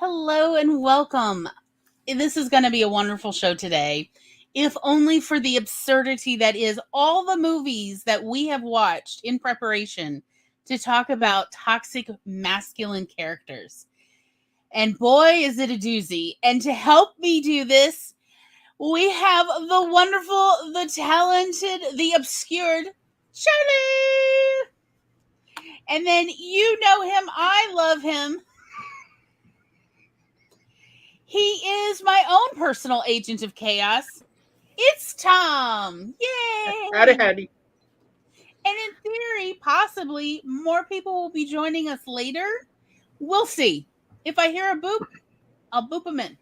Hello and welcome. This is going to be a wonderful show today, if only for the absurdity that is all the movies that we have watched in preparation to talk about toxic masculine characters. And boy, is it a doozy. And to help me do this, we have the wonderful, the talented, the obscured Shirley. And then you know him, I love him. He is my own personal agent of chaos. It's Tom. Yay! Howdy. And in theory, possibly more people will be joining us later. We'll see. If I hear a boop, I'll boop them in.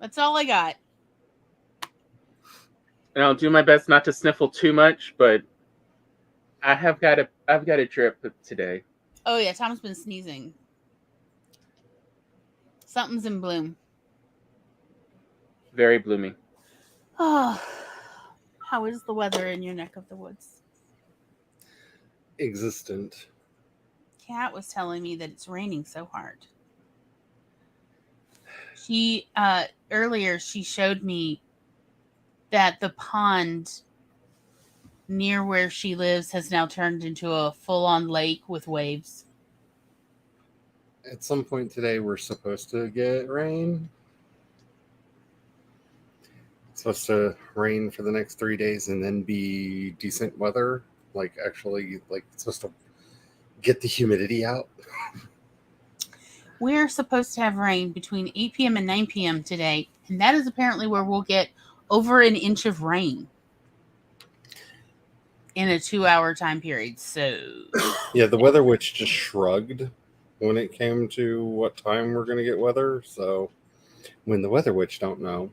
That's all I got. And I'll do my best not to sniffle too much, but I've got a drip today. Oh yeah, Tom's been sneezing. Something's in bloom. Very bloomy. Oh, how is the weather in your neck of the woods? Existent. Kat was telling me that it's raining so hard. She earlier she showed me that the pond near where she lives has now turned into a full-on lake with waves. At some point today, we're supposed to get rain. It's supposed to rain for the next 3 days and then be decent weather. It's supposed to get the humidity out. We're supposed to have rain between 8 p.m. and 9 p.m. today, and that is apparently where we'll get over an inch of rain in a 2-hour time period. So, yeah, the Weather Witch just shrugged when it came to what time we're going to get weather. So when the Weather Witch don't know,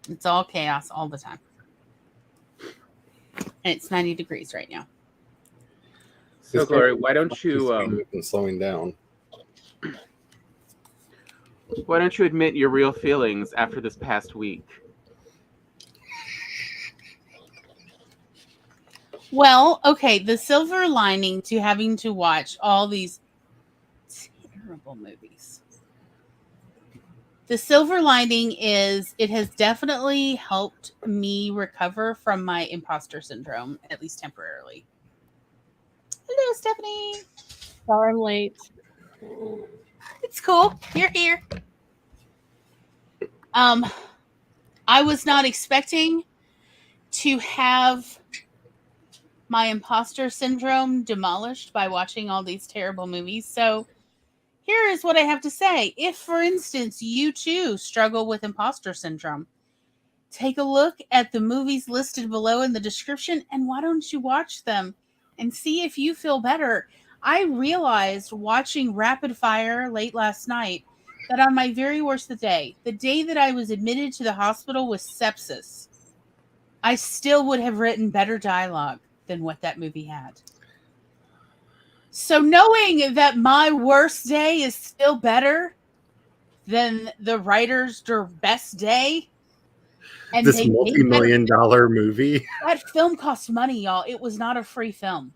it's all chaos all the time. And it's 90 degrees right now. So, Glory, why don't you slowing down? Why don't you admit your real feelings after this past week? Well, okay, the silver lining to having to watch all these terrible movies. The silver lining is it has definitely helped me recover from my imposter syndrome, at least temporarily. Hello, Stephanie. Sorry I'm late. It's cool. You're here. I was not expecting to have my imposter syndrome demolished by watching all these terrible movies. So here is what I have to say. If, for instance, you too struggle with imposter syndrome, take a look at the movies listed below in the description, and why don't you watch them and see if you feel better. I realized watching Rapid Fire late last night that on my very worst day, the day that I was admitted to the hospital with sepsis, I still would have written better dialogue than what that movie had. So knowing that my worst day is still better than the writer's best day, and this multi-million-dollar movie. That film cost money, y'all. It was not a free film.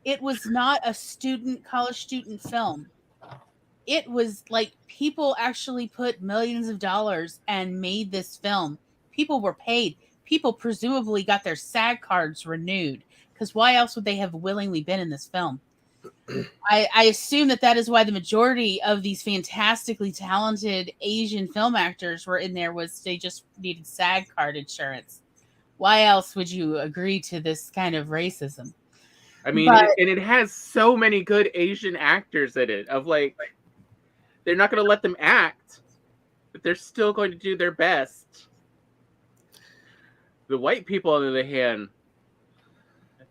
It was not a college student film. It was like people actually put millions of dollars and made this film. People were paid. People presumably got their SAG cards renewed, because why else would they have willingly been in this film? I assume that is why the majority of these fantastically talented Asian film actors were in there, was they just needed SAG card insurance. Why else would you agree to this kind of racism? I mean, it has so many good Asian actors in it, of like, they're not going to let them act, but they're still going to do their best. The white people, on the other hand,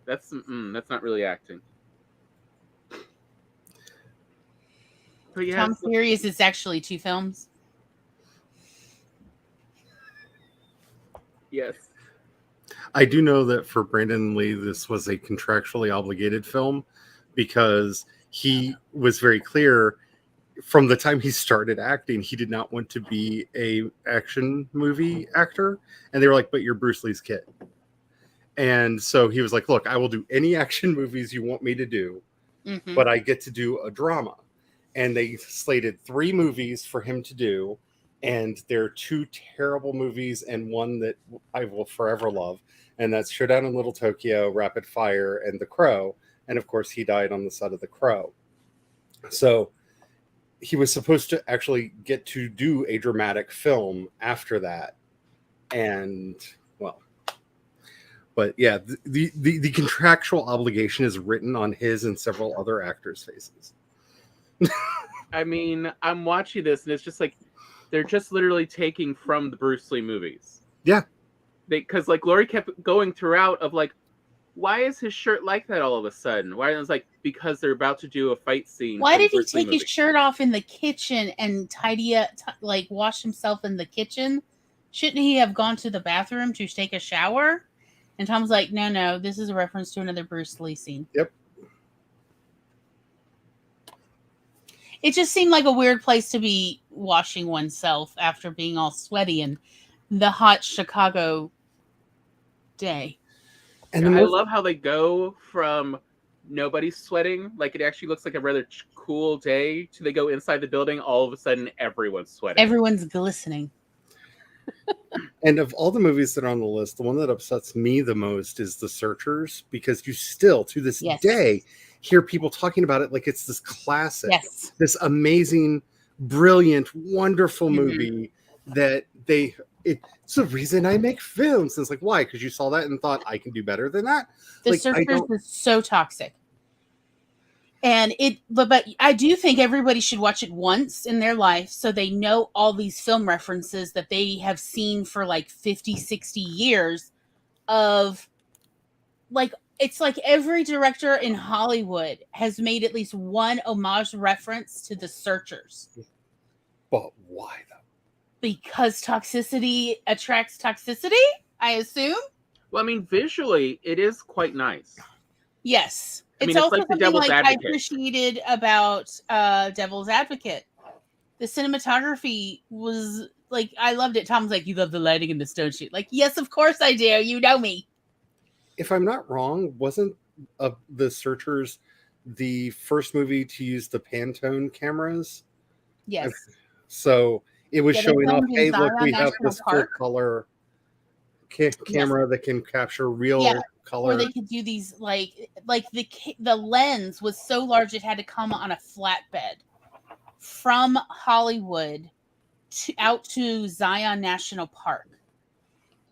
that's not really acting. But yeah, Tom Series is actually 2 films. yes. I do know that for Brandon Lee, this was a contractually obligated film because he was very clear from the time he started acting, he did not want to be a action movie actor. And they were like, but you're Bruce Lee's kid. And so he was like, look, I will do any action movies you want me to do, but I get to do a drama. And they slated 3 movies for him to do. And there are 2 terrible movies and one that I will forever love. And that's Showdown in Little Tokyo, Rapid Fire, and The Crow. And of course, he died on the set of The Crow. So he was supposed to actually get to do a dramatic film after that. And, well, but yeah, the contractual obligation is written on his and several other actors' faces. I mean, I'm watching this and it's just like they're just literally taking from the Bruce Lee movies. Yeah. Because like Lori kept going throughout of like, why is his shirt like that all of a sudden? Why? It was like, because they're about to do a fight scene. Why did he take his shirt off in the kitchen and tidy up, like wash himself in the kitchen? Shouldn't he have gone to the bathroom to take a shower? And Tom's like, no, this is a reference to another Bruce Lee scene. Yep. It just seemed like a weird place to be washing oneself after being all sweaty in the hot Chicago day. And I love how they go from nobody's sweating, like it actually looks like a rather cool day, to they go inside the building, all of a sudden everyone's sweating. Everyone's glistening. And of all the movies that are on the list, the one that upsets me the most is The Searchers, because you still, to this day, hear people talking about it like it's this classic, this amazing, brilliant, wonderful movie that it's the reason I make films. And it's like, why? Because you saw that and thought, I can do better than that? The Searchers is so toxic. And but I do think everybody should watch it once in their life so they know all these film references that they have seen for like 50, 60 years of like, it's like every director in Hollywood has made at least one homage reference to The Searchers. But why though? Because toxicity attracts toxicity, I assume. Well, I mean, visually, it is quite nice. Yes. It's also like something like I appreciated about Devil's Advocate. The cinematography was like, I loved it. Tom's like, you love the lighting in the stone shoot. Like, yes, of course I do. You know me. If I'm not wrong, wasn't The Searchers the first movie to use the Pantone cameras? Yes. So it was showing off, hey, look, we have this full color camera that can capture real color. Or they could do these like the lens was so large it had to come on a flatbed from Hollywood out to Zion National Park.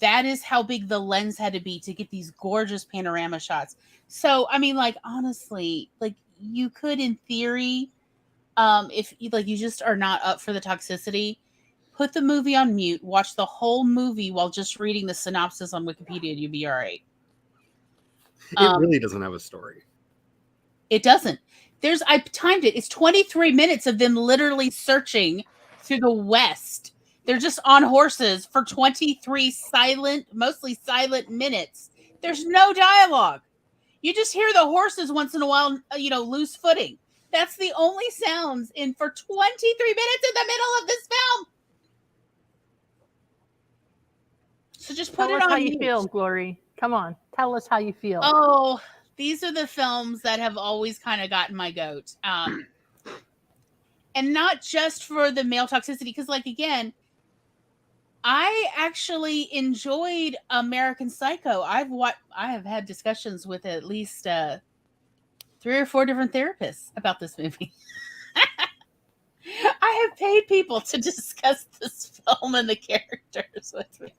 That is how big the lens had to be to get these gorgeous panorama shots. So, I mean, like, honestly, like, you could, in theory, if like you just are not up for the toxicity, put the movie on mute, watch the whole movie while just reading the synopsis on Wikipedia, and you'll be all right. It really doesn't have a story. It doesn't. I timed it. It's 23 minutes of them literally searching through the West. They're just on horses for 23 mostly silent minutes. There's no dialogue. You just hear the horses once in a while, loose footing. That's the only sounds for 23 minutes in the middle of this film. So just put it on. Tell us how you feel, Glory. Come on, tell us how you feel. Oh, these are the films that have always kind of gotten my goat. And not just for the male toxicity, because, like, again, I actually enjoyed American Psycho. I have had discussions with at least 3 or 4 different therapists about this movie. I have paid people to discuss this film and the characters with me.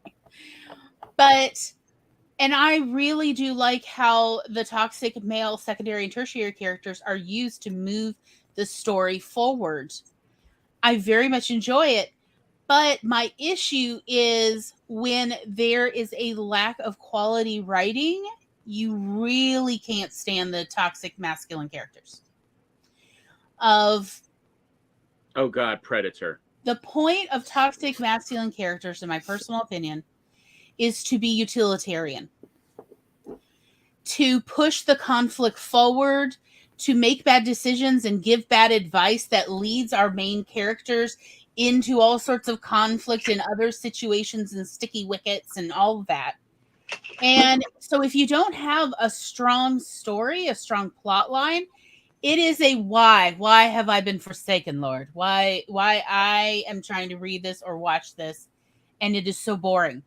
And I really do like how the toxic male secondary and tertiary characters are used to move the story forward. I very much enjoy it. But my issue is when there is a lack of quality writing, you really can't stand the toxic masculine characters. Oh God, Predator. The point of toxic masculine characters, in my personal opinion, is to be utilitarian, to push the conflict forward, to make bad decisions and give bad advice that leads our main characters into all sorts of conflict in other situations and sticky wickets and all of that. And so if you don't have a strong story, a strong plot line, it is a why have I been forsaken, Lord? Why I am trying to read this or watch this and it is so boring.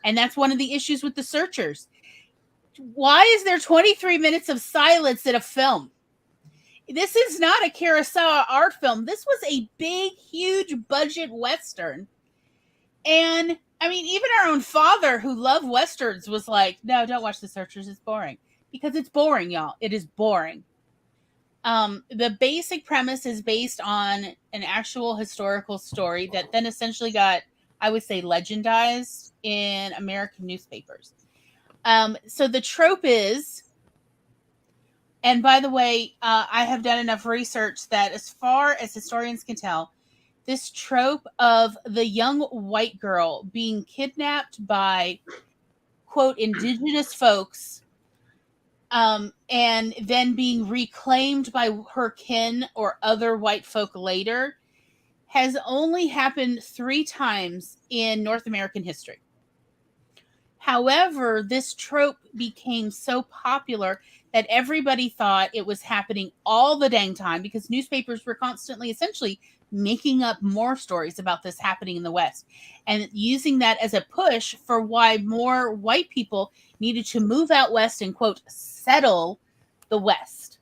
And that's one of the issues with The Searchers. Why is there 23 minutes of silence in a film? This is not a Kurosawa art film. This was a big, huge budget Western. And I mean, even our own father who loved Westerns was like, no, don't watch The Searchers. It's boring. Because it's boring, y'all. It is boring. The basic premise is based on an actual historical story that then essentially got, I would say, legendized in American newspapers. So the trope is, and by the way, I have done enough research that as far as historians can tell, this trope of the young white girl being kidnapped by, quote, indigenous folks, and then being reclaimed by her kin or other white folk later has only happened 3 times in North American history. However, this trope became so popular that everybody thought it was happening all the dang time because newspapers were constantly essentially making up more stories about this happening in the West and using that as a push for why more white people needed to move out West and, quote, settle the West.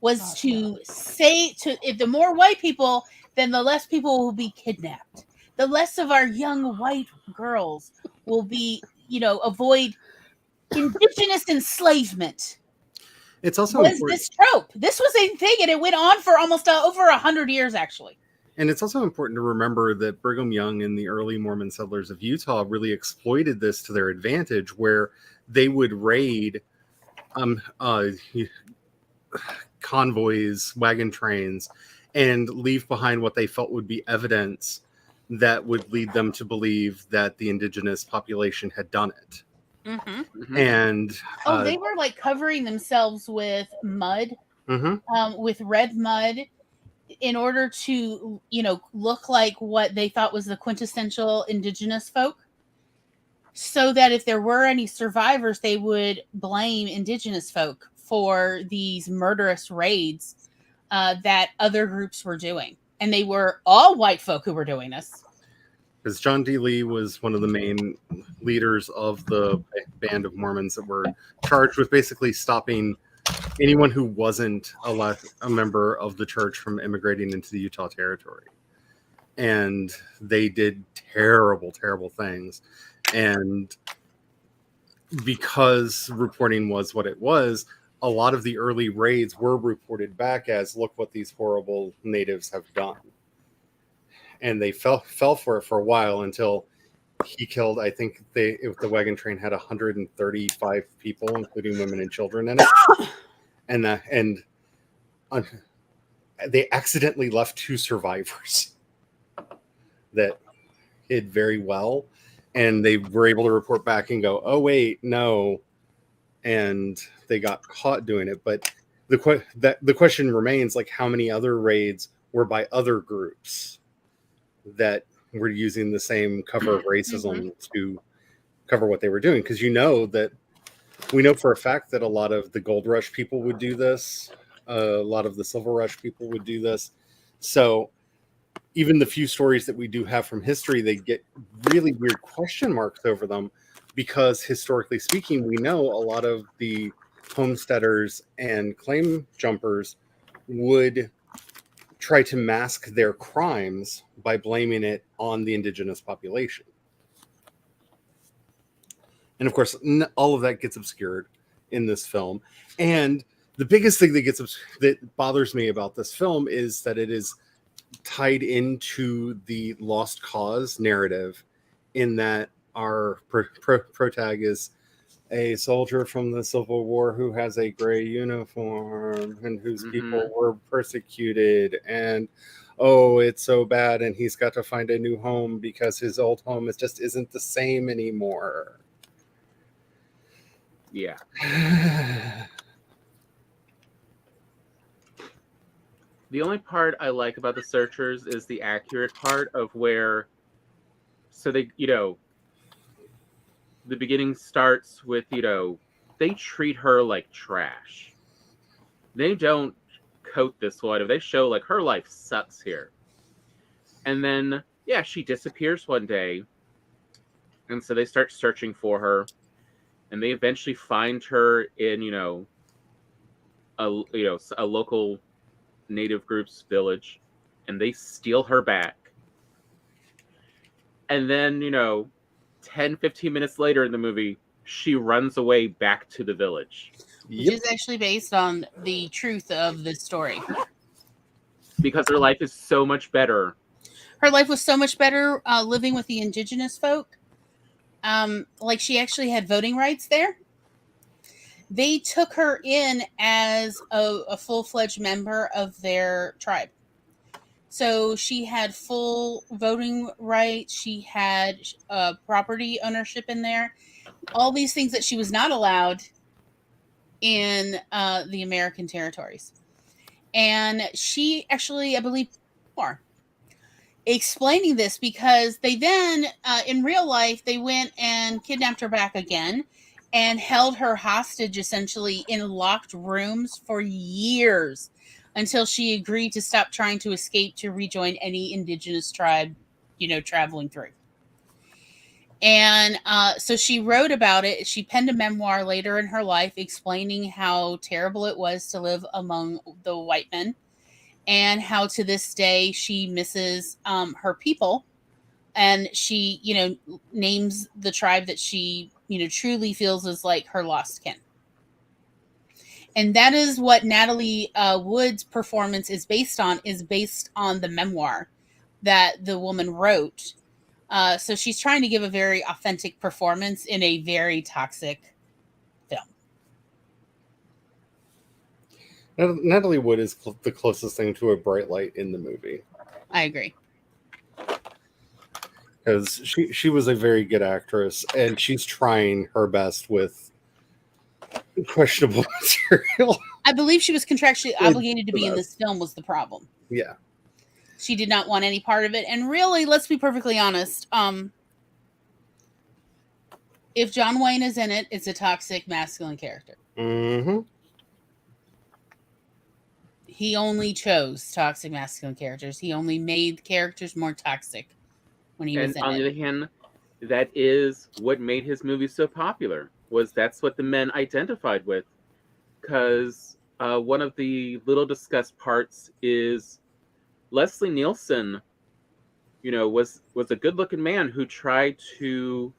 Was to say to, if the more white people, then the less people will be kidnapped. The less of our young white girls will be, avoid indigenous enslavement. It's also was important. this trope. This was a thing, and it went on for almost over 100 years, actually. And it's also important to remember that Brigham Young and the early Mormon settlers of Utah really exploited this to their advantage, where they would raid convoys, wagon trains, and leave behind what they felt would be evidence that would lead them to believe that the indigenous population had done it. Mm-hmm. Mm-hmm. And they were like covering themselves with mud, mm-hmm. With red mud, in order to, look like what they thought was the quintessential indigenous folk, so that if there were any survivors, they would blame indigenous folk for these murderous raids that other groups were doing. And they were all white folk who were doing this. Because John D. Lee was one of the main leaders of the band of Mormons that were charged with basically stopping anyone who wasn't a member of the church from immigrating into the Utah Territory. And they did terrible, terrible things. And because reporting was what it was, a lot of the early raids were reported back as, look what these horrible natives have done. And they fell for it for a while until he killed, I think the wagon train had 135 people, including women and children in it. And they accidentally left 2 survivors that hid very well. And they were able to report back and go, oh, wait, no. And they got caught doing it. But the question remains, like, how many other raids were by other groups that were using the same cover of racism to cover what they were doing? Because we know for a fact that a lot of the gold rush people would do this. A lot of the silver rush people would do this. So even the few stories that we do have from history, they get really weird question marks over them, because historically speaking, we know a lot of the homesteaders and claim jumpers would try to mask their crimes by blaming it on the indigenous population. And of course, all of that gets obscured in this film. And the biggest thing that bothers me about this film is that it is tied into the lost cause narrative, in that our protag is a soldier from the Civil War who has a gray uniform and whose people were persecuted, and oh, it's so bad, and he's got to find a new home because his old home just isn't the same anymore. Yeah. The only part I like about the Searchers is the accurate part of where, so they, the beginning starts with, they treat her like trash. They don't coat this one. They show like her life sucks here. And then, yeah, she disappears one day. And so they start searching for her. And they eventually find her in, a local native group's village. And they steal her back. And then, 10, 15 minutes later in the movie, she runs away back to the village. Which is actually based on the truth of this story. Because her life is so much better. Her life was so much better living with the indigenous folk. Like she actually had voting rights there. They took her in as a full-fledged member of their tribe. So she had full voting rights. She had property ownership in there. All these things that she was not allowed in the American territories. And she actually, I believe, more explaining this because they then, in real life, they went and kidnapped her back again and held her hostage essentially in locked rooms for years until she agreed to stop trying to escape to rejoin any indigenous tribe, traveling through. And so she wrote about it. She penned a memoir later in her life explaining how terrible it was to live among the white men and how to this day she misses her people. And she, names the tribe that she, truly feels is like her lost kin. And that is what Natalie Wood's performance is based on the memoir that the woman wrote. So she's trying to give a very authentic performance in a very toxic film. Natalie Wood is the closest thing to a bright light in the movie. I agree. Because she was a very good actress, and she's trying her best with questionable material. I believe she was contractually obligated to be in this film was the problem. Yeah. She did not want any part of it. And really, let's be perfectly honest. If John Wayne is in it, it's a toxic masculine character. Mm-hmm. He only chose toxic masculine characters. He only made characters more toxic when he was in it. And on the other hand, that is what made his movies so popular. That's what the men identified with. Because one of the little discussed parts is Leslie Nielsen, was a good-looking man who tried to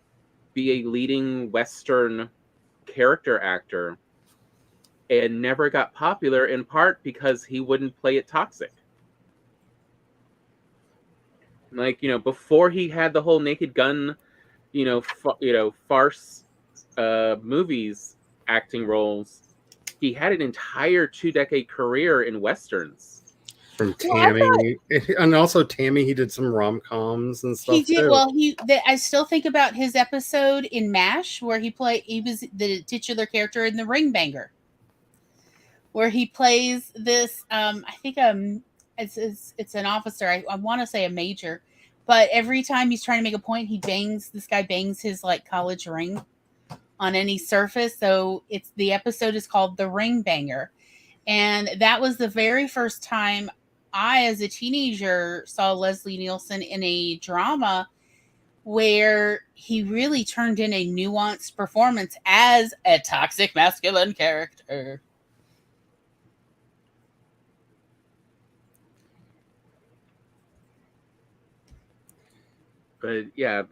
be a leading Western character actor and never got popular, in part because he wouldn't play it toxic. Like, before he had the whole Naked Gun, farce movies acting roles, he had an entire 2-decade career in Westerns. From Tammy, and also Tammy, he did some rom-coms and stuff. He did too. well. I still think about his episode in MASH where he was the titular character in The Ring Banger, where he plays this. I think it's an officer. I want to say a major, but every time he's trying to make a point, this guy bangs his like college ring on any surface. So the episode is called The Ring Banger, and that was the very first time I, as a teenager, saw Leslie Nielsen in a drama where he really turned in a nuanced performance as a toxic masculine character. But yeah,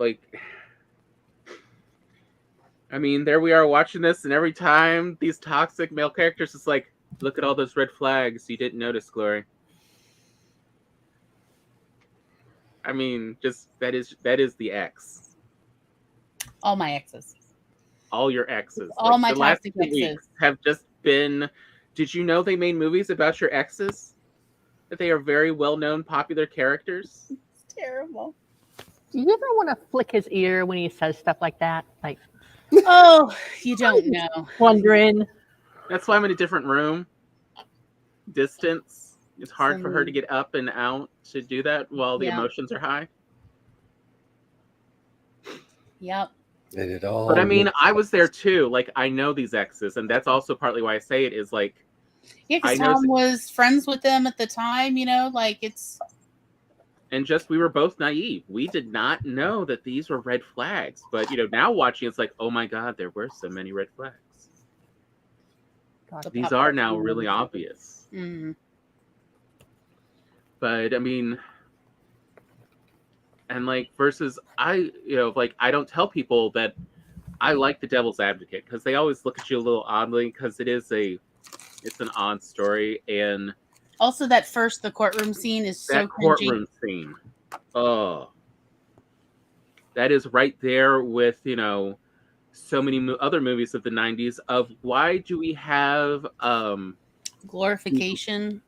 I mean, there we are watching this, and every time these toxic male characters, it's like, look at all those red flags you didn't notice, Glory. I mean, just that is the ex. All my exes. All your exes. All my the last toxic 2 exes weeks have just been. Did you know they made movies about your exes? They are very well-known, popular characters. It's terrible. Do you ever want to flick his ear when he says stuff like that? Like, Oh, you don't know. wondering. That's why I'm in a different room. Distance. It's hard for her to Some- get up and out to do that while the Yeah. emotions are high. Yep. And it all. But I mean, I was there too. Like, I know these exes, and that's also partly why I say it is like, Yeah, because I know- Tom was friends with them at the time, like it's and just we were both naive. We did not know that these were red flags. But now watching, it's like, oh my God, there were so many red flags. God, These are now really obvious. mm, But I mean, and like versus I don't tell people that I like The Devil's Advocate because they always look at you a little oddly because it's an odd story, and also the courtroom scene is so that cringy. courtroom scene, oh, that is right there with so many other movies of the 90s of why do we have Glorification.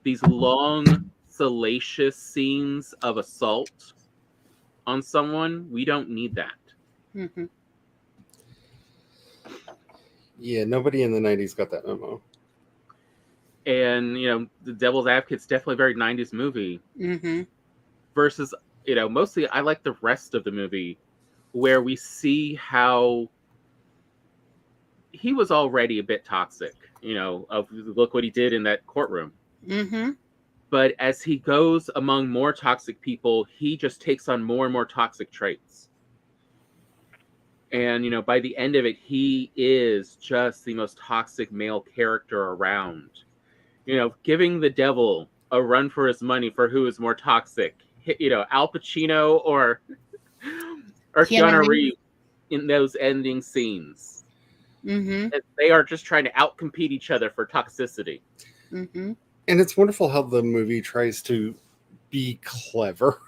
these long salacious scenes of assault on someone? We don't need that. Hmm. Yeah, nobody in the 90s got that memo. And The Devil's Advocate's definitely a very 90s movie. Hmm. Versus mostly I like the rest of the movie where we see how he was already a bit toxic, of look what he did in that courtroom. Hmm. But as he goes among more toxic people, he just takes on more and more toxic traits. And by the end of it, he is just the most toxic male character around. Giving the devil a run for his money for who is more toxic. Al Pacino or Keanu Reeves in those ending scenes. Hmm. They are just trying to outcompete each other for toxicity. Hmm. And it's wonderful how the movie tries to be clever.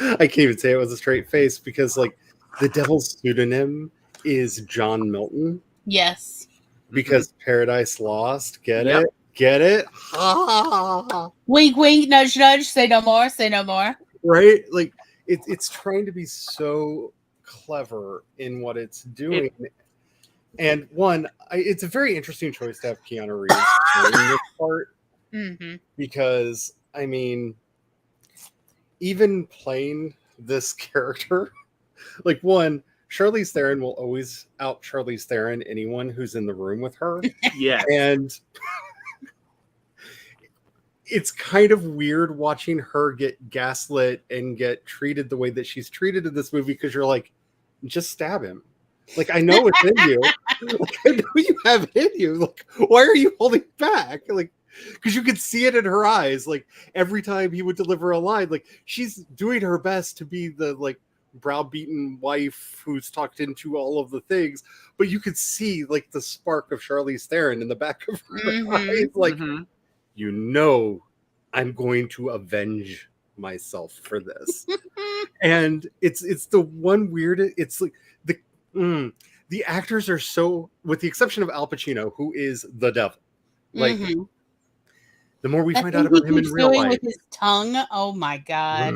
I can't even say it with a straight face because, like, the devil's pseudonym is John Milton Yes. because Paradise Lost. Get Yep. it? Get it? Ha! Wink, wink, nudge, nudge. Say no more. Say no more. Right? Like, it's trying to be so clever in what it's doing. And it's a very interesting choice to have Keanu Reeves in this part. Hmm. Because I mean, even playing this character, like Charlize Theron will always out Charlize Theron anyone who's in the room with her. Yes. And it's kind of weird watching her get gaslit and get treated the way that she's treated in this movie because you're like, just stab him. Like, I know it's in you. Like, I know you have it in you. Like, why are you holding back? Like, because you could see it in her eyes. Like, every time he would deliver a line, like, she's doing her best to be the, like, browbeaten wife who's talked into all of the things. But you could see, like, the spark of Charlize Theron in the back of her eyes. Like, I'm going to avenge myself for this. And it's the one weird, it's like, the actors are so, with the exception of Al Pacino, who is the devil. Like, the more we find out about him in real life, with his tongue. Oh my God!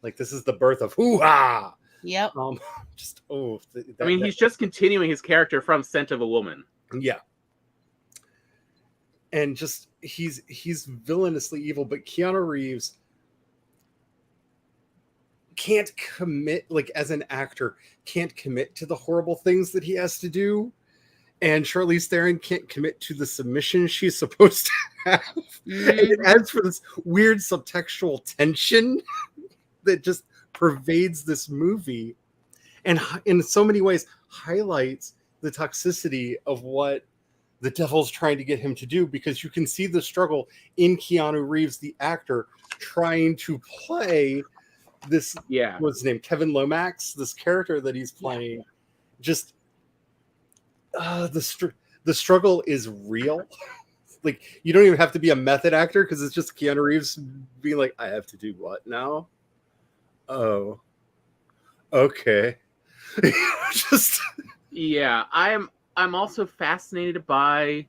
like, this is the birth of hoo-ha. Yep. He's just continuing his character from Scent of a Woman. Yeah, and just he's villainously evil, but Keanu Reeves can't commit, like, as an actor, can't commit to the horrible things that he has to do. And Charlize Theron can't commit to the submission she's supposed to have. And it adds for this weird subtextual tension that just pervades this movie. And in so many ways highlights the toxicity of what the devil's trying to get him to do, because you can see the struggle in Keanu Reeves, the actor, trying to play this, what's his name, Kevin Lomax, this character that he's playing. Just the struggle is real. Like, you don't even have to be a method actor because it's just Keanu Reeves being like, I have to do what now? Oh, okay. Just I'm also fascinated by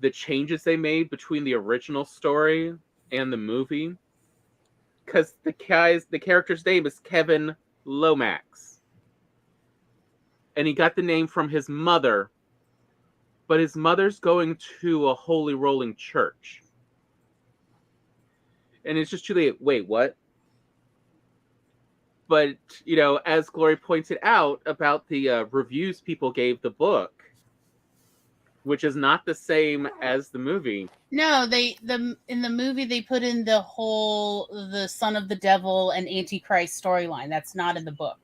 the changes they made between the original story and the movie. Because the character's name is Kevin Lomax. And he got the name from his mother, but his mother's going to a holy rolling church. And it's just truly, wait, what? But, as Glory pointed out about the reviews people gave the book, which is not the same as the movie. No, in the movie they put in the son of the devil and Antichrist storyline. That's not in the book.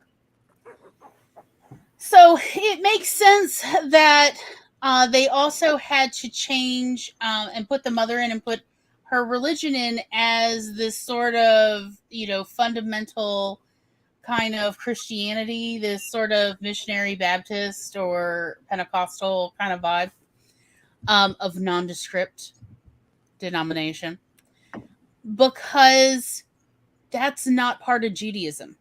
So it makes sense that they also had to change and put the mother in and put her religion in as this sort of, fundamental kind of Christianity, this sort of missionary Baptist or Pentecostal kind of vibe of nondescript denomination, because that's not part of Judaism.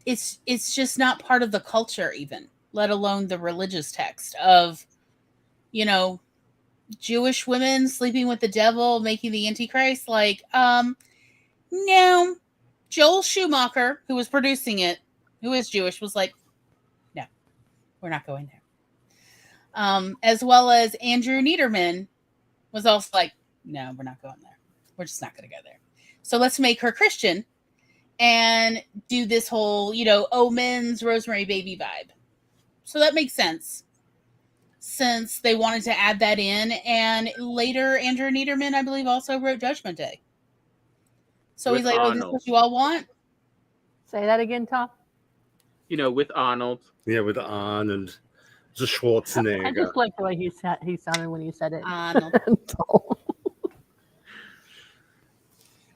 It's just not part of the culture, even, let alone the religious text of, Jewish women sleeping with the devil, making the Antichrist. Like, no. Joel Schumacher, who was producing it, who is Jewish, was like, no, we're not going there. As well as Andrew Niederman was also like, no, we're not going there. We're just not going to go there. So let's make her Christian and do this whole, Omens, Rosemary Baby vibe. So that makes sense, since they wanted to add that in. And later, Andrew Niederman, I believe, also wrote Judgment Day. So With he's like, oh, this is what you all want? Say that again, Tom. With Arnold. Yeah, with Arnold I Schwarzenegger. just like the way he sounded when he said it. Arnold.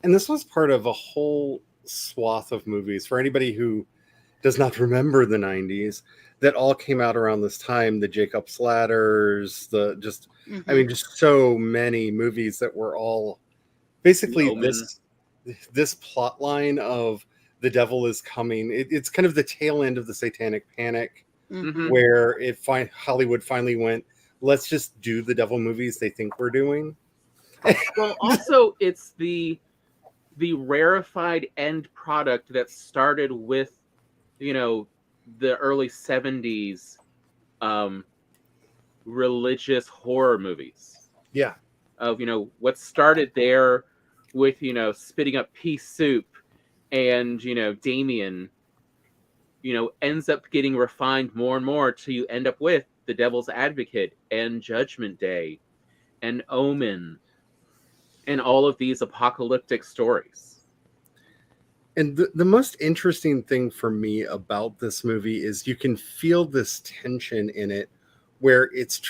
And this was part of a whole swath of movies, for anybody who does not remember the 90s, that all came out around this time. The Jacob's Ladders, just so many movies that were all basically this plot line of the devil is coming. It's kind of the tail end of the Satanic Panic, where Hollywood finally went, let's just do the devil movies they think we're doing. Well, also, it's the rarefied end product that started with, the early 70s religious horror movies. Yeah. Of, what started there with, spitting up pea soup and, Damien, ends up getting refined more and more till you end up with The Devil's Advocate and Judgment Day and Omen and all of these apocalyptic stories. And the most interesting thing for me about this movie is you can feel this tension in it, where it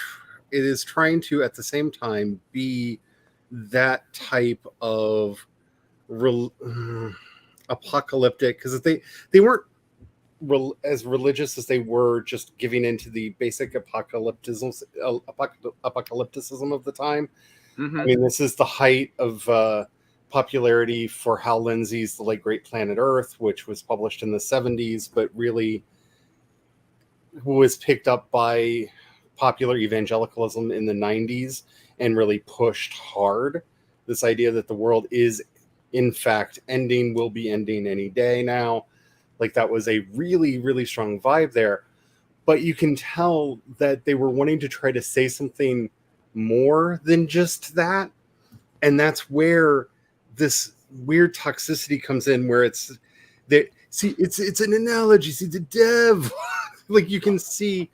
is trying to, at the same time, be that type of apocalyptic, because they weren't as religious as they were just giving into the basic apocalypticism of the time. I mean, this is the height of popularity for Hal Lindsey's The Late Great Planet Earth, which was published in the 70s, but really was picked up by popular evangelicalism in the 90s and really pushed hard. This idea that the world is, in fact, ending, will be ending any day now. Like, that was a really, really strong vibe there. But you can tell that they were wanting to try to say something more than just that. And that's where this weird toxicity comes in, where it's an analogy. See, the devil. Like, you can see,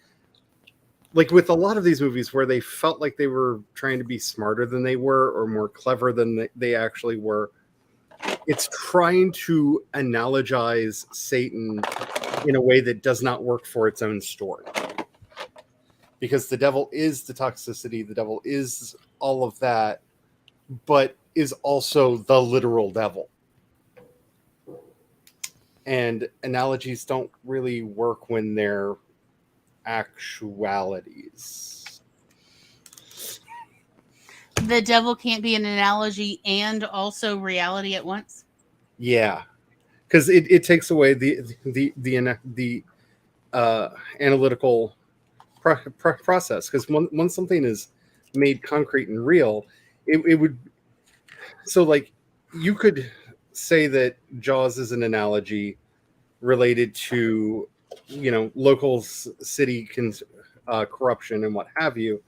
like, with a lot of these movies where they felt like they were trying to be smarter than they were or more clever than they actually were, it's trying to analogize Satan in a way that does not work for its own story. Because the devil is the toxicity, the devil is all of that, but is also the literal devil. And analogies don't really work when they're actualities. The devil can't be an analogy and also reality at once. Yeah, because it takes away the analytical process, because once something is made concrete and real, it would. So, like, you could say that Jaws is an analogy related to, local city corruption and what have you.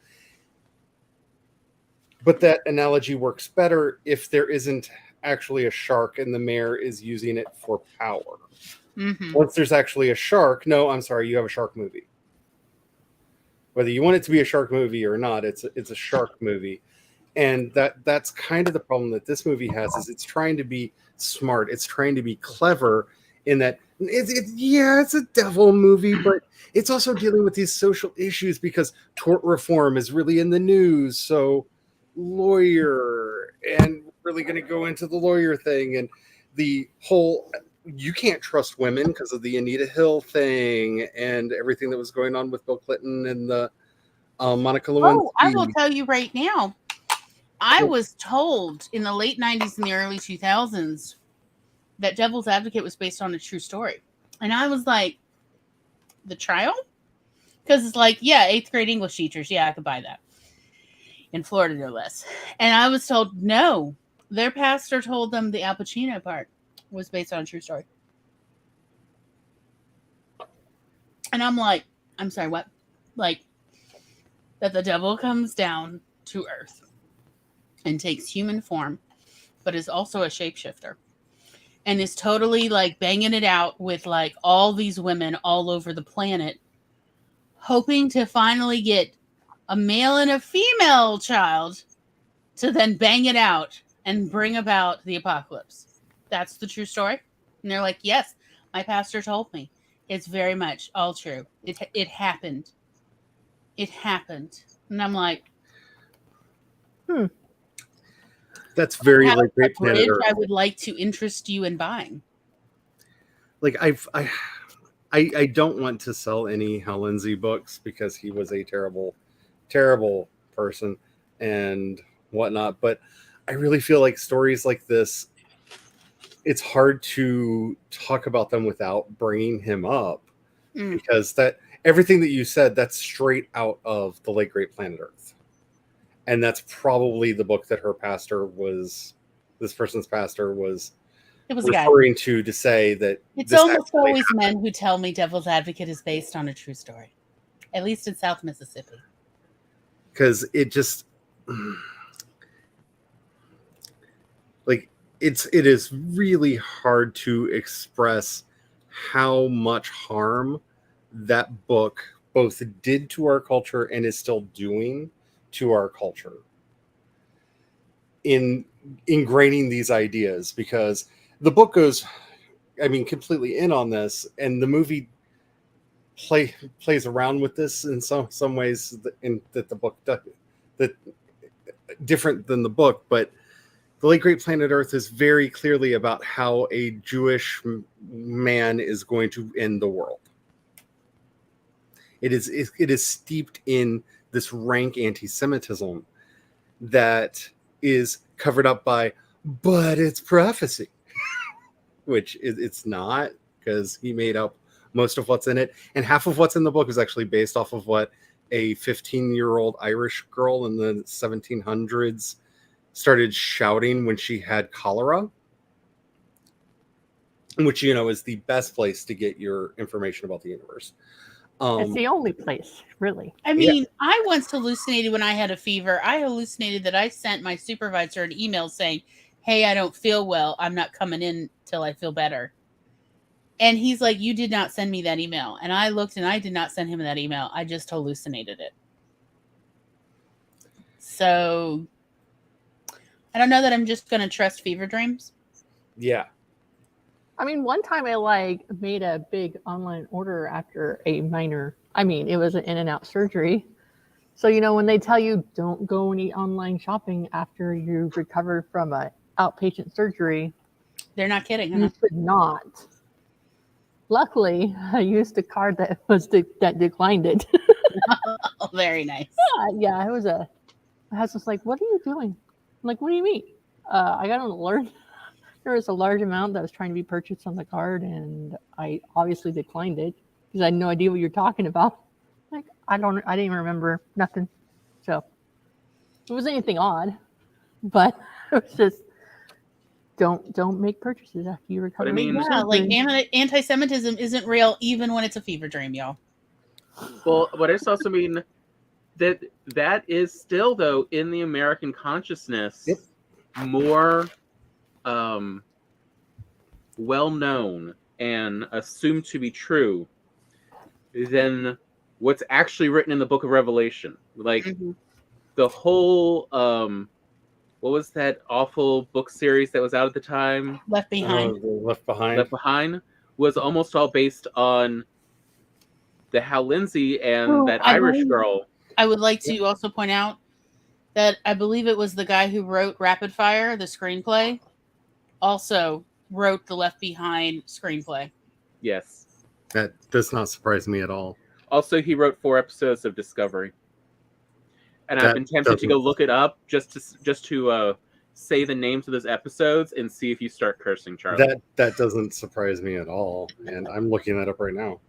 But that analogy works better if there isn't actually a shark and the mayor is using it for power. Mm-hmm. Once there's actually a shark, no, I'm sorry, you have a shark movie. Whether you want it to be a shark movie or not, it's a shark movie. And that's kind of the problem that this movie has, is it's trying to be smart. It's trying to be clever in that it's a devil movie, but it's also dealing with these social issues because tort reform is really in the news. So lawyer, and we're really going to go into the lawyer thing and the whole, you can't trust women because of the Anita Hill thing and everything that was going on with Bill Clinton and the Monica Lewinsky. Oh, I will tell you right now, I was told in the late 90s and the early 2000s that Devil's Advocate was based on a true story. And I was like, the trial? Because it's like, yeah, 8th grade English teachers. Yeah, I could buy that. In Florida, no less. And I was told, no, their pastor told them the Al Pacino part was based on a true story. And I'm like, I'm sorry, what? Like, that the devil comes down to earth and takes human form, but is also a shapeshifter. And is totally like banging it out with like all these women all over the planet, hoping to finally get a male and a female child to then bang it out and bring about the apocalypse. That's the true story. And they're like, yes, my pastor told me. It's very much all true. It happened. It happened. And I'm like, That's very like Great Planet Earth. I would like to interest you in buying. Like I don't want to sell any Hal Lindsey books because he was a terrible, terrible person and whatnot. But I really feel like stories like this, it's hard to talk about them without bringing him up because that everything that you said, that's straight out of The Late Great Planet Earth. And that's probably the book that her pastor was, this person's pastor was referring to say that it's almost always men who tell me Devil's Advocate is based on a true story, at least in South Mississippi. Because it just like it is really hard to express how much harm that book both did to our culture and is still doing to our culture in ingraining these ideas, because the book goes, I mean, completely in on this, and the movie plays around with this in some ways that the book does, that different than the book. But The Late Great Planet Earth is very clearly about how a Jewish man is going to end the world. It is steeped in this rank anti-Semitism that is covered up by, but it's prophecy, which it's not, because he made up most of what's in it, and half of what's in the book is actually based off of what a 15-year-old Irish girl in the 1700s started shouting when she had cholera, which is the best place to get your information about the universe. It's the only place, really. I mean, yeah. I once hallucinated when I had a fever. I hallucinated that I sent my supervisor an email saying, hey, I don't feel well. I'm not coming in till I feel better. And he's like, you did not send me that email. And I looked and I did not send him that email. I just hallucinated it. So I don't know that I'm just going to trust fever dreams. Yeah. I mean, one time I made a big online order after a minor, it was an in and out surgery. So, when they tell you don't go any online shopping after you've recovered from an outpatient surgery. They're not kidding. You should not. Luckily, I used a card that that declined it. Oh, very nice. Yeah, I was just like, what are you doing? I'm like, what do you mean? I got an alert. There was a large amount that was trying to be purchased on the card, and I obviously declined it because I had no idea what you're talking about. Like, I didn't even remember nothing. So it wasn't anything odd, but it was just don't make purchases after you recover. I mean- from Yeah, like surgery. anti-Semitism isn't real even when it's a fever dream, y'all. Well, but I just also mean that is still, though, in the American consciousness, Yep. more well known and assumed to be true than what's actually written in the Book of Revelation. Like the whole what was that awful book series that was out at the time? Left Behind. Left Behind. Left Behind was almost all based on the Hal Lindsey and Who that I Irish believe- girl. I would like to also point out that I believe it was the guy who wrote Rapid Fire, the screenplay, also wrote the Left Behind screenplay. Yes. That does not surprise me at all. Also, he wrote 4 episodes of Discovery, and I've That been tempted to go doesn't- look it up just to say the names of those episodes and see if you start cursing, Charlie. That doesn't surprise me at all, and I'm looking that up right now.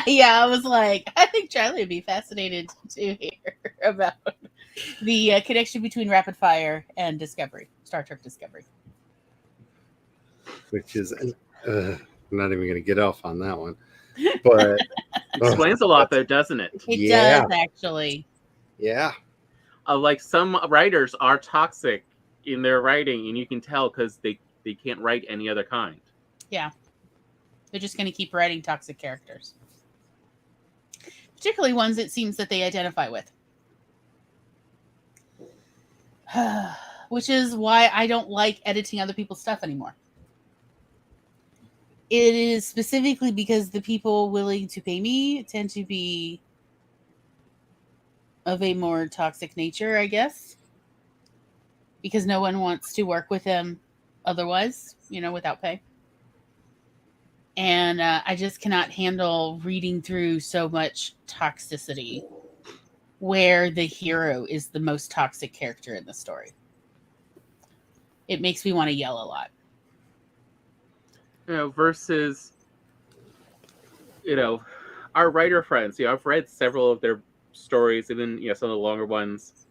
Yeah, I was like, I think Charlie would be fascinated to hear about the connection between Rapid Fire and Discovery, Star Trek Discovery. Which is I'm not even going to get off on that one, but Explains a lot, though, doesn't it? It Yeah. does, actually. yeah, Like some writers are toxic in their writing, and you can tell because they can't write any other kind. Yeah. They're just going to keep writing toxic characters. Particularly ones it seems that they identify with. Which is why I don't like editing other people's stuff anymore. It is specifically because the people willing to pay me tend to be of a more toxic nature, I guess. Because no one wants to work with them otherwise, without pay. And I just cannot handle reading through so much toxicity where the hero is the most toxic character in the story. It makes me want to yell a lot. Versus, our writer friends. I've read several of their stories, even some of the longer ones.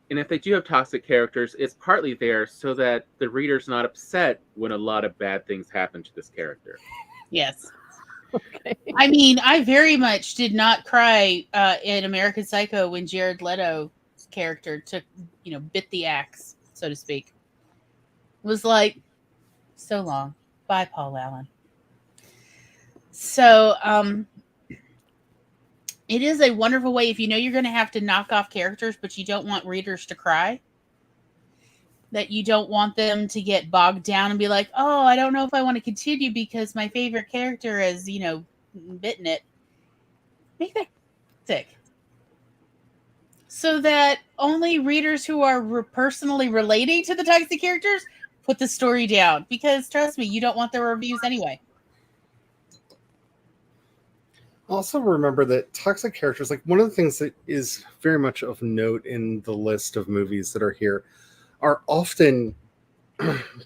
And if they do have toxic characters, it's partly there so that the reader's not upset when a lot of bad things happen to this character. Yes. Okay. I mean, I very much did not cry in American Psycho when Jared Leto's character took, bit the axe, so to speak. It was like, so long. Bye, Paul Allen. So, it is a wonderful way if you know you're going to have to knock off characters, but you don't want readers to cry. That you don't want them to get bogged down and be like, oh, I don't know if I want to continue because my favorite character has, bitten it. Make that sick. So that only readers who are personally relating to the toxic characters put the story down. Because trust me, you don't want their reviews anyway. Also remember that toxic characters, like one of the things that is very much of note in the list of movies that are here, are often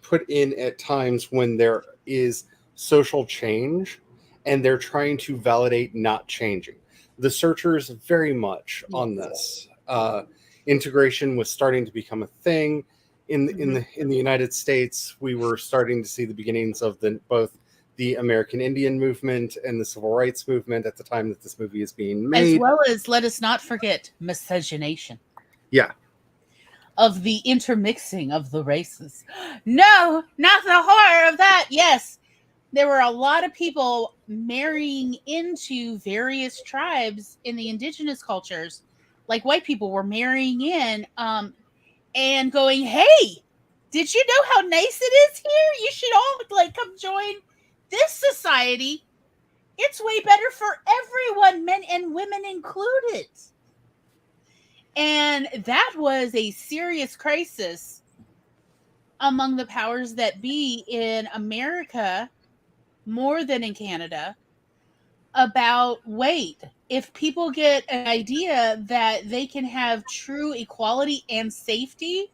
put in at times when there is social change and they're trying to validate not changing. The Searchers very much on this. Integration was starting to become a thing in the United States. We were starting to see the beginnings of both the American Indian movement and the civil rights movement at the time that this movie is being made. As well as, let us not forget, miscegenation. Yeah. Of the intermixing of the races. No, not the horror of that. Yes, there were a lot of people marrying into various tribes in the indigenous cultures. Like white people were marrying in and going, hey, did you know how nice it is here? You should all come join this society. It's way better for everyone, men and women included. And that was a serious crisis among the powers that be in America, more than in Canada, about, wait, if people get an idea that they can have true equality and safety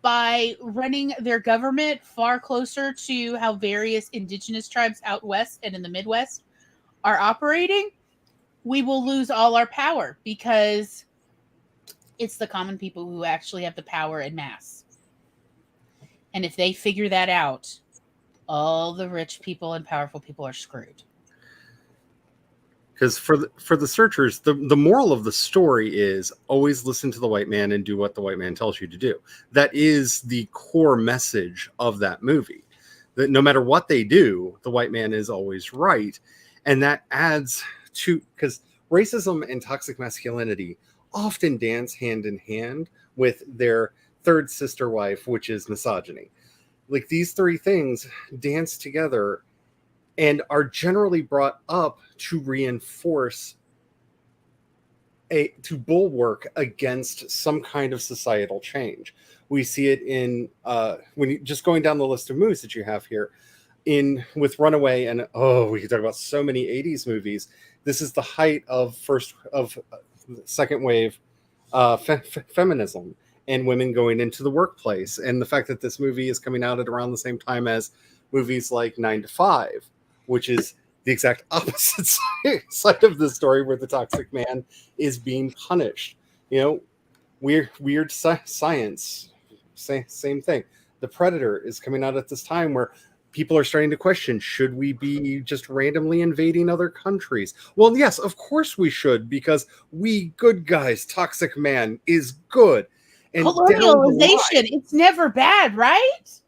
by running their government far closer to how various indigenous tribes out west and in the Midwest are operating, we will lose all our power because it's the common people who actually have the power en masse. And if they figure that out, all the rich people and powerful people are screwed. Because for the searchers, the moral of the story is always listen to the white man and do what the white man tells you to do. That is the core message of that movie. That no matter what they do, the white man is always right. And that adds to, because racism and toxic masculinity often dance hand in hand with their third sister wife, which is misogyny. Like these three things dance together and are generally brought up to reinforce to bulwark against some kind of societal change. We see it in when you just going down the list of movies that you have here in with Runaway, and we could talk about so many 80s movies. This is the height of second wave feminism and women going into the workplace, and the fact that this movie is coming out at around the same time as movies like 9 to 5, which is the exact opposite side of the story, where the toxic man is being punished. You know, weird science, same thing. The Predator is coming out at this time where people are starting to question, should we be just randomly invading other countries? Well, yes, of course we should, because we good guys, toxic man is good. And colonialization, it's never bad, right?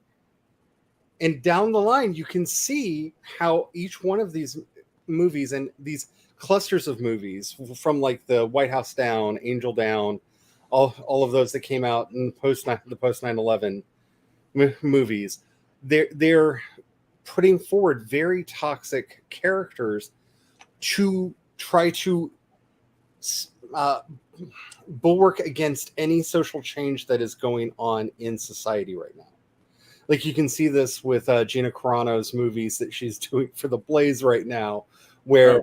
And down the line, you can see how each one of these movies and these clusters of movies, from like the White House Down, Angel Down, all of those that came out in the post 9/11 movies, they're putting forward very toxic characters to try to bulwark against any social change that is going on in society right now. Like you can see this with Gina Carano's movies that she's doing for the Blaze right now, where,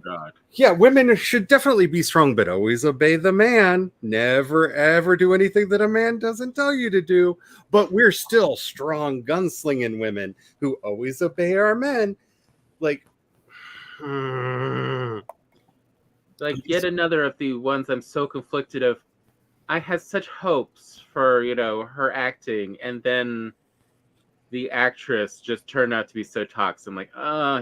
women should definitely be strong, but always obey the man. Never, ever do anything that a man doesn't tell you to do. But we're still strong gunslinging women who always obey our men. Like yet another of the ones I'm so conflicted of. I had such hopes for, her acting, and then the actress just turned out to be so toxic. I'm like,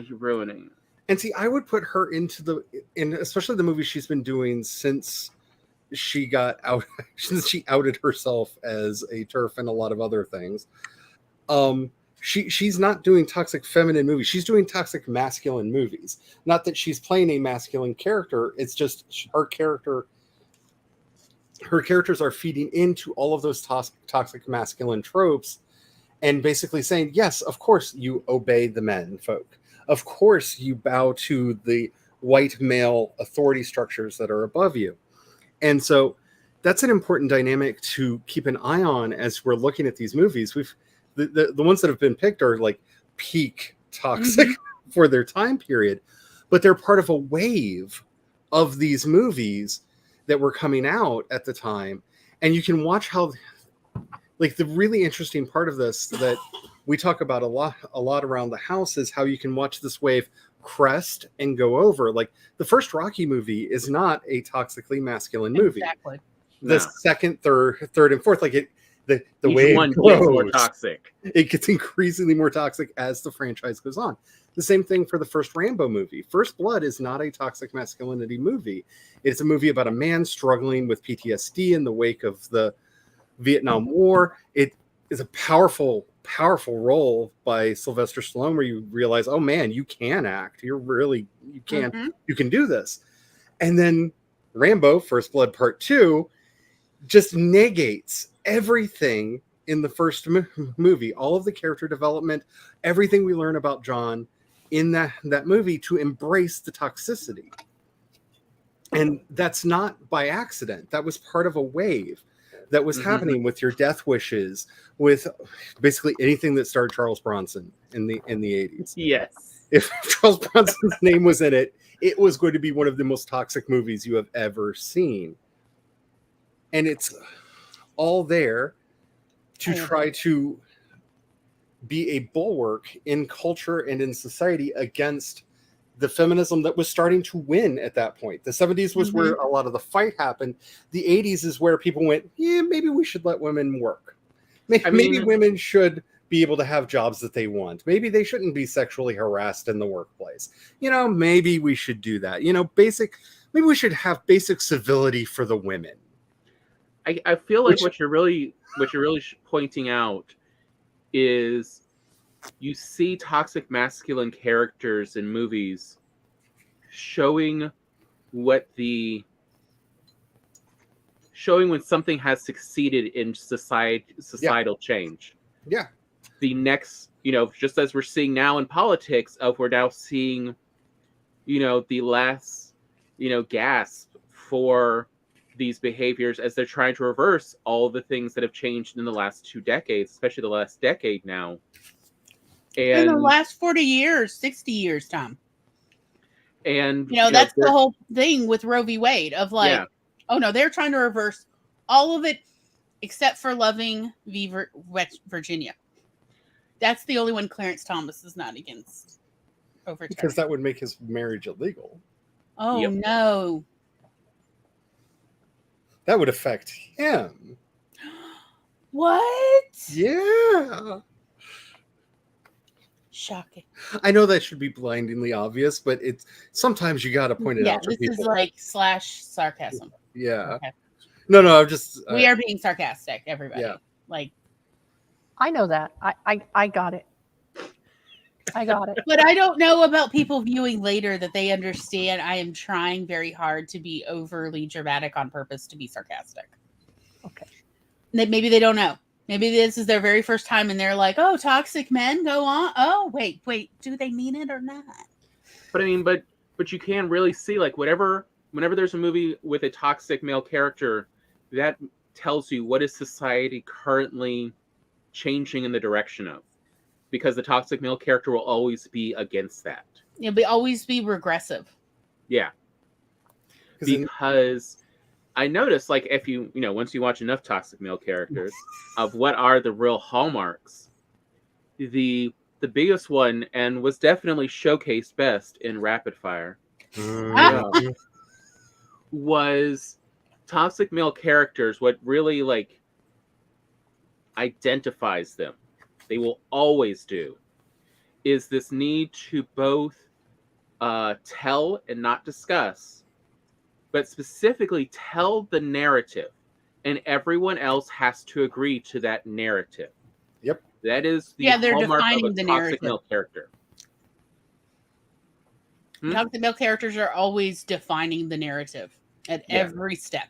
you're ruining. And see, I would put her into especially the movies she's been doing since she got out, since she outed herself as a TERF and a lot of other things. She's not doing toxic feminine movies. She's doing toxic masculine movies. Not that she's playing a masculine character. It's just her characters are feeding into all of those toxic masculine tropes, and basically saying, yes, of course you obey the men folk. Of course you bow to the white male authority structures that are above you. And so that's an important dynamic to keep an eye on as we're looking at these movies. The ones that have been picked are like peak toxic for their time period, but they're part of a wave of these movies that were coming out at the time. And you can watch how, like, the really interesting part of this that we talk about a lot around the house is how you can watch this wave crest and go over. Like the first Rocky movie is not a toxically masculine movie. Exactly. The second, third, and fourth, like the Each wave one grows, gets more toxic. It gets increasingly more toxic as the franchise goes on. The same thing for the first Rambo movie. First Blood is not a toxic masculinity movie. It's a movie about a man struggling with PTSD in the wake of the Vietnam War. It is a powerful role by Sylvester Stallone, where you realize, oh man, you can act. You can do this. And then Rambo, First Blood Part 2, just negates everything in the first movie, all of the character development, everything we learn about John in that movie, to embrace the toxicity. And that's not by accident. That was part of a wave that was happening with your Death Wishes, with basically anything that starred Charles Bronson in the 80s. Yes. If Charles Bronson's name was in it, it was going to be one of the most toxic movies you have ever seen. And it's all there to try to be a bulwark in culture and in society against the feminism that was starting to win at that point. The 70s was where a lot of the fight happened. The 80s is where people went, yeah, maybe we should let women work. Maybe women should be able to have jobs that they want. Maybe they shouldn't be sexually harassed in the workplace. Maybe we should do that. Maybe we should have basic civility for the women. I feel like what you're really pointing out is you see toxic masculine characters in movies showing when something has succeeded in societal change. Yeah. The next, just as we're seeing now in politics, we're now seeing, the last, gasp for these behaviors as they're trying to reverse all the things that have changed in the last 2 decades, especially the last decade now. And in the last 40 years, 60 years, Tom. And that's the whole thing with Roe v. Wade of oh no, they're trying to reverse all of it except for Loving v. Virginia. That's the only one Clarence Thomas is not against overturning. Because that would make his marriage illegal. Oh no. That would affect him. What? Yeah. Shocking. I know that should be blindingly obvious, but sometimes you got to point it out to people. This is like / sarcasm. Yeah. Okay. No, I'm just... we are being sarcastic, everybody. Yeah. I know that. I got it. I got it. But I don't know about people viewing later that they understand I am trying very hard to be overly dramatic on purpose to be sarcastic. Okay. Maybe they don't know. Maybe this is their very first time and they're like, oh, toxic men, go on. Oh, wait, do they mean it or not? But I mean, but you can really see, whenever there's a movie with a toxic male character, that tells you what is society currently changing in the direction of. Because the toxic male character will always be against that. It'll always be regressive. Yeah. Because I noticed, if you, once you watch enough toxic male characters, of what are the real hallmarks, the biggest one, and was definitely showcased best in Rapid Fire, was toxic male characters. What really, identifies them, they will always do, is this need to both tell and not discuss, but specifically tell the narrative, and everyone else has to agree to that narrative. Yep. That is the they're hallmark defining of a the toxic narrative. male character. Toxic male characters are always defining the narrative at every step.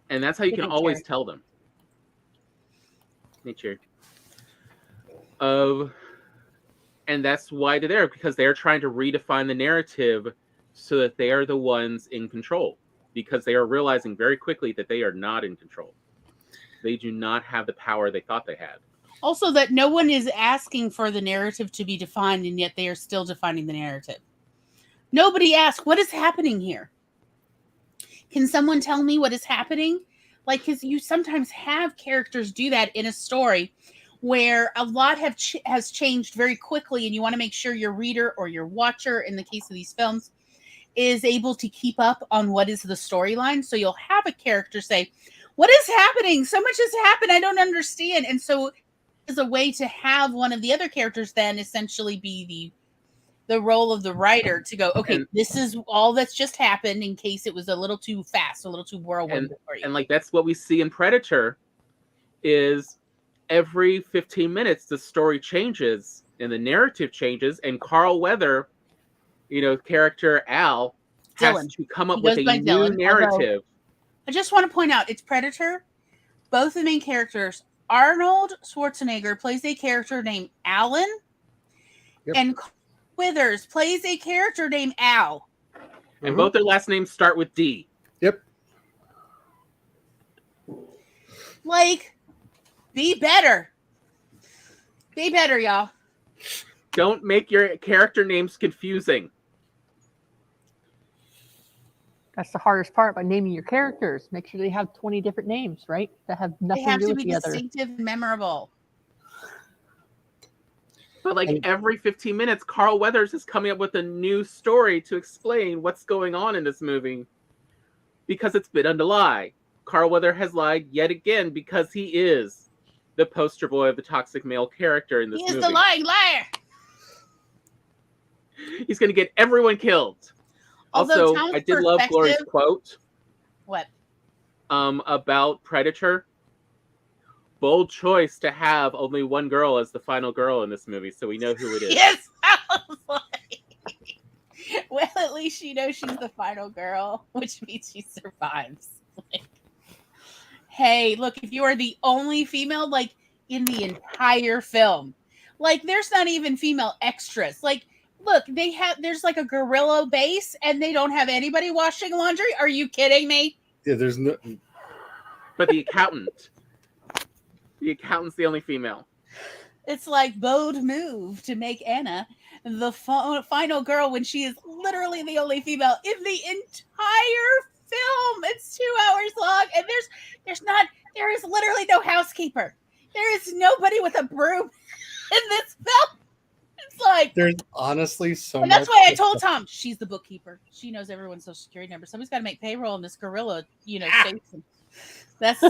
And that's how you can always tell them. Nature. And that's why they're there, because they're trying to redefine the narrative so that they are the ones in control. Because they are realizing very quickly that they are not in control. They do not have the power they thought they had. Also, that no one is asking for the narrative to be defined, and yet they are still defining the narrative. Nobody asked, what is happening here? Can someone tell me what is happening? Because you sometimes have characters do that in a story where a lot has changed very quickly, and you want to make sure your reader or your watcher, in the case of these films, is able to keep up on what is the storyline. So you'll have a character say, what is happening? So much has happened. I don't understand. And so is a way to have one of the other characters then essentially be the role of the writer to go, okay, this is all that's just happened, in case it was a little too fast, a little too whirlwind for you. And that's what we see in Predator, is every 15 minutes the story changes and the narrative changes, and Carl Weather, character Al, has to come up with a new narrative. I just want to point out, it's Predator. Both the main characters, Arnold Schwarzenegger plays a character named Alan, and Withers plays a character named Al. And both their last names start with D. Yep. Be better. Be better, y'all. Don't make your character names confusing. That's the hardest part about naming your characters. Make sure they have 20 different names, right? That have nothing to do with the other. They have to be distinctive and memorable. But like every 15 minutes, Carl Weathers is coming up with a new story to explain what's going on in this movie because it's been a lie. Carl Weathers has lied yet again because he is the poster boy of the toxic male character in this movie. He is the lying liar. He's going to get everyone killed. Although Also, I did love Glory's quote. What? About Predator. Bold choice to have only one girl as the final girl in this movie, so we know who it is. Yes, I was like, well, at least you know she's the final girl, which means she survives. Like, hey, look, if you are the only female, like, in the entire film, like, there's not even female extras. Like, look, there's like a gorilla base, and they don't have anybody washing laundry. Are you kidding me? Yeah, there's no. But the accountant. The accountant's the only female. It's like bold move to make Anna the final girl when she is literally the only female in the entire film. It's 2 hours long, and there is literally no housekeeper. There is nobody with a broom in this film. It's like there's honestly so much. And that's why I told Tom, she's the bookkeeper. She knows everyone's social security number. Somebody's got to make payroll in this gorilla, station. That's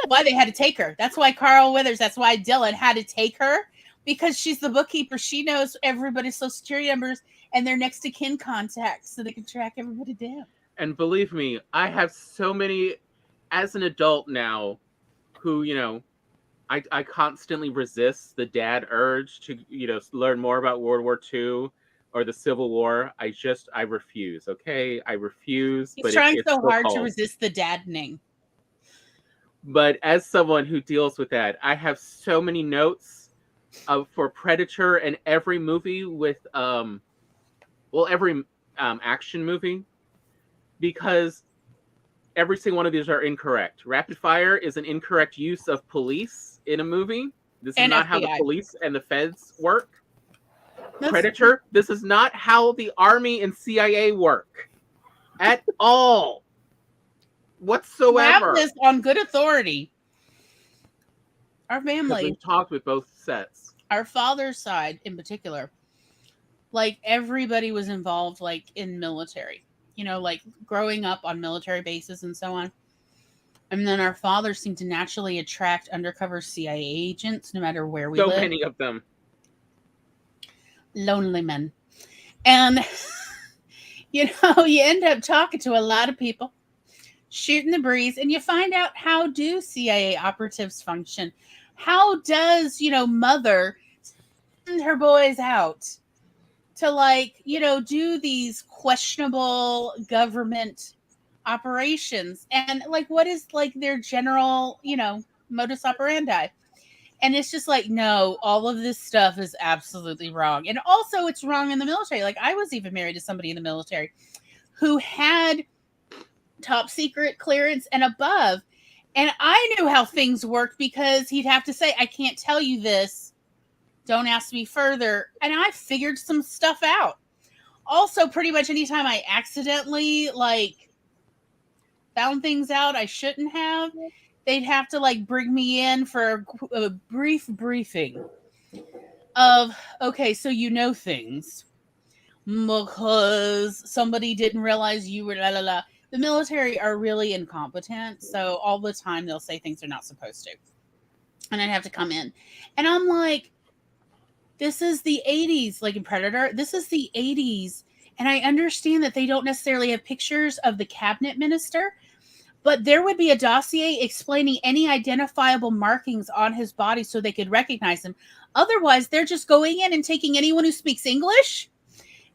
why they had to take her. That's why Carl Weathers, that's why Dylan had to take her, because she's the bookkeeper. She knows everybody's social security numbers and their next to kin contacts, so they can track everybody down. And believe me, I have so many, as an adult now, who, I constantly resist the dad urge to, learn more about World War II or the Civil War. I refuse, okay? I refuse. He's trying so hard to resist the daddening. But as someone who deals with that, I have so many notes for Predator and every movie with, every action movie, because every single one of these are incorrect. Rapid fire is an incorrect use of police in a movie. This is not how the police and the feds work. Predator, this is not how the Army and CIA work at all. Whatsoever. We have this on good authority. Our family. We've talked with both sets. Our father's side in particular, like everybody was involved, like in military, like growing up on military bases and so on. And then our father seemed to naturally attract undercover CIA agents no matter where we live. So many of them. Lonely men. And, you end up talking to a lot of people, shooting the breeze, and you find out how do CIA operatives function. How does, mother send her boys out to do these questionable government operations, and what is their general, modus operandi. And it's just no, all of this stuff is absolutely wrong. And also it's wrong in the military. I was even married to somebody in the military who had top secret clearance and above. And I knew how things worked because he'd have to say, I can't tell you this. Don't ask me further. And I figured some stuff out. Also, pretty much anytime I accidentally found things out I shouldn't have, they'd have to bring me in for a brief briefing of, okay, so things because somebody didn't realize you were la la la. The military are really incompetent, so all the time they'll say things they're not supposed to. And I'd have to come in. And I'm like, this is the 80s, in Predator. This is the 80s. And I understand that they don't necessarily have pictures of the cabinet minister, but there would be a dossier explaining any identifiable markings on his body so they could recognize him. Otherwise, they're just going in and taking anyone who speaks English,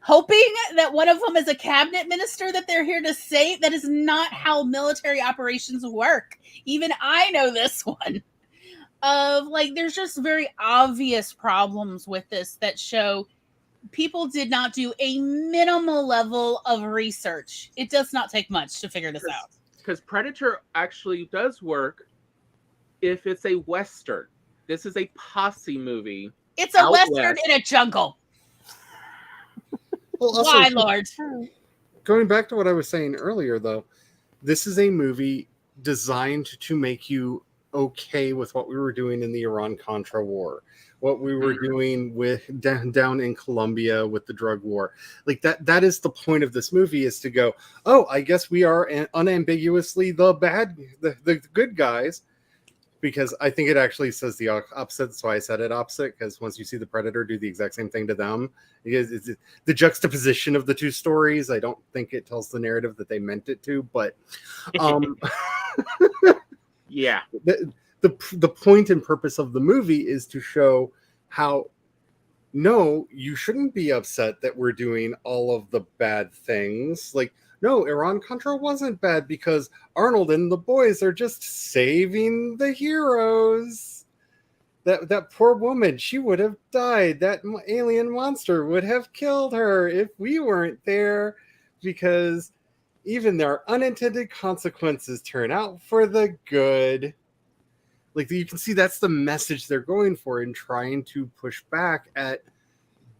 hoping that one of them is a cabinet minister that they're here to save. That is not how military operations work. Even I know this one. There's just very obvious problems with this that show people did not do a minimal level of research. It does not take much to figure this out. Because Predator actually does work if it's a Western. This is a posse movie. It's a Western in a jungle. Well, also, why, Lord? Going back to what I was saying earlier, though, this is a movie designed to make you okay with what we were doing in the Iran-Contra war, what we were doing with down in Colombia with the drug war. Like that is the point of this movie, is to go, oh, I guess we are unambiguously the good guys, because I think it actually says the opposite. That's why I said it opposite, because once you see the Predator do the exact same thing to them, it's the juxtaposition of the two stories. I don't think it tells the narrative that they meant it to, but yeah. The point and purpose of the movie is to show how, no, you shouldn't be upset that we're doing all of the bad things. Like, no, Iran-Contra wasn't bad because Arnold and the boys are just saving the heroes. That poor woman, she would have died. That alien monster would have killed her if we weren't there, because even their unintended consequences turn out for the good. Like, you can see that's the message they're going for in trying to push back at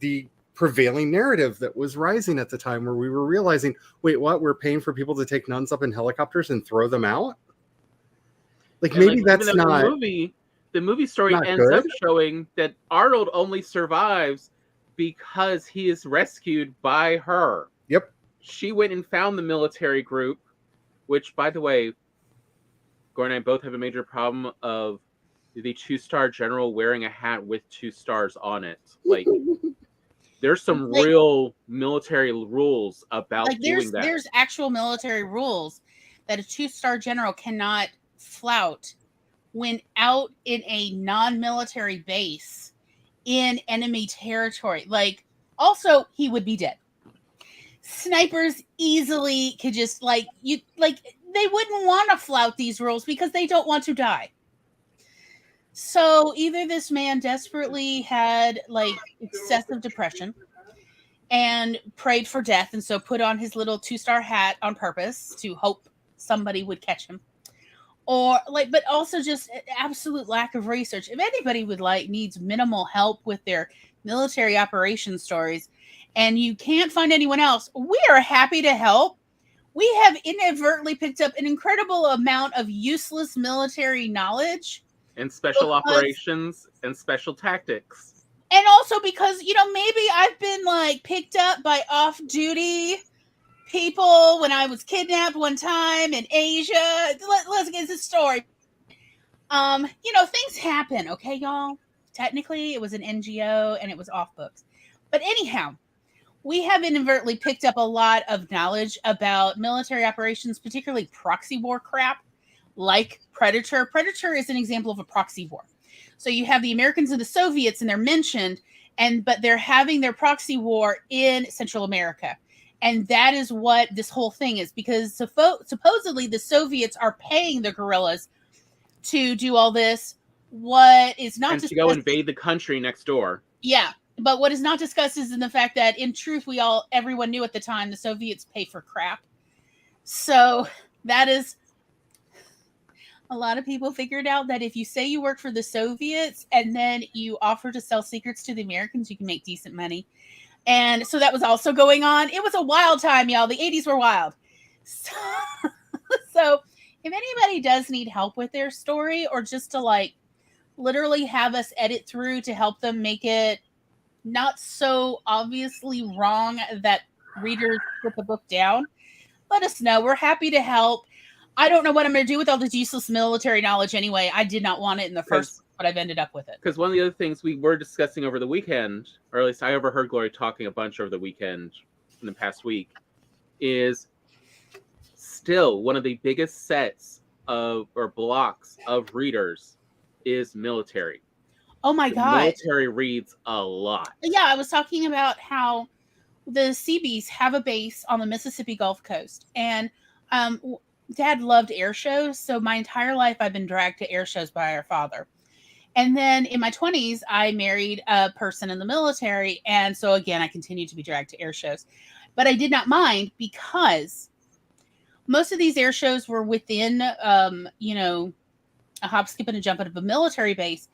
the prevailing narrative that was rising at the time, where we were realizing, wait, what? We're paying for people to take nuns up in helicopters and throw them out? Like, and maybe that's not... The movie story ends up showing that Arnold only survives because he is rescued by her. Yep. She went and found the military group, which, by the way, Gore and I both have a major problem of the 2-star general wearing a hat with 2 stars on it. Like, there's some real military rules about doing that. There's actual military rules that a 2-star general cannot flout when out in a non-military base in enemy territory. Like, also, he would be dead. Snipers easily could just, they wouldn't want to flout these rules because they don't want to die. So either this man desperately had excessive depression and prayed for death, and so put on his little 2-star hat on purpose to hope somebody would catch him, or but also just absolute lack of research. If anybody needs minimal help with their military operations stories, and you can't find anyone else, we are happy to help. We have inadvertently picked up an incredible amount of useless military knowledge and special operations and special tactics. And also because, maybe I've been picked up by off-duty people when I was kidnapped one time in Asia. Let's get this story. Things happen, okay, y'all? Technically, it was an NGO and it was off books. But anyhow, we have inadvertently picked up a lot of knowledge about military operations, particularly proxy war crap, like Predator. Predator is an example of a proxy war. So you have the Americans and the Soviets, and they're mentioned, but they're having their proxy war in Central America. And that is what this whole thing is, because supposedly the Soviets are paying the guerrillas to do all this. What is not and to go invade the country next door. Yeah. But what is not discussed is in the fact that, in truth, everyone knew at the time the Soviets pay for crap. So that is, a lot of people figured out that if you say you work for the Soviets and then you offer to sell secrets to the Americans, you can make decent money. And so that was also going on. It was a wild time, y'all. The 80s were wild. So if anybody does need help with their story, or just to literally have us edit through to help them make it not so obviously wrong that readers put the book down, let us know. We're happy to help. I don't know what I'm going to do with all this useless military knowledge anyway. I did not want it in the first, but I've ended up with it. Because one of the other things we were discussing over the weekend, or at least I overheard Glory talking a bunch over the weekend in the past week, is still one of the biggest sets of, or blocks of readers, is military. Oh my God. Military reads a lot. Yeah, I was talking about how the Seabees have a base on the Mississippi Gulf Coast. And Dad loved air shows. So my entire life I've been dragged to air shows by our father. And then in my 20s, I married a person in the military. And so again, I continued to be dragged to air shows. But I did not mind, because most of these air shows were within, a hop, skip, and a jump out of a military base.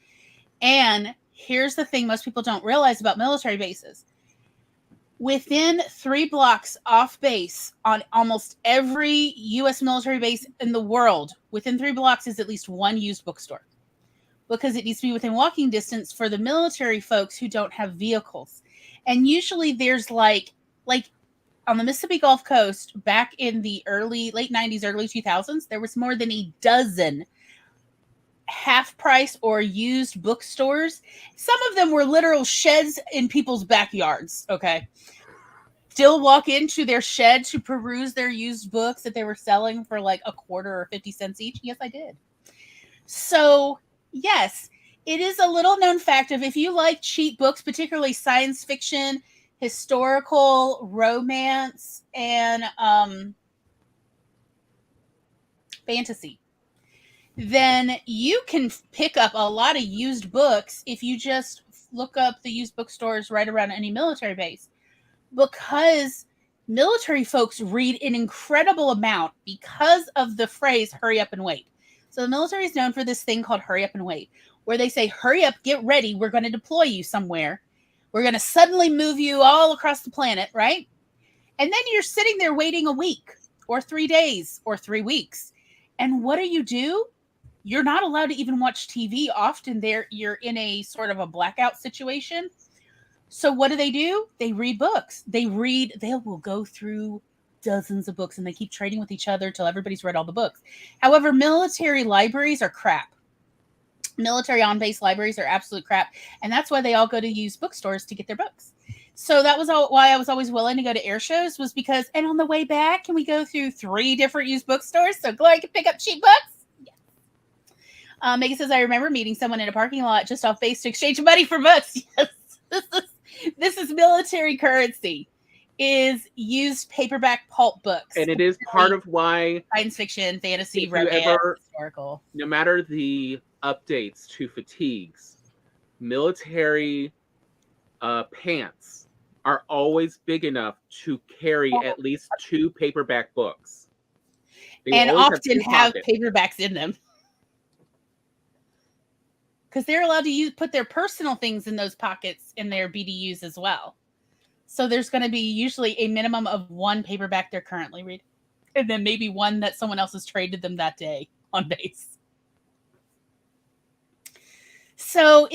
And here's the thing most people don't realize about military bases. Within 3 blocks off base on almost every U.S. military base in the world, within 3 blocks is at least one used bookstore. Because it needs to be within walking distance for the military folks who don't have vehicles. And usually there's like on the Mississippi Gulf Coast back in the late 90s, early 2000s, there was more than a dozen half price or used bookstores. Some of them were literal sheds in people's backyards. Okay. Still walk into their shed to peruse their used books that they were selling for like a quarter or 50 cents each. Yes, I did. So yes, it is a little known fact of if you like cheap books, particularly science fiction, historical, romance, and fantasy, then you can pick up a lot of used books if you just look up the used bookstores right around any military base. Because military folks read an incredible amount because of the phrase hurry up and wait. So the military is known for this thing called hurry up and wait, where they say, hurry up, get ready, we're going to deploy you somewhere. We're going to suddenly move you all across the planet, right? And then you're sitting there waiting a week or 3 days or 3 weeks. And what do? You're not allowed to even watch TV. Often you're in a sort of a blackout situation. So what do? They read books. They will go through dozens of books and they keep trading with each other till everybody's read all the books. However, military libraries are crap. Military on-base libraries are absolute crap. And that's why they all go to used bookstores to get their books. So that was why I was always willing to go to air shows, was because, and on the way back, can we go through 3 different used bookstores so Gloria can pick up cheap books? Yeah. Megan says, I remember meeting someone in a parking lot just off base to exchange money for books. Yes. This is military currency, is used paperback pulp books. And it is part of why science fiction, fantasy, romance, historical. No matter the updates to fatigues, military pants are always big enough to carry at least 2 paperback books. And often have paperbacks in them. Because they're allowed to put their personal things in those pockets in their BDUs as well. So there's going to be usually a minimum of 1 paperback they're currently reading. And then maybe 1 that someone else has traded them that day on base. So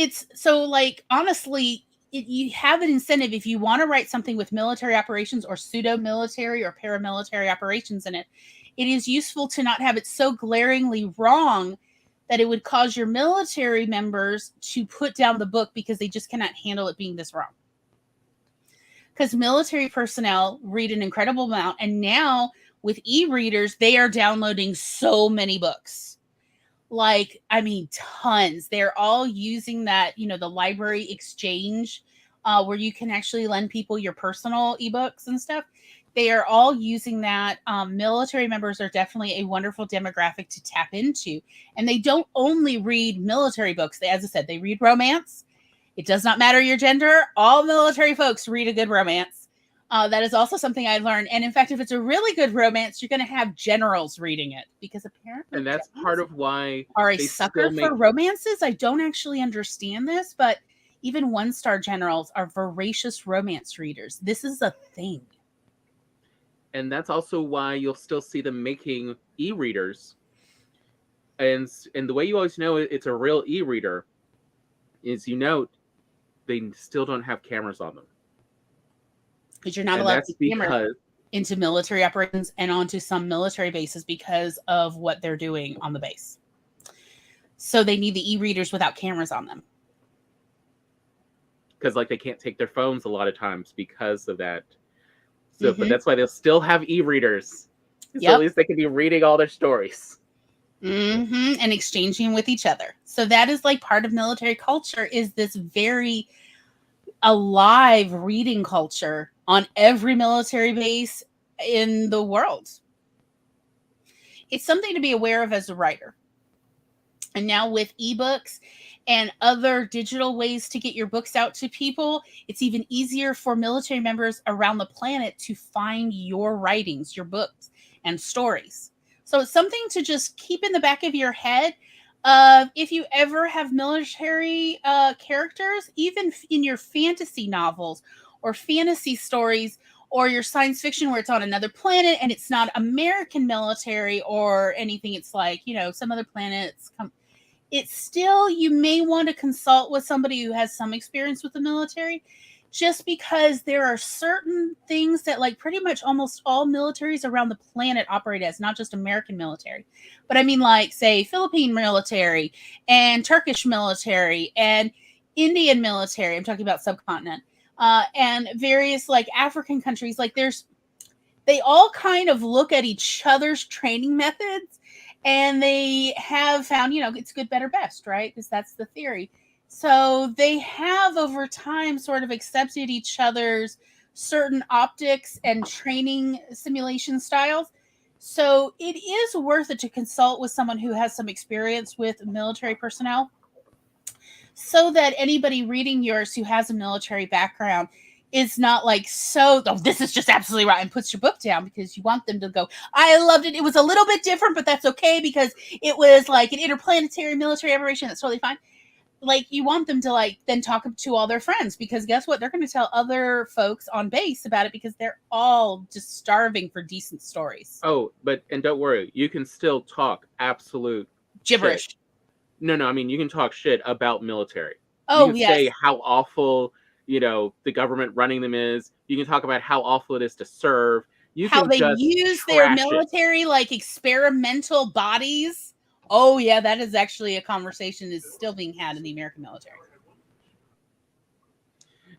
honestly, you have an incentive if you want to write something with military operations or pseudo-military or paramilitary operations in it. It is useful to not have it so glaringly wrong that it would cause your military members to put down the book because they just cannot handle it being this wrong. Because military personnel read an incredible amount. And now with e-readers, they are downloading so many books. Tons. They're all using that, the library exchange where you can actually lend people your personal ebooks and stuff. They are all using that. Military members are definitely a wonderful demographic to tap into. And they don't only read military books. As I said, they read romance. It does not matter your gender. All military folks read a good romance. That is also something I learned. And in fact, if it's a really good romance, you're going to have generals reading it. Because apparently and that's part of why are a sucker for romances. I don't actually understand this, but even 1-star generals are voracious romance readers. This is a thing. And that's also why you'll still see them making e-readers. And the way you always know it's a real e-reader is, they still don't have cameras on them. Because you're not allowed to camera into military operations and onto some military bases because of what they're doing on the base. So they need the e-readers without cameras on them. Because they can't take their phones a lot of times because of that. So, But that's why they'll still have e-readers. So at least they can be reading all their stories. And exchanging with each other. So that is part of military culture, is this very alive reading culture on every military base in the world. It's something to be aware of as a writer. And now with ebooks and other digital ways to get your books out to people, it's even easier for military members around the planet to find your writings, your books, and stories. So it's something to just keep in the back of your head. If you ever have military characters, even in your fantasy novels or fantasy stories, or your science fiction where it's on another planet and it's not American military or anything. It's like, some other planets come. It's still, you may want to consult with somebody who has some experience with the military, just because there are certain things that like pretty much almost all militaries around the planet operate as, not just American military. But I mean, like, say, Philippine military and Turkish military and Indian military. I'm talking about subcontinent. And various like African countries. Like they all kind of look at each other's training methods, and they have found, it's good, better, best, right? Because that's the theory. So they have over time sort of accepted each other's certain optics and training simulation styles. So it is worth it to consult with someone who has some experience with military personnel, so that anybody reading yours who has a military background is not like, this is just absolutely right, and puts your book down, because you want them to go, I loved it. It was a little bit different, but that's okay, because it was like an interplanetary military operation. That's totally fine. Like, you want them to like then talk to all their friends, because guess what? They're going to tell other folks on base about it, because they're all just starving for decent stories. Oh, and don't worry, you can still talk absolute Gibberish. Shit. No, I mean, you can talk shit about military. Oh, you can yes. say how awful, the government running them is. You can talk about how awful it is to serve. How they use their military like experimental bodies. Oh, yeah, that is actually a conversation that's still being had in the American military.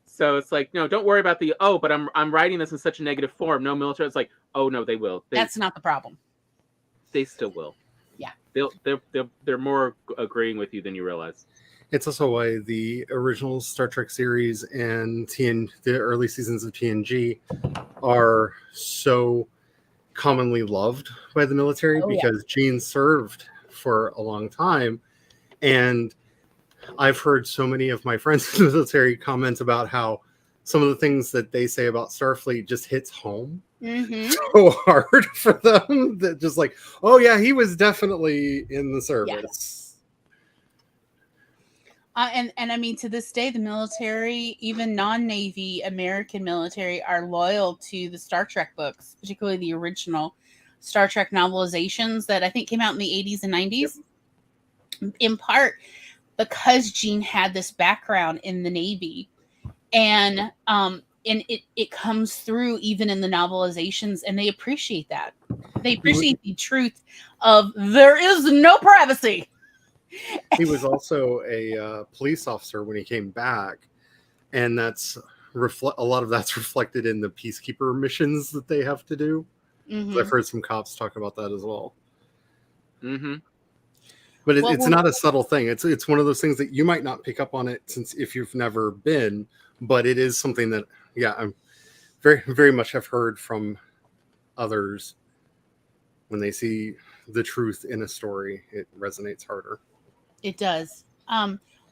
So it's like, no, don't worry about but I'm writing this in such a negative form. No, military. It's like, oh no, they will. That's not the problem. They still will. Yeah. They're more agreeing with you than you realize. It's also why the original Star Trek series and the early seasons of TNG are so commonly loved by the military, because Gene served for a long time. And I've heard so many of my friends in the military comment about how some of the things that they say about Starfleet just hits home so hard for them, that just like, oh yeah, he was definitely in the service. And I mean, to this day, the military, even non-Navy American military, are loyal to the Star Trek books, particularly the original Star Trek novelizations that I think came out in the 80s and 90s. Yep. In part because Gene had this background in the Navy, and it comes through even in the novelizations, and they appreciate that. They appreciate the truth of there is no privacy. He was also a police officer when he came back, and that's a lot of that's reflected in the peacekeeper missions that they have to do. I've heard some cops talk about that as well. But it's not a subtle thing. It's one of those things that you might not pick up on it if you've never been, but it is something that I'm very, very much have heard from others. When they see the truth in a story, it resonates harder. It does.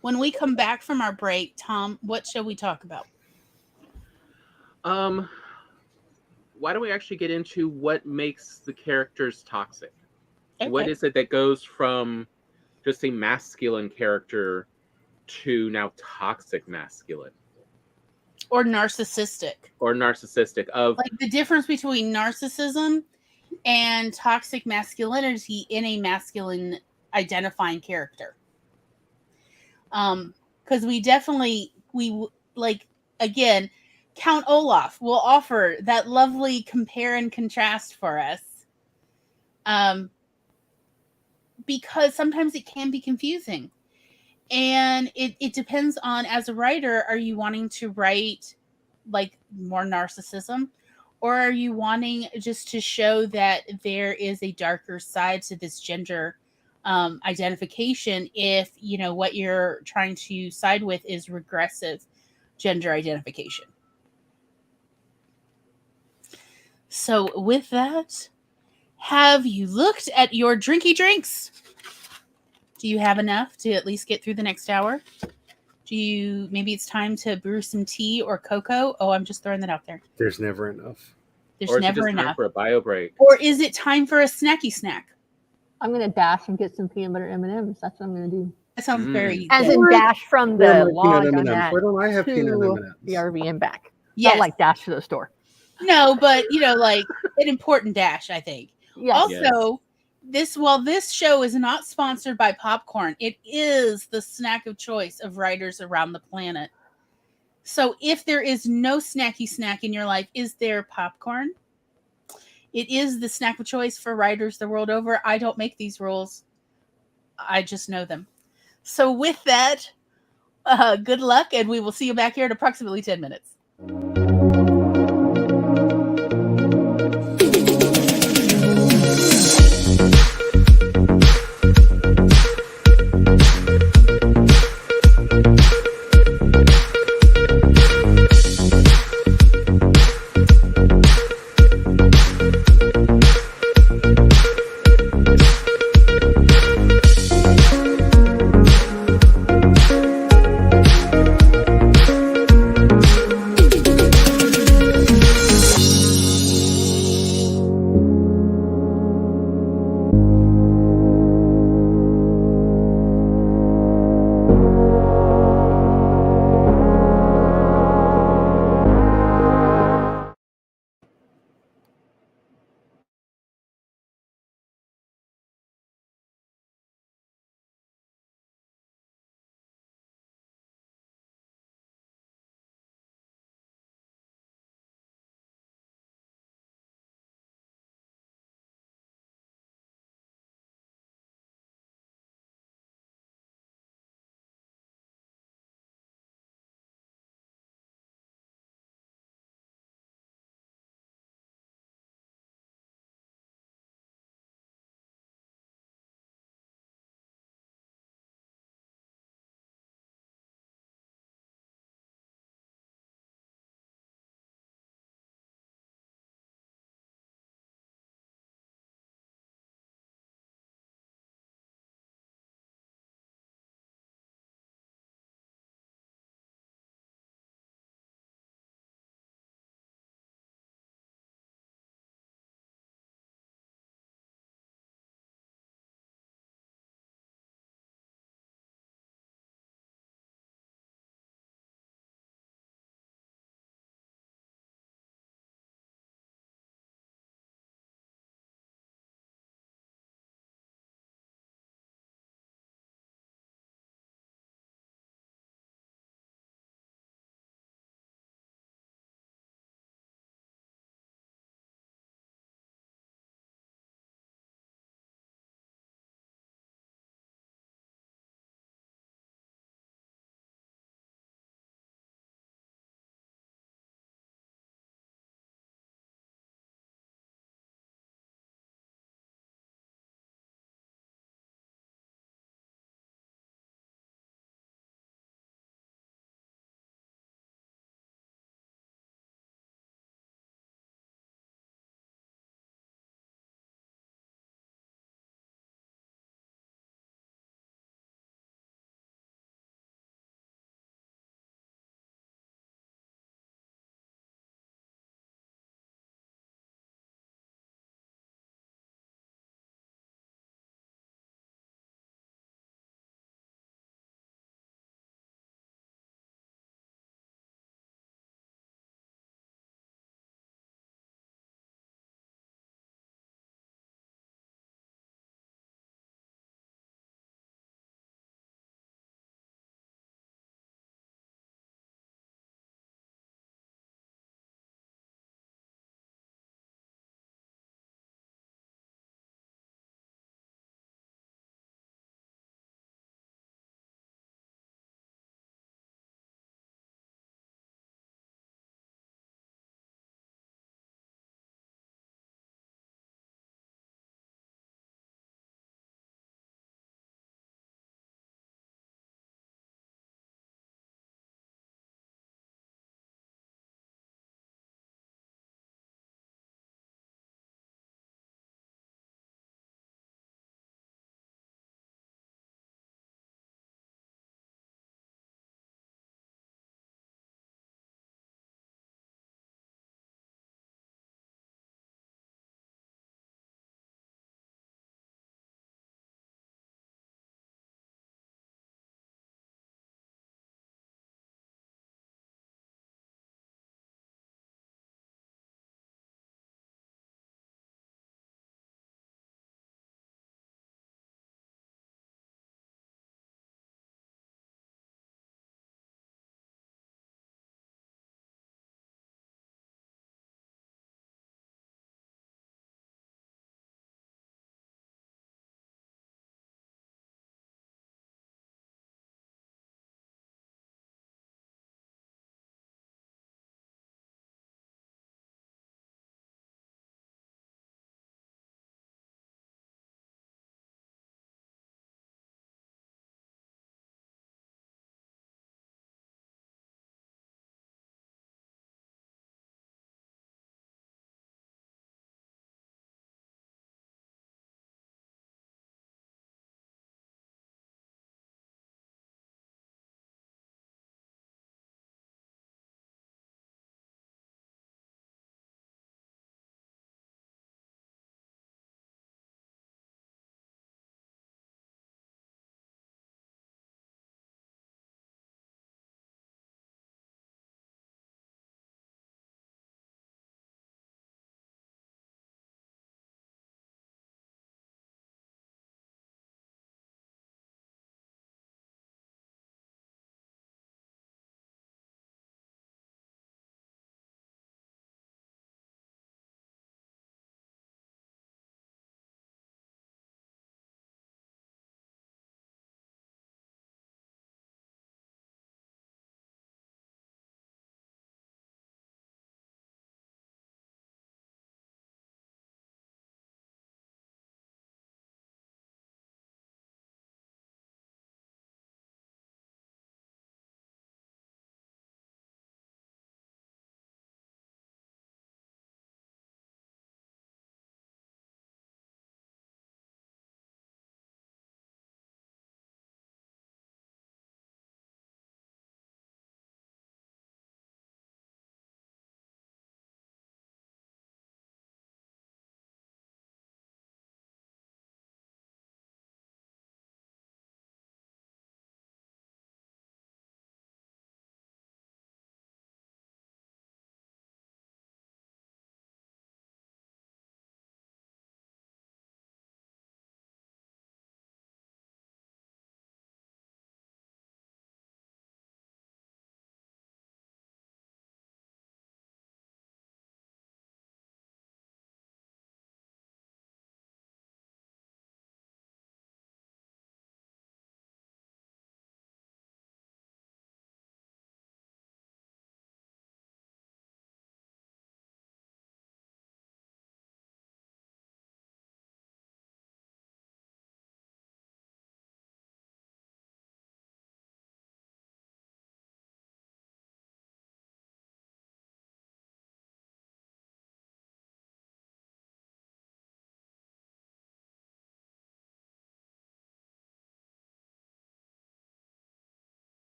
When we come back from our break, Tom, what shall we talk about? Why don't we actually get into what makes the characters toxic? Okay. What is it that goes from just a masculine character to now toxic masculine? Or narcissistic. Like the difference between narcissism and toxic masculinity in a masculine identifying character. Because again, Count Olaf will offer that lovely compare and contrast for us. Because sometimes it can be confusing. And it depends on, as a writer, are you wanting to write like more narcissism? Or are you wanting just to show that there is a darker side to this gender identification if, what you're trying to side with is regressive gender identification? So with that, have you looked at your drinky drinks? Do you have enough to at least get through the next hour? Maybe it's time to brew some tea or cocoa? Oh, I'm just throwing that out there. There's never enough. There's never enough. Time for a bio break. Or is it time for a snacky snack? I'm going to dash and get some peanut butter M&Ms. That's what I'm going to do. That sounds very As good. in dash from the log on that Why don't I have peanut to M&Ms? the RV and back. Yes. Not like dash to the store. No, but like an important dash, I think. Yes. Also, this show is not sponsored by popcorn, it is the snack of choice of writers around the planet. So if there is no snacky snack in your life, is there popcorn? It is the snack of choice for writers the world over. I don't make these rules. I just know them. So with that, good luck, and we will see you back here in approximately 10 minutes.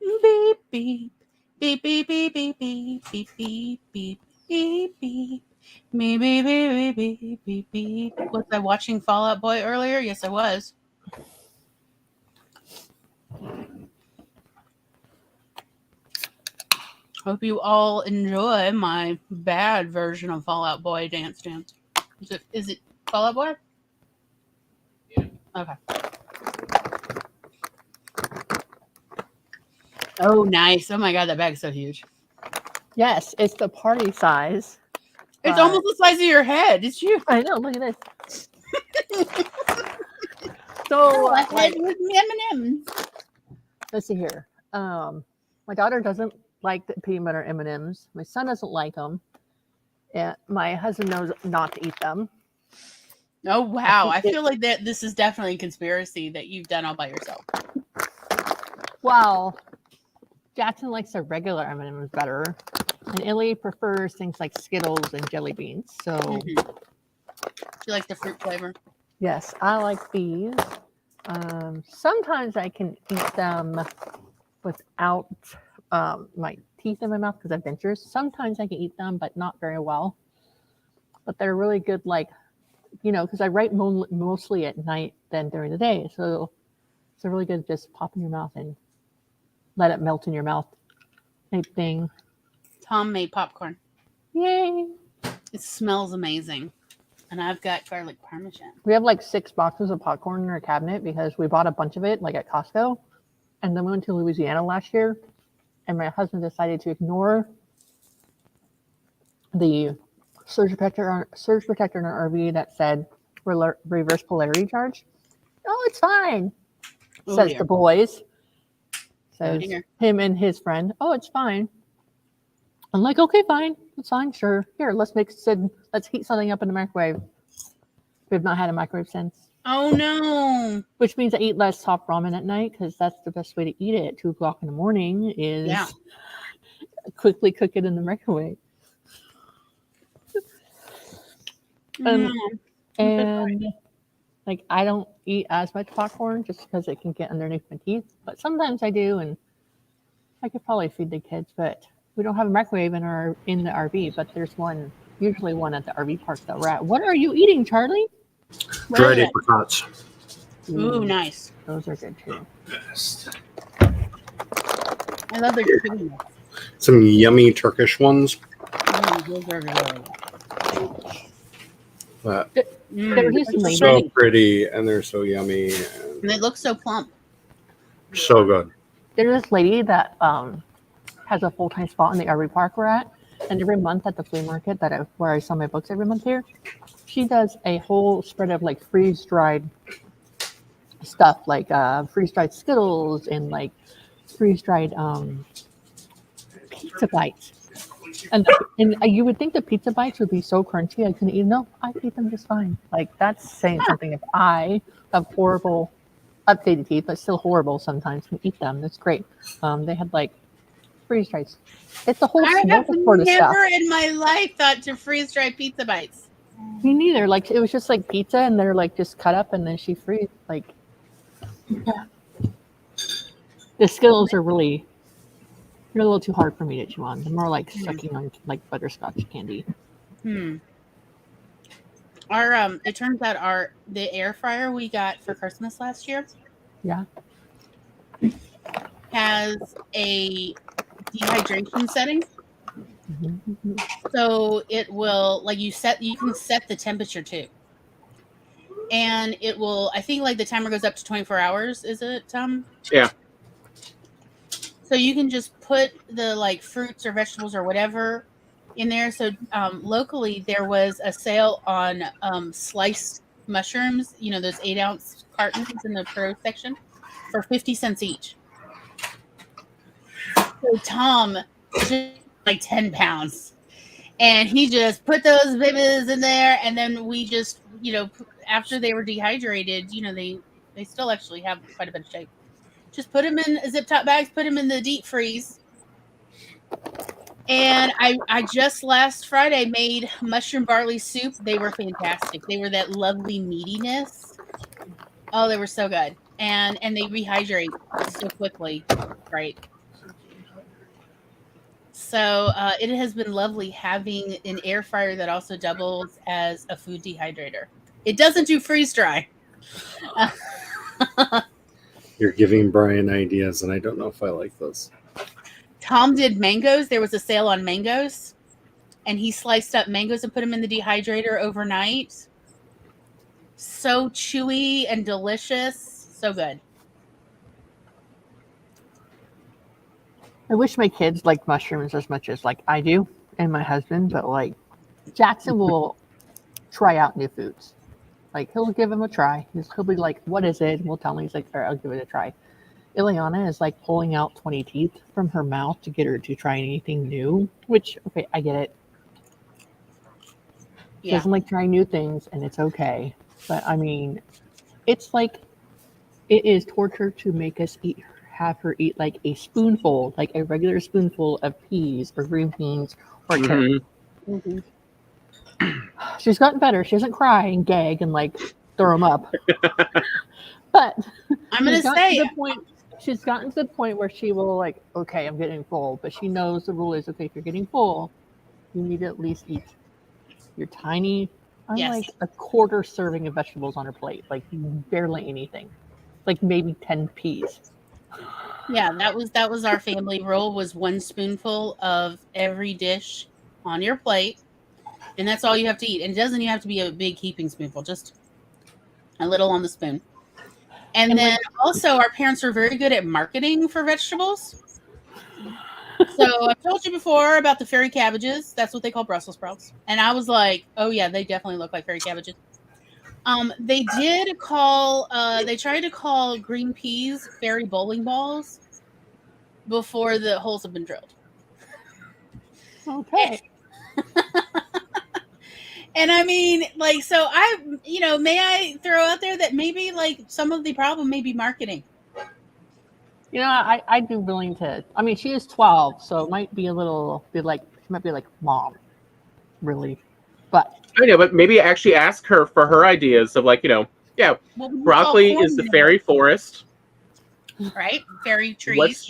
Beep beep beep beep beep beep beep beep beep beep beep beep. Beep, beep, beep, beep, beep, beep, beep. Was I watching Fall Out Boy earlier? Yes, I was. Hope you all enjoy my bad version of Fall Out Boy Dance Dance. Is it Fall Out Boy? Yeah. Okay. Oh, nice. Oh my god, that bag's so huge. Yes, it's the party size. It's but- almost the size of your head. It's huge. I know. Look at this. So, A head like, with M&M's. let's see here. My daughter doesn't like the peanut butter M&Ms. My son doesn't like them. And my husband knows not to eat them. Oh wow! I feel like that this is definitely a conspiracy that you've done all by yourself. Well, Jackson likes the regular M&Ms better, and Illy prefers things like Skittles and jelly beans. So, Do you like the fruit flavor? yes, I like these. Sometimes I can eat them without my teeth in my mouth because I have dentures. Sometimes I can eat them, but not very well. But they're really good, like, because I write mostly at night than during the day. So it's really good to just pop in your mouth and let it melt in your mouth type thing. Tom made popcorn. Yay! It smells amazing. And I've got garlic parmesan. We have like 6 boxes of popcorn in our cabinet because we bought a bunch of it, like at Costco. And then we went to Louisiana last year, and my husband decided to ignore the surge protector in our RV that said reverse polarity charge. Oh, it's fine, Oh, says dear. the boys. Says dear. him and his friend. Oh, it's fine. I'm like, okay, fine, it's fine, sure. Here, let's heat something up in the microwave. We've not had a microwave since. Oh no! Which means I eat less soft ramen at night because that's the best way to eat it at 2 o'clock in the morning is quickly cook it in the microwave. Mm. And like I don't eat as much popcorn just because it can get underneath my teeth. But sometimes I do, and I could probably feed the kids. But we don't have a microwave in the RV. But there's usually one at the RV park that we're at. What are you eating, Charlie? Dried apricots. Ooh, nice. Those are good too. I love their chicken. Some yummy Turkish ones. Those are good. But There is some so pretty, and they're so yummy, And they look so plump. so good. There's this lady that has a full-time spot in the RV park we're at, and every month at the flea market where I sell my books every month here, she does a whole spread of like freeze-dried stuff, like freeze-dried Skittles and like freeze-dried pizza bites. And you would think the pizza bites would be so crunchy I couldn't eat them. No, I eat them just fine. Like that's saying something. If I have horrible updated teeth, but still horrible sometimes, can eat them. That's great. They had like freeze-dried. It's a whole I have smorgasbord of stuff. never in my life thought to freeze dry pizza bites. Me neither. Like it was just like pizza, and they're like just cut up, and then she freeze. Like the Skittles are really, they're a little too hard for me to chew on. They're more like sucking on like butterscotch candy. Our it turns out the air fryer we got for Christmas last year, Yeah. has a dehydration setting. Mm-hmm. So it will you can set the temperature too. And it will, I think the timer goes up to 24 hours, is it, Tom? Yeah. So you can just put the fruits or vegetables or whatever in there. So locally there was a sale on sliced mushrooms, those 8-ounce cartons in the pro section for 50 cents each. So Tom just 10 pounds. And he just put those babies in there, and then we just, after they were dehydrated, they still actually have quite a bit of shape. Just put them in zip top bags, put them in the deep freeze. And I just last Friday made mushroom barley soup. They were fantastic. They were that lovely meatiness. Oh, they were so good, and they rehydrate so quickly, right? So it has been lovely having an air fryer that also doubles as a food dehydrator. It doesn't do freeze dry. You're giving Brian ideas, and I don't know if I like those. Tom did mangoes. There was a sale on mangoes, and he sliced up mangoes and put them in the dehydrator overnight. So chewy and delicious. So good. I wish my kids liked mushrooms as much as like I do and my husband, but like Jackson will try out new foods. Like he'll give them a try. He'll be like, "What is it?" And we'll tell him. He's like, "All right, I'll give it a try." Ileana is like pulling out 20 teeth from her mouth to get her to try anything new. Which, okay, I get it. She doesn't like trying new things, and it's okay. But I mean, it's like it is torture to make us have her eat like a spoonful, like a regular spoonful of peas or green beans or carrots. Mm-hmm. She's gotten better. She doesn't cry and gag and like throw them up. But I'm gonna say she's gotten to the point where she will like, okay, I'm getting full, but she knows the rule is okay. If you're getting full, you need to at least eat your tiny, like a quarter serving of vegetables on her plate, like barely anything, like maybe 10 peas. Yeah, that was our family rule, was one spoonful of every dish on your plate, and that's all you have to eat. And it doesn't even have to be a big heaping spoonful, just a little on the spoon. And then also our parents are very good at marketing for vegetables. So I've told you before about the fairy cabbages. That's what they call Brussels sprouts. And I was like, oh yeah, they definitely look like fairy cabbages. They did call, they tried to call green peas fairy bowling balls before the holes have been drilled. Okay. And I mean, like, so may I throw out there that maybe like some of the problem may be marketing. I'd be willing to. I mean, she is 12, so it might be a little bit like she might be like, "Mom, really?" But I know, but maybe actually ask her for her ideas of like, broccoli is the fairy forest, right? Fairy trees.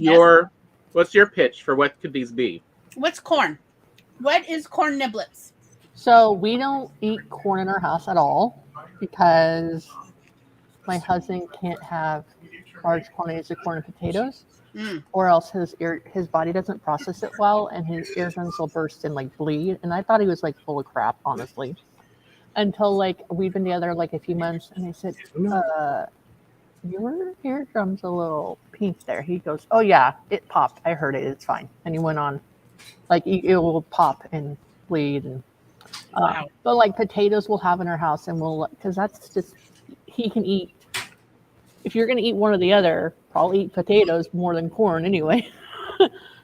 What's your pitch for what could these be? What's corn? What is corn niblets? So we don't eat corn in our house at all because my husband can't have large quantities of corn and potatoes, or else his body doesn't process it well, and his eardrums will burst and like bleed. And I thought he was like full of crap, honestly, until like we've been together like a few months, and I said, "Your eardrum's a little pink there." He goes, "Oh yeah, it popped. I heard it. It's fine." And he went on, like it will pop and bleed, and wow. But like potatoes we'll have in our house, and because that's just he can eat. If you're going to eat one or the other, probably eat potatoes more than corn anyway.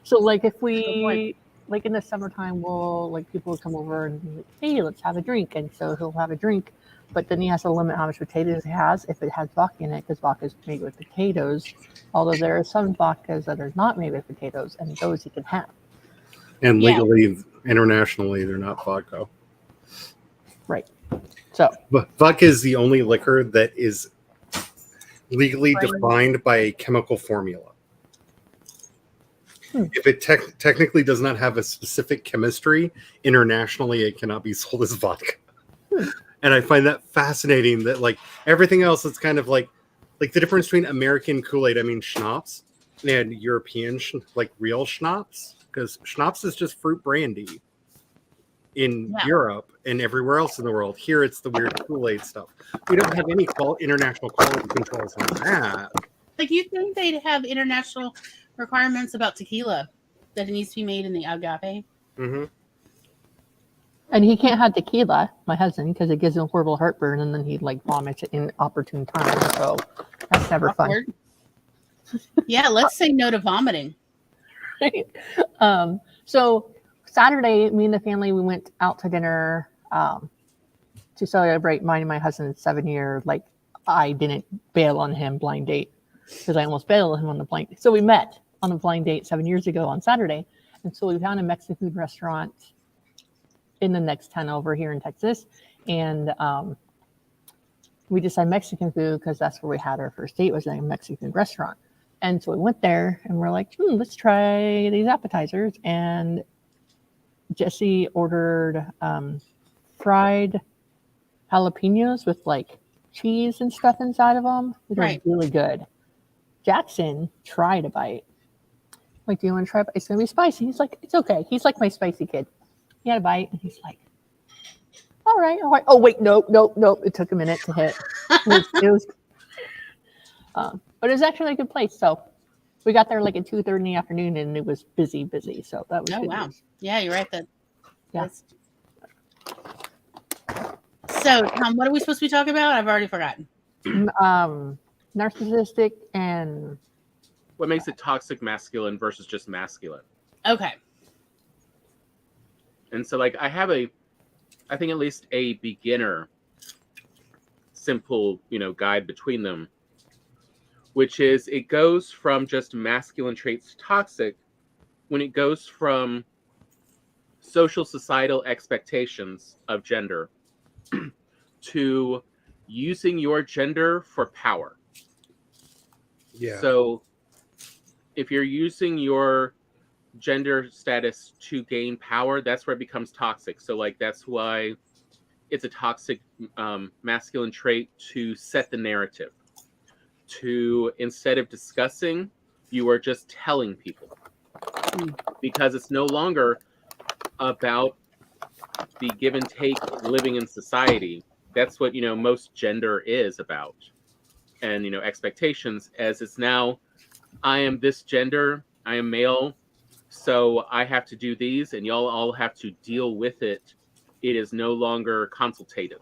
So like if we like in the summertime, people will come over and be like, hey, let's have a drink, and so he'll have a drink, but then he has to limit how much potatoes he has if it has vodka in it, because vodka is made with potatoes. Although there are some vodkas that are not made with potatoes, and those he can have. And legally, internationally, they're not vodka. Right. So, but vodka is the only liquor that is legally defined by a chemical formula. If it technically does not have a specific chemistry, internationally it cannot be sold as vodka. And I find that fascinating that like everything else, it's kind of like the difference between American Kool-Aid, I mean schnapps, and European like real schnapps, because schnapps is just fruit brandy in Europe and everywhere else in the world. Here it's the weird Kool-Aid stuff. We don't have any international quality controls on that. Like, you think they'd have international requirements about tequila, that it needs to be made in the agave? Mm-hmm. And he can't have tequila, my husband, because it gives him horrible heartburn, and then he like vomits at inopportune time. So that's never fun. Yeah, let's say no to vomiting. So Saturday, me and the family, we went out to dinner to celebrate mine and my husband's 7-year. Like, I didn't bail on him blind date, because I almost bailed on him on the blind date. So we met on a blind date 7 years ago on Saturday. And so we found a Mexican food restaurant in the next town over here in Texas. And we decided Mexican food because that's where we had our first date, was in a Mexican restaurant. And so we went there and we're like, let's try these appetizers. And Jesse ordered fried jalapenos with like cheese and stuff inside of them. It was really good. Jackson tried a bite. Like, do you want to try it? It's going to be spicy. He's like, it's okay. He's like my spicy kid. He had a bite and he's like, all right. Oh, wait, nope. It took a minute to hit. It was but it was actually a good place. So we got there like at 2:30 in the afternoon and it was busy. So that was good news. Yeah, you're right. Yeah. So, Tom, what are we supposed to be talking about? I've already forgotten. Narcissistic and what makes it toxic masculine versus just masculine. Okay. And so, like, I think at least a beginner, simple, guide between them, which is it goes from just masculine traits to toxic when it goes from social societal expectations of gender to using your gender for power. Yeah. So if you're using your gender status to gain power, that's where it becomes toxic. So like that's why it's a toxic masculine trait to set the narrative. To instead of discussing, you are just telling people. Because it's no longer about the give and take living in society. That's what most gender is about. And expectations, as it's now, I am this gender, I am male, so I have to do these and y'all all have to deal with it. It is no longer consultative.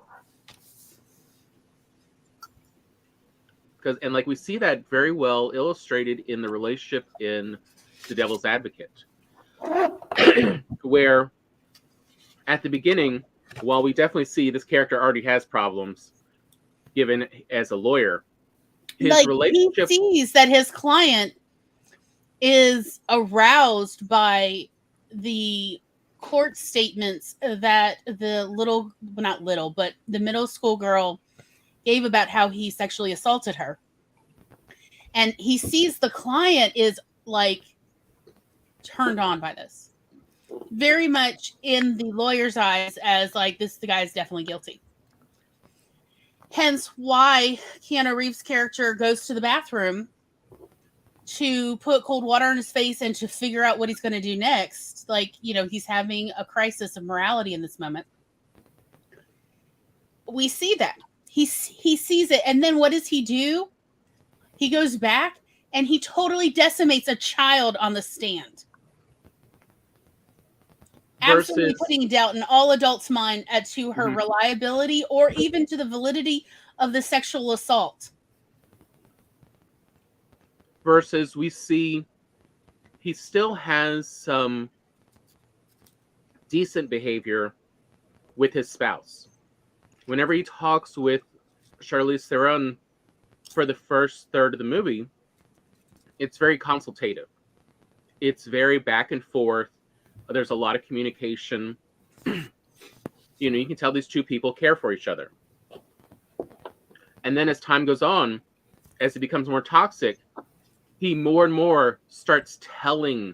And like we see that very well illustrated in the relationship in The Devil's Advocate, where at the beginning, while we definitely see this character already has problems, given as a lawyer, his relationship, he sees that his client is aroused by the court statements that the the middle school girl gave about how he sexually assaulted her. And he sees the client is like turned on by this. Very much in the lawyer's eyes as like, the guy's definitely guilty. Hence why Keanu Reeves' character goes to the bathroom to put cold water on his face and to figure out what he's going to do next. Like, he's having a crisis of morality in this moment. We see that. He sees it. And then what does he do? He goes back and he totally decimates a child on the stand. Absolutely putting doubt in all adults' mind as to her reliability or even to the validity of the sexual assault. Versus we see he still has some decent behavior with his spouse. Whenever he talks with Charlize Theron for the first third of the movie, it's very consultative. It's very back and forth. There's a lot of communication. You can tell these two people care for each other. And then as time goes on, as it becomes more toxic, he more and more starts telling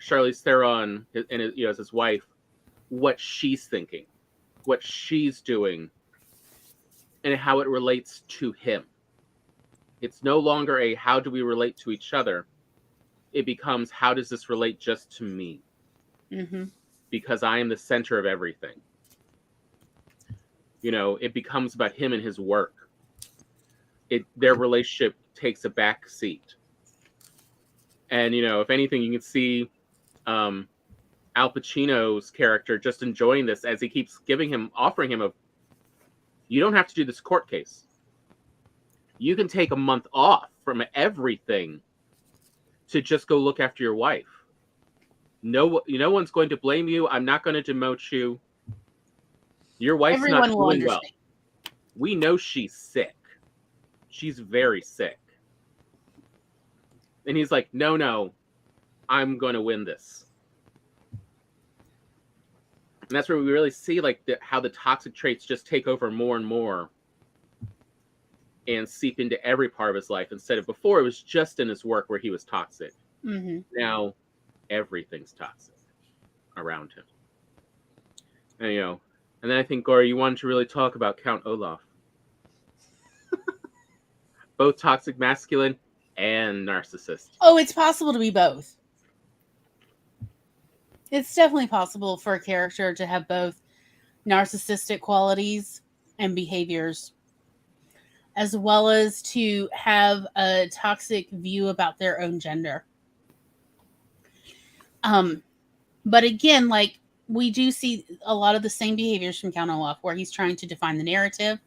Charlize Theron, and as his wife, what she's thinking, what she's doing, and how it relates to him. It's no longer a how do we relate to each other. It becomes how does this relate just to me? Mm-hmm. Because I am the center of everything. It becomes about him and his work. Their relationship takes a back seat. And, if anything, you can see Al Pacino's character just enjoying this as he keeps offering him you don't have to do this court case. You can take a month off from everything to just go look after your wife. No one's going to blame you. I'm not going to demote you. Your wife's not doing well. We know she's sick. She's very sick. And he's like, no, I'm going to win this. And that's where we really see like how the toxic traits just take over more and more and seep into every part of his life instead of before it was just in his work where he was toxic. Mm-hmm. Now everything's toxic around him. And, and then I think, Gori, you wanted to really talk about Count Olaf. Both toxic masculine and narcissist. Oh, it's possible to be both. It's definitely possible for a character to have both narcissistic qualities and behaviors, as well as to have a toxic view about their own gender. But again, like, we do see a lot of the same behaviors from Count Olaf, where he's trying to define the narrative,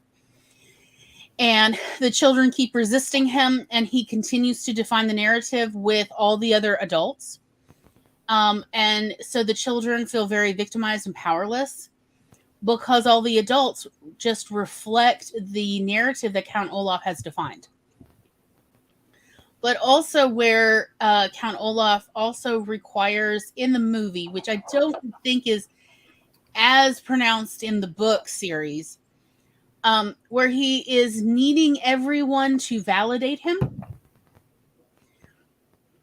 and the children keep resisting him, and he continues to define the narrative with all the other adults. And so the children feel very victimized and powerless because all the adults just reflect the narrative that Count Olaf has defined. But also where Count Olaf also requires in the movie, which I don't think is as pronounced in the book series, where he is needing everyone to validate him.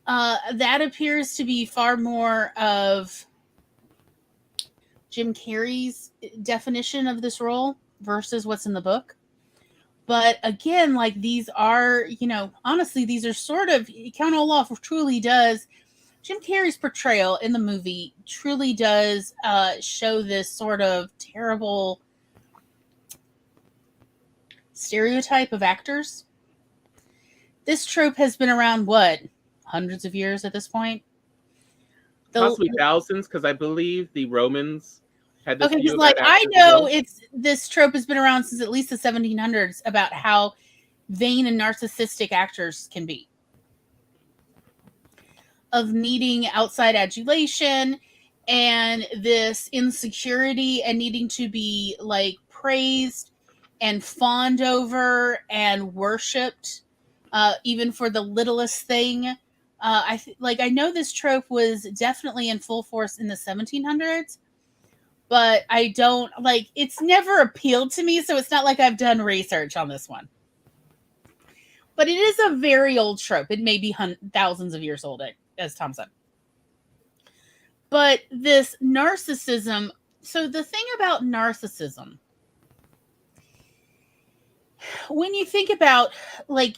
That appears to be far more of Jim Carrey's definition of this role versus what's in the book. But again, like, these are, honestly, these are sort of, Count Olaf truly does, Jim Carrey's portrayal in the movie truly does show this sort of terrible stereotype of actors. This trope has been around, hundreds of years at this point? Possibly thousands, because I believe the Romans had this. Okay, because I know this trope has been around since at least the 1700s about how vain and narcissistic actors can be, of needing outside adulation and this insecurity and needing to be like praised and fawned over and worshipped, even for the littlest thing. I know this trope was definitely in full force in the 1700s, but I don't, it's never appealed to me, so it's not like I've done research on this one. But it is a very old trope. It may be thousands of years old, as Tom said. But this narcissism, so the thing about narcissism, when you think about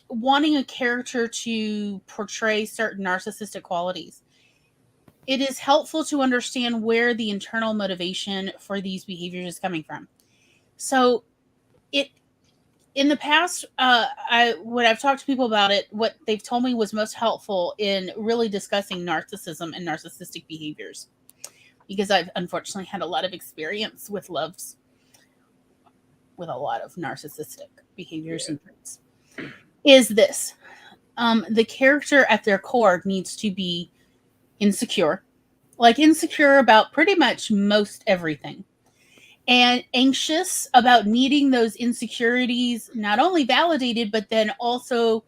wanting a character to portray certain narcissistic qualities, it is helpful to understand where the internal motivation for these behaviors is coming from. So in the past, when I've talked to people about it, what they've told me was most helpful in really discussing narcissism and narcissistic behaviors, because I've unfortunately had a lot of experience with loves with a lot of narcissistic behaviors and traits, is this. The character at their core needs to be insecure about pretty much most everything, and anxious about needing those insecurities not only validated, but then also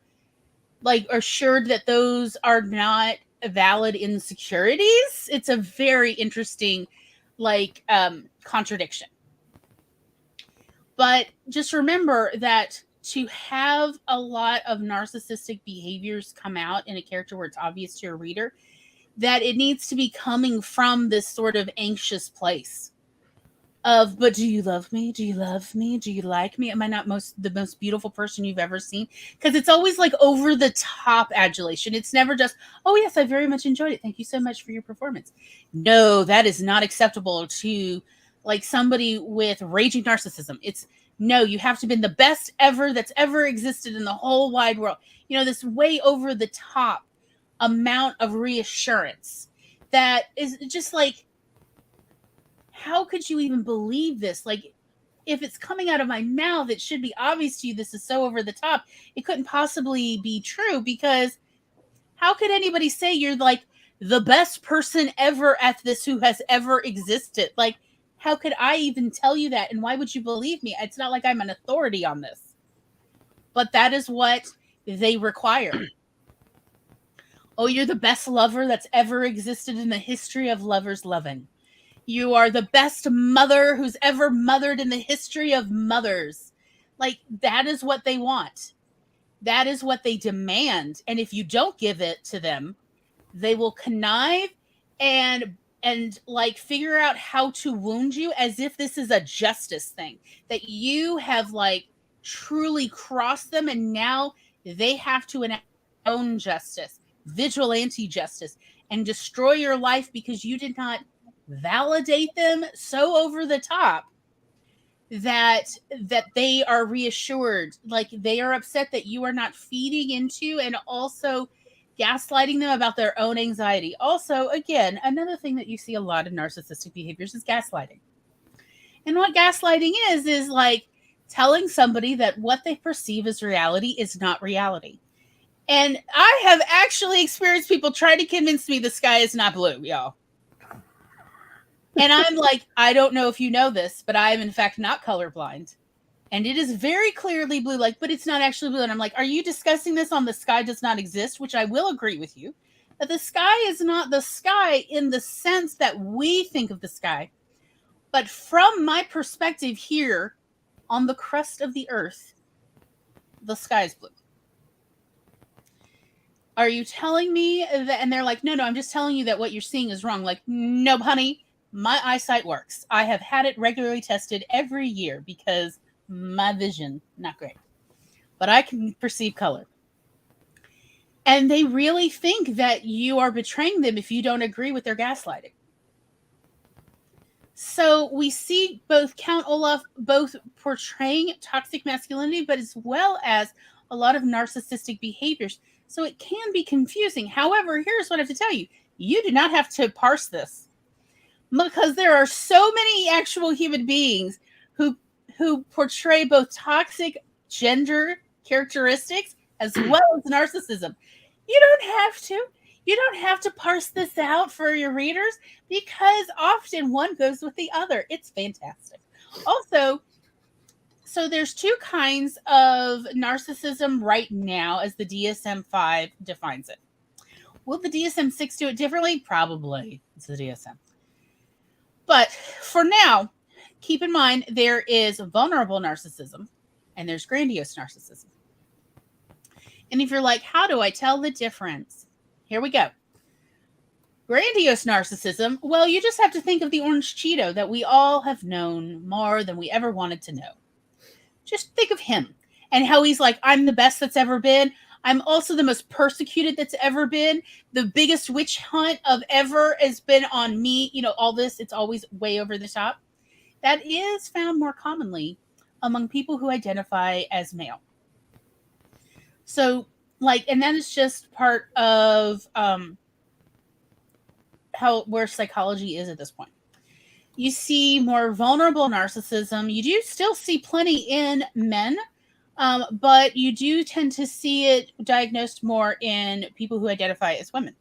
assured that those are not valid insecurities. It's a very interesting contradiction. But just remember that to have a lot of narcissistic behaviors come out in a character where it's obvious to your reader, that it needs to be coming from this sort of anxious place of, but do you love me? Do you love me? Do you like me? Am I not the most beautiful person you've ever seen? Because it's always over the top adulation. It's never just, oh yes, I very much enjoyed it. Thank you so much for your performance. No, that is not acceptable to somebody with raging narcissism. It's no, you have to have been the best ever that's ever existed in the whole wide world. This way over the top amount of reassurance that is just how could you even believe this? If it's coming out of my mouth, it should be obvious to you this is so over the top. It couldn't possibly be true, because how could anybody say you're the best person ever at this who has ever existed? How could I even tell you that? And why would you believe me? It's not like I'm an authority on this. But that is what they require. Oh, you're the best lover that's ever existed in the history of lovers loving. You are the best mother who's ever mothered in the history of mothers. That is what they want. That is what they demand. And if you don't give it to them, they will connive and like figure out how to wound you as if this is a justice thing, that you have like truly crossed them and now they have to enact their own justice, vigilante justice, and destroy your life because you did not validate them so over the top that they are reassured, like they are upset that you are not feeding into and also gaslighting them about their own anxiety. Also, again, another thing that you see a lot in narcissistic behaviors is gaslighting. And what gaslighting is like telling somebody that what they perceive as reality is not reality. And I have actually experienced people try to convince me the sky is not blue, y'all. And I'm like, I don't know if you know this, but I am in fact not colorblind. And it is very clearly blue, like, but it's not actually blue. And I'm like, are you discussing this on the sky does not exist? Which I will agree with you, that the sky is not the sky in the sense that we think of the sky. But from my perspective here on the crust of the earth, the sky is blue. Are you telling me that? And they're like, no, I'm just telling you that what you're seeing is wrong. Like, no, honey, my eyesight works. I have had it regularly tested every year because my vision, not great. But I can perceive color. And they really think that you are betraying them if you don't agree with their gaslighting. So we see both Count Olaf both portraying toxic masculinity, but as well as a lot of narcissistic behaviors. So it can be confusing. However, here's what I have to tell you. You do not have to parse this, because there are so many actual human beings who portray both toxic gender characteristics as well as narcissism. You don't have to. You don't have to parse this out for your readers, because often one goes with the other. It's fantastic. Also, so there's two kinds of narcissism right now as the DSM-5 defines it. Will the DSM-6 do it differently? Probably. It's the DSM. But for now, keep in mind there is vulnerable narcissism and there's grandiose narcissism. And if you're like, how do I tell the difference? Here we go. Grandiose narcissism, well, you just have to think of the orange Cheeto that we all have known more than we ever wanted to know. Just think of him and how he's like, I'm the best that's ever been. I'm also the most persecuted that's ever been. The biggest witch hunt of ever has been on me. You know, all this, it's always way over the top. That is found more commonly among people who identify as male. So, like, and that is just part of where psychology is at this point. You see more vulnerable narcissism. You do still see plenty in men, but you do tend to see it diagnosed more in people who identify as women.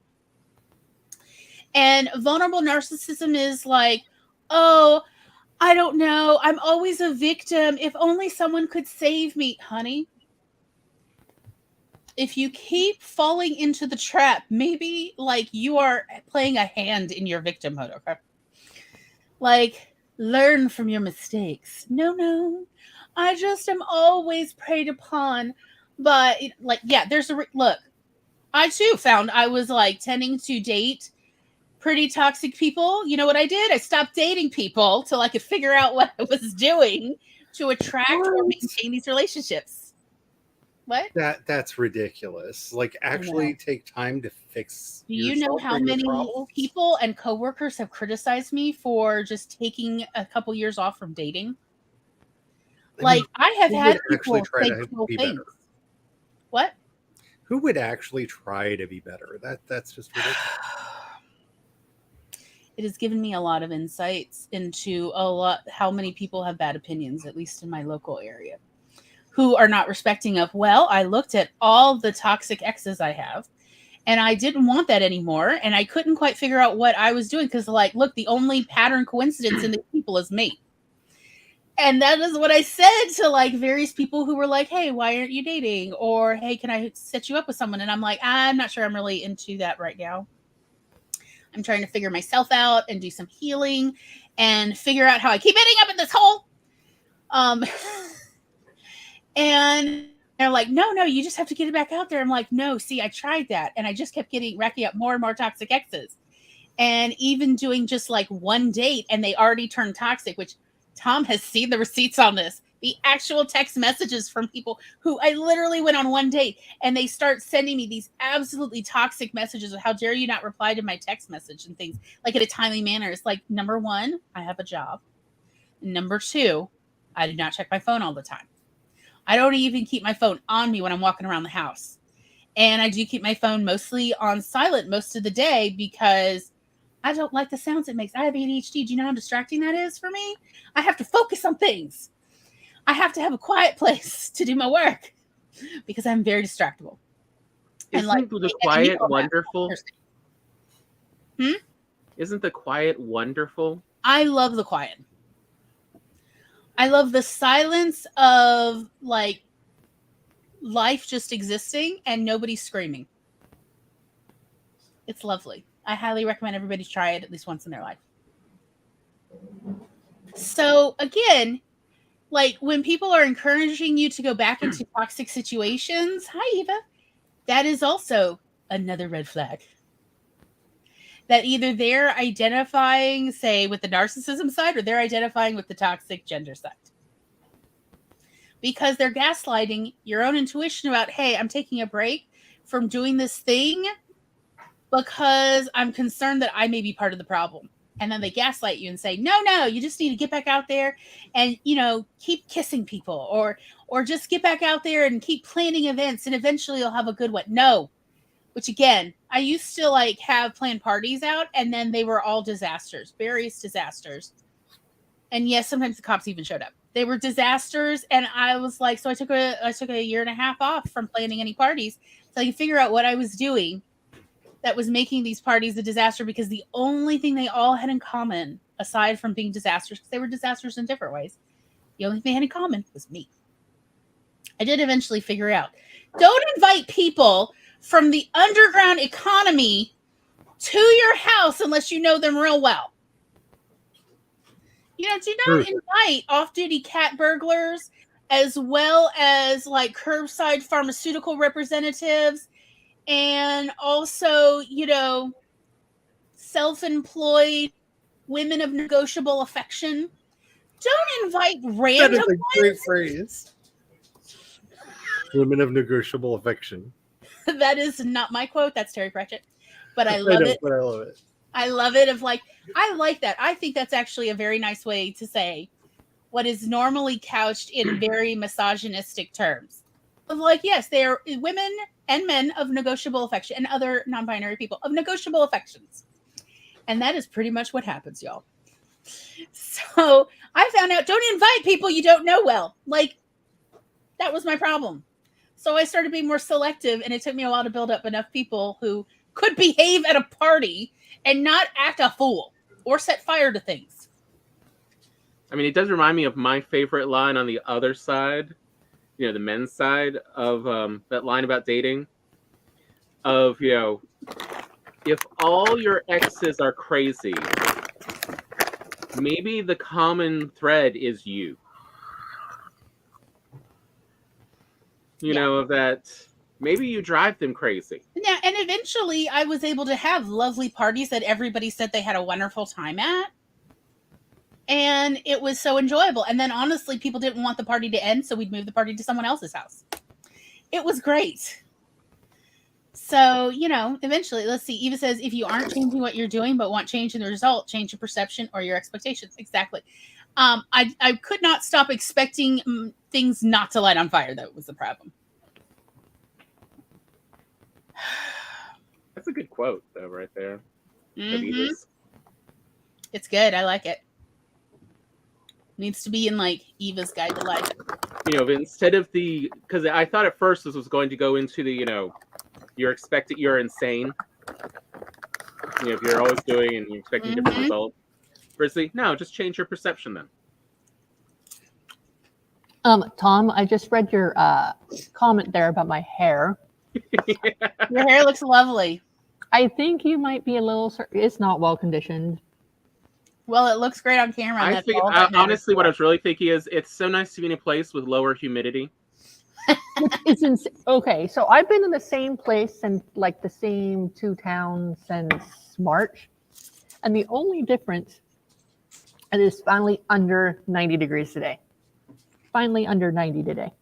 And vulnerable narcissism is like, oh, I don't know, I'm always a victim. If only someone could save me. Honey, if you keep falling into the trap, maybe like you are playing a hand in your victimhood, okay? Like, learn from your mistakes. No, I just am always preyed upon. But like, yeah, there's look, I too found I was like tending to date pretty toxic people. You know what I did? I stopped dating people till I could figure out what I was doing to attract or maintain these relationships. What? That's ridiculous. Like, actually take time to fix. Do you know how many people and coworkers have criticized me for just taking a couple years off from dating? Like, I have had people say cool things. What? Who would actually try to be better? That's just ridiculous. It has given me a lot of insights into how many people have bad opinions, at least in my local area, who are not respecting of, well, I looked at all the toxic exes I have, and I didn't want that anymore, and I couldn't quite figure out what I was doing, because, like, look, the only pattern coincidence in the people is me. And that is what I said to, like, various people who were like, hey, why aren't you dating? Or, hey, can I set you up with someone? And I'm like, I'm not sure I'm really into that right now. I'm trying to figure myself out and do some healing and figure out how I keep ending up in this hole. And They're like, no, you just have to get it back out there. I'm like, no, see, I tried that. And I just kept racking up more and more toxic exes. And even doing just like one date and they already turned toxic, which Tom has seen the receipts on this. The actual text messages from people who I literally went on one date and they start sending me these absolutely toxic messages of how dare you not reply to my text message and things like in a timely manner. It's like, number one, I have a job. Number two, I do not check my phone all the time. I don't even keep my phone on me when I'm walking around the house. And I do keep my phone mostly on silent most of the day because I don't like the sounds it makes. I have ADHD. Do you know how distracting that is for me? I have to focus on things. I have to have a quiet place to do my work because I'm very distractible. Isn't the quiet wonderful? Isn't the quiet wonderful? I love the quiet. I love the silence of like life just existing and nobody screaming. It's lovely. I highly recommend everybody try it at least once in their life. So again, like when people are encouraging you to go back into toxic situations, hi Eva, that is also another red flag. That either they're identifying, say, with the narcissism side or they're identifying with the toxic gender side. Because they're gaslighting your own intuition about, hey, I'm taking a break from doing this thing because I'm concerned that I may be part of the problem. And then they gaslight you and say, no, you just need to get back out there and, keep kissing people or just get back out there and keep planning events and eventually you'll have a good one. No. Which again, I used to like have planned parties out and then they were all disasters, various disasters. And yes, sometimes the cops even showed up. They were disasters. And I was like, so I took a year and a half off from planning any parties so I could figure out what I was doing that was making these parties a disaster, because the only thing they all had in common, aside from being disasters, because they were disasters in different ways, the only thing they had in common was me. I did eventually figure out, don't invite people from the underground economy to your house unless you know them real well. Do not invite off-duty cat burglars as well as like curbside pharmaceutical representatives and also, self-employed women of negotiable affection. Don't invite random That is a great phrase. Women of negotiable affection. That is not my quote. That's Terry Pratchett. But I love it. But I love it. I love it. I like that. I think that's actually a very nice way to say what is normally couched in very misogynistic terms. Of like, yes, they are women and men of negotiable affection and other non-binary people of negotiable affections. And that is pretty much what happens, y'all. So I found out, don't invite people you don't know well. Like, that was my problem. So I started being more selective, and it took me a while to build up enough people who could behave at a party and not act a fool or set fire to things. I mean, it does remind me of my favorite line on the other side, the men's side of that line about dating. Of, if all your exes are crazy, maybe the common thread is you. Of that, maybe you drive them crazy. Yeah, and eventually I was able to have lovely parties that everybody said they had a wonderful time at. And it was so enjoyable. And then honestly, people didn't want the party to end, so we'd move the party to someone else's house. It was great. So, eventually, let's see. Eva says, if you aren't changing what you're doing, but want change in the result, change your perception or your expectations. Exactly. I could not stop expecting things not to light on fire. That was the problem. That's a good quote, though, right there. Mm-hmm. It's good. I like it. Needs to be in like Eva's Guide to Life. Instead of because I thought at first this was going to go into the, you're insane. If you're always doing and you're expecting different results. Versus, no, just change your perception then. Tom, I just read your comment there about my hair. Your hair looks lovely. I think you might be a little. It's not well conditioned. Well, it looks great on camera. Honestly, what I was really thinking is it's so nice to be in a place with lower humidity. Which is okay. So I've been in the same place and like the same two towns since March, and the only difference it is finally under 90 degrees today. Finally under 90 today.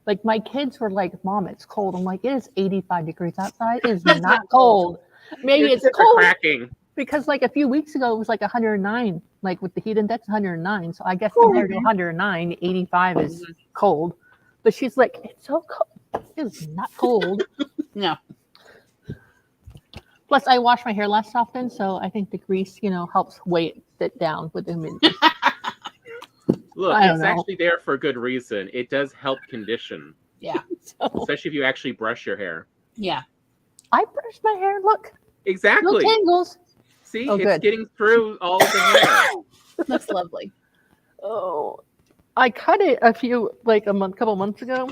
Like my kids were like, "Mom, it's cold." I'm like, "It is 85 degrees outside. It is not cold. Maybe Your it's kids are cold cracking. because like a few weeks ago it was like 109. Like with the heat index, 109. So I guess compared to 109, 85 is cold. But she's like, "It's so cold. It is not cold." No. Plus, I wash my hair less often, so I think the grease, helps weight it down with the humidity. Look, I don't it's know. actually there for a good reason. It does help condition, Yeah. So, especially if you actually brush your hair. Yeah. I brush my hair. Look, no Exactly. tangles. See, Oh, it's good. getting through all of the hair. Looks lovely. Oh, I cut it couple months ago,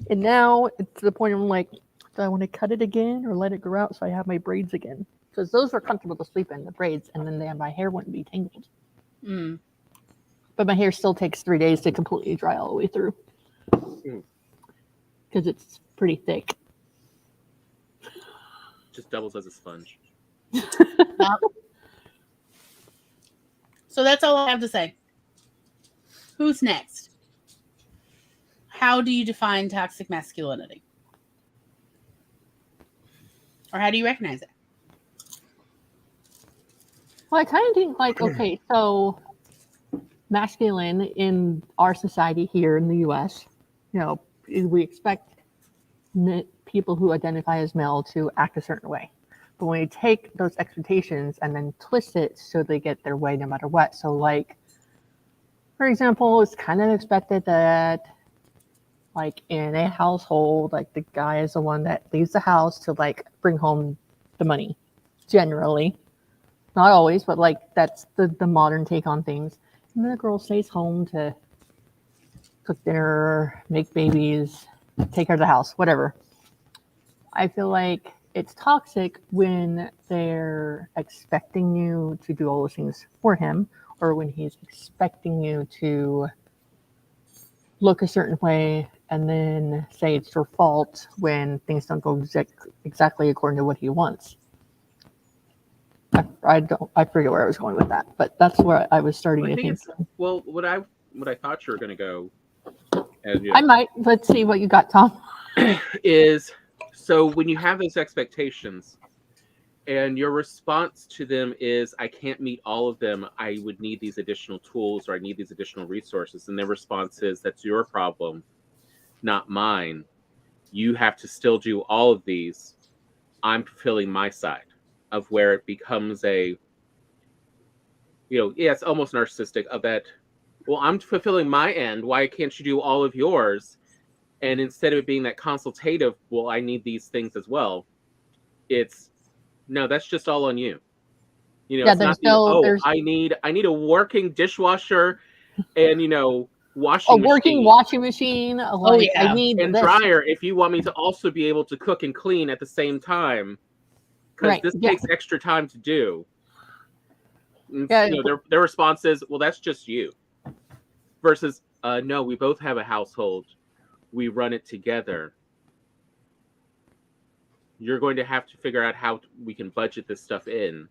and now it's to the point where I'm like, do I want to cut it again or let it grow out so I have my braids again? Because those are comfortable to sleep in, the braids, and then my hair wouldn't be tangled. Mm. But my hair still takes 3 days to completely dry all the way through because it's pretty thick. Just doubles as a sponge. So that's all I have to say. Who's next? How do you define toxic masculinity? Or how do you recognize it? Well, I kind of think like, okay, so masculine in our society here in the U.S., we expect people who identify as male to act a certain way. But when you take those expectations and then twist it so they get their way no matter what. So like, for example, it's kind of expected that like in a household, like the guy is the one that leaves the house to like bring home the money, generally. Not always, but like that's the modern take on things. And then the girl stays home to cook dinner, make babies, take care of the house, whatever. I feel like it's toxic when they're expecting you to do all those things for him, or when he's expecting you to look a certain way and then say it's your fault when things don't go exactly according to what he wants. I forget where I was going with that, but that's where I was starting to think. Well, what I thought you were going to go, as you I might. Let's see what you got, Tom. is so when you have those expectations and your response to them is, I can't meet all of them. I would need these additional tools, or I need these additional resources. And their response is, that's your problem, not mine. You have to still do all of these. I'm fulfilling my side of where it becomes a, it's almost narcissistic of that. Well, I'm fulfilling my end. Why can't you do all of yours? And instead of it being that consultative, well, I need these things as well. It's, no, that's just all on you. It's not I need a working dishwasher and, washing machine. Working washing machine. Like, I need and this. Dryer if you want me to also be able to cook and clean at the same time. Because this takes extra time to do. And, their response is, well, that's just you. Versus, no, we both have a household. We run it together. You're going to have to figure out how we can budget this stuff in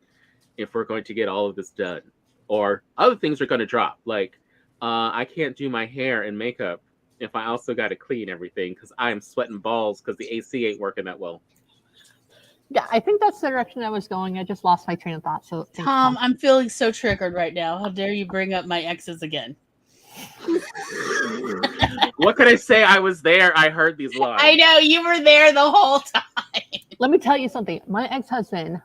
if we're going to get all of this done. Or other things are going to drop. Like, I can't do my hair and makeup if I also got to clean everything because I'm sweating balls because the AC ain't working that well. Yeah, I think that's the direction I was going. I just lost my train of thought. So, Tom, I'm feeling so triggered right now. How dare you bring up my exes again? What could I say? I was there. I heard these lines. I know, you were there the whole time. Let me tell you something. My ex-husband,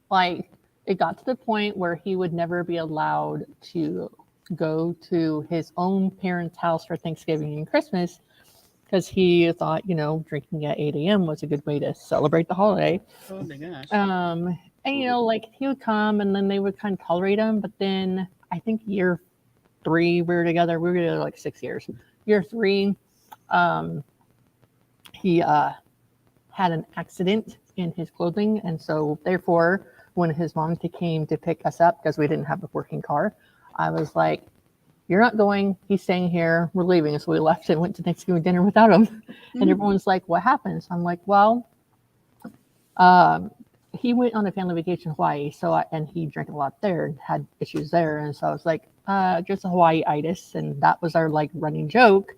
like it got to the point where he would never be allowed to go to his own parents' house for Thanksgiving and Christmas because he thought, drinking at 8 a.m. was a good way to celebrate the holiday. Oh my gosh. And like he would come and then they would kind of tolerate him, but then I think year 3 we were together like 6 years. Year 3, he had an accident in his clothing, and so therefore when his mom came to pick us up because we didn't have a working car, I was like, you're not going. He's staying here. We're leaving. So we left and went to Thanksgiving dinner without him. Mm-hmm. And everyone's like, what happened? So I'm like, well, he went on a family vacation to Hawaii. And he drank a lot there and had issues there. And so I was like, just a Hawaii-itis. And that was our like running joke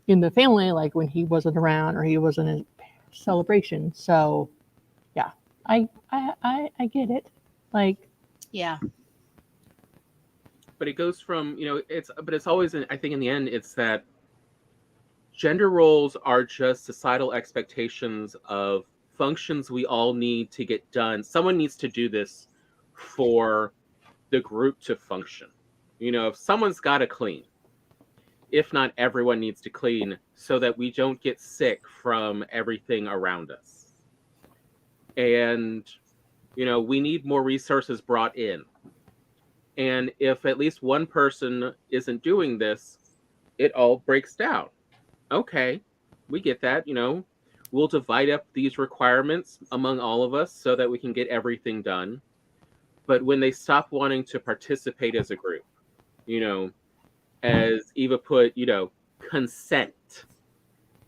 in the family, like when he wasn't around or he wasn't in celebration. So yeah, I get it. Like, Yeah. But it goes from, it's always, I think in the end, it's that gender roles are just societal expectations of functions we all need to get done. Someone needs to do this for the group to function. If someone's got to clean, if not everyone needs to clean so that we don't get sick from everything around us. And, we need more resources brought in. And if at least one person isn't doing this, it all breaks down. Okay, we get that, we'll divide up these requirements among all of us so that we can get everything done. But when they stop wanting to participate as a group, as Eva put, consent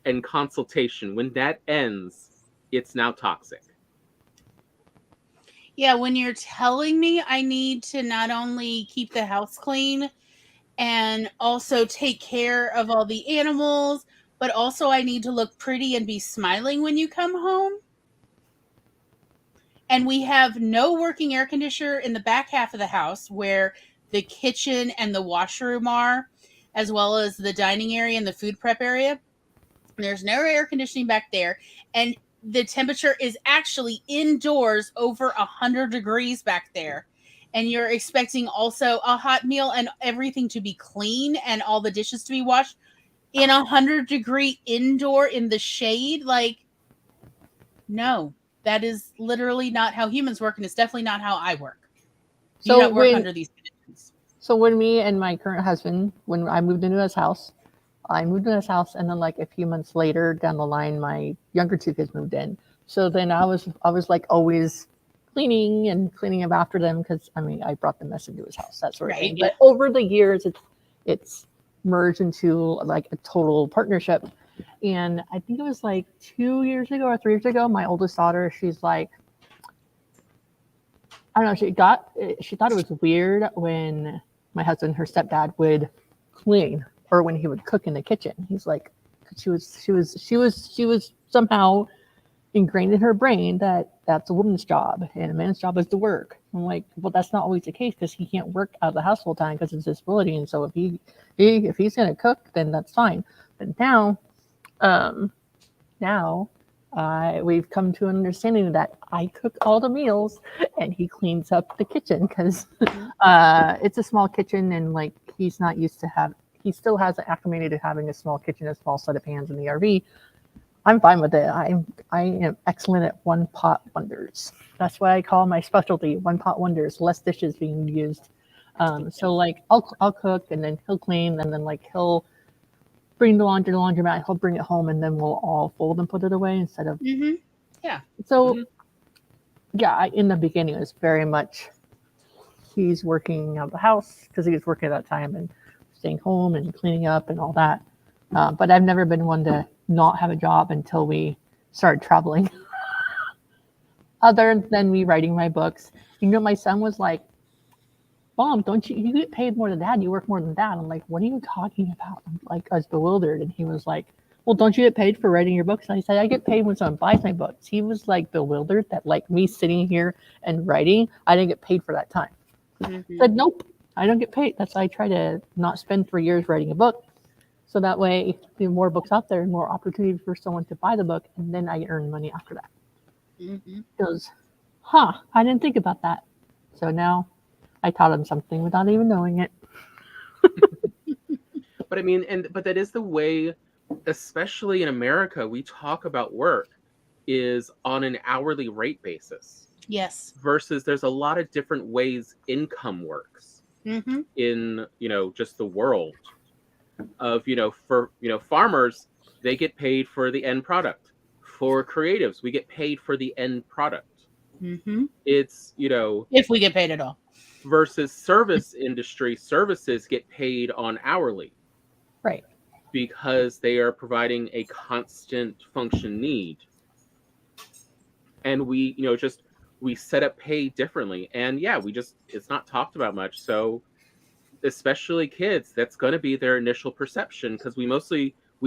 and consultation, when that ends, it's now toxic. Yeah, when you're telling me I need to not only keep the house clean and also take care of all the animals, but also I need to look pretty and be smiling when you come home. And we have no working air conditioner in the back half of the house where the kitchen and the washroom are, as well as the dining area and the food prep area. There's no air conditioning back there. And the temperature is actually indoors over 100 degrees back there. And you're expecting also a hot meal and everything to be clean and all the dishes to be washed in 100-degree indoor in the shade. Like, no, that is literally not how humans work. And it's definitely not how I work. Do not work under these conditions. So when me and my current husband, when I moved into his house, and then like a few months later down the line, my younger two kids moved in. So then I was like always cleaning up after them because I brought the mess into his house, that sort of thing. Yeah. But over the years, it's merged into like a total partnership. And I think it was like 2 years ago or 3 years ago, my oldest daughter, she's like, I don't know, she thought it was weird when my husband, her stepdad, would clean or when he would cook in the kitchen. He's like, she was somehow ingrained in her brain that that's a woman's job and a man's job is to work. I'm like, well, that's not always the case because he can't work out of the house full time because of his disability. And so if he's going to cook, then that's fine. But now we've come to an understanding that I cook all the meals and he cleans up the kitchen because it's a small kitchen and like he's not used to he still hasn't acclimated to having a small kitchen, a small set of pans in the RV. I'm fine with it. I am excellent at one pot wonders. That's what I call my specialty, one pot wonders, less dishes being used. So like I'll cook and then he'll clean and then like he'll bring the laundry to the laundromat, he'll bring it home and then we'll all fold and put it away instead of. Mm-hmm. Yeah. So yeah, in the beginning it was very much he's working out of the house because he was working at that time and staying home and cleaning up and all that. But I've never been one to not have a job until we started traveling. Other than me writing my books. My son was like, Mom, don't you get paid more than Dad? You work more than Dad. I'm like, what are you talking about? I was bewildered. And he was like, well, don't you get paid for writing your books? And I said, I get paid when someone buys my books. He was like bewildered that like me sitting here and writing, I didn't get paid for that time. Mm-hmm. I said, nope, I don't get paid. That's why I try to not spend 3 years writing a book. So that way, there are more books out there and more opportunity for someone to buy the book, and then I earn money after that. Mm-hmm. He goes, I didn't think about that. So now I taught him something without even knowing it. But that is the way, especially in America, we talk about work is on an hourly rate basis. Yes. Versus there's a lot of different ways income works in, just the world. Of for farmers, they get paid for the end product. For creatives, we get paid for the end product. Mm-hmm. It's if we get paid at all. versus service industry. Services get paid on hourly Right. because they are providing a constant function need. And we, just we set up pay differently. And yeah, it's not talked about much. So especially kids, that's going to be their initial perception, because we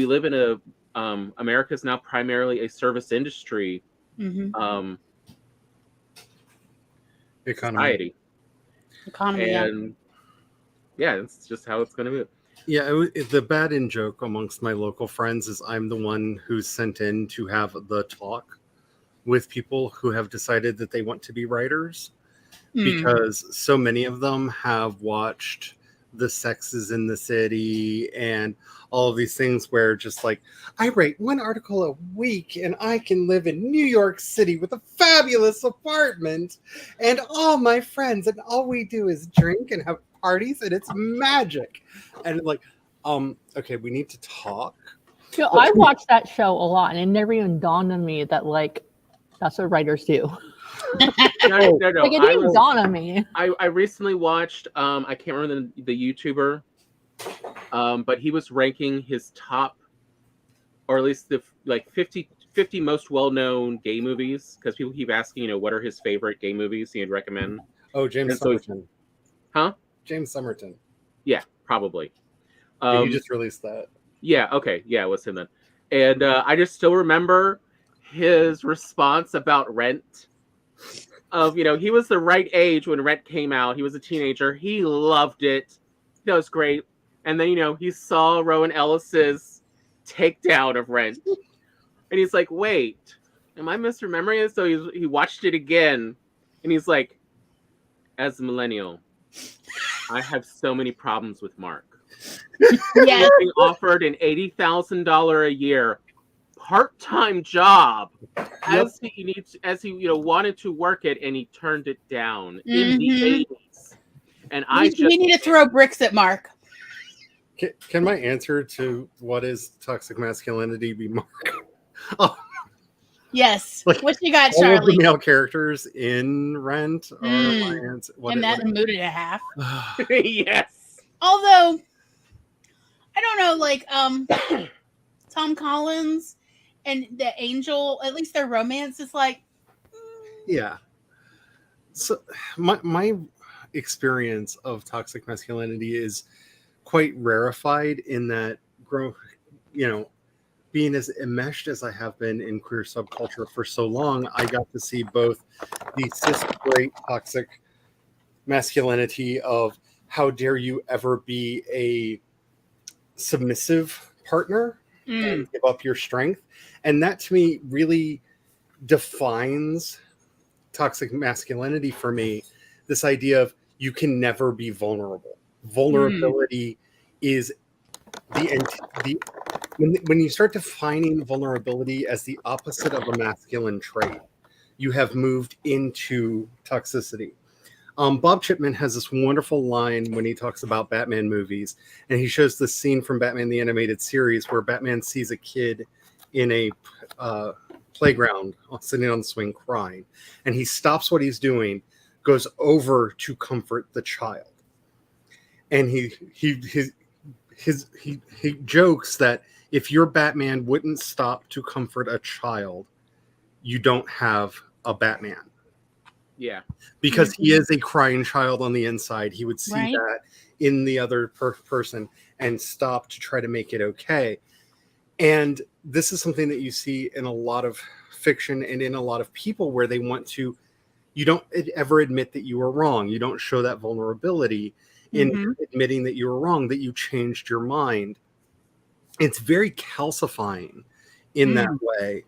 live in America's now primarily a service industry Mm-hmm. Economy. Economy. Yeah. And yeah, it's just how it's going to be. Yeah, the bad in joke amongst my local friends is I'm the one who's sent in to have the talk with people who have decided that they want to be writers, because so many of them have watched The Sex is in the City and all of these things where just like, I write one article a week and I can live in New York City with a fabulous apartment and all my friends, and all we do is drink and have parties and it's magic. And like, okay, we need to talk. You know, I watched that show a lot, and it never even dawned on me that like that's what writers do. No. Like it didn't dawn on me. I recently watched, I can't remember the YouTuber, but he was ranking his top, or at least the like 50 most well-known gay movies, because people keep asking, what are his favorite gay movies he'd recommend. Oh, James Somerton. Huh? James Somerton. Yeah, probably. You just released that. Yeah, okay. Yeah, it was him then. And I just still remember his response about Rent. Of, he was the right age when Rent came out. He was a teenager. He loved it. That was great. And then, he saw Rowan Ellis's takedown of Rent. And he's like, wait, am I misremembering it? So he watched it again. And he's like, as a millennial, I have so many problems with Mark. Yeah. Being offered an $80,000 a year part-time job as he wanted to work it, and he turned it down in the 80s. And we need to throw bricks at Mark. Can my answer to what is toxic masculinity be Mark? Oh, yes. like, what you got, all of Charlie? the male characters in Rent are my answer. And that mood and a half. Yes. Although I don't know, like Tom Collins and the Angel, at least their romance is like yeah. So my experience of toxic masculinity is quite rarefied in that being as enmeshed as I have been in queer subculture for so long, I got to see both the cis great toxic masculinity of how dare you ever be a submissive partner and give up your strength. And that to me really defines toxic masculinity for me. This idea of you can never be vulnerable. Vulnerability is when you start defining vulnerability as the opposite of a masculine trait, you have moved into toxicity. Bob Chipman has this wonderful line when he talks about Batman movies, and he shows this scene from Batman the Animated Series where Batman sees a kid in a playground sitting on the swing crying, and he stops what he's doing, goes over to comfort the child, and he jokes that if your Batman wouldn't stop to comfort a child, you don't have a Batman. Yeah. Because he is a crying child on the inside. He would see that in the other person and stop to try to make it okay. And this is something that you see in a lot of fiction and in a lot of people where they want to, you don't ever admit that you were wrong. You don't show that vulnerability in admitting that you were wrong, that you changed your mind. It's very calcifying in that way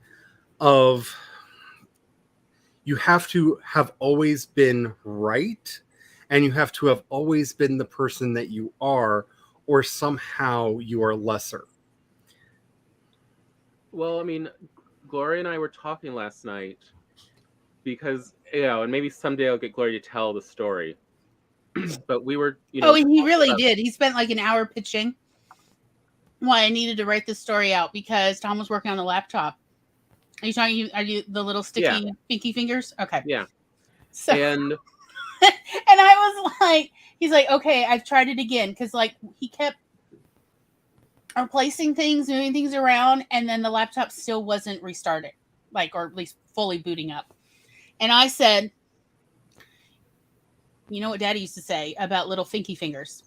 of, you have to have always been right, and you have to have always been the person that you are, or somehow you are lesser. Well, I mean, Gloria and I were talking last night because, and maybe someday I'll get Gloria to tell the story. But we were, Oh, he really did. He spent like an hour pitching why I needed to write this story out because Tom was working on the laptop. Are you the little sticky pinky fingers? Okay. Yeah. So. And And I was like, he's like, okay, I've tried it again. Because, like, he kept replacing things, moving things around, and then the laptop still wasn't restarted, like, or at least fully booting up. And I said, you know what Daddy used to say about little finky fingers?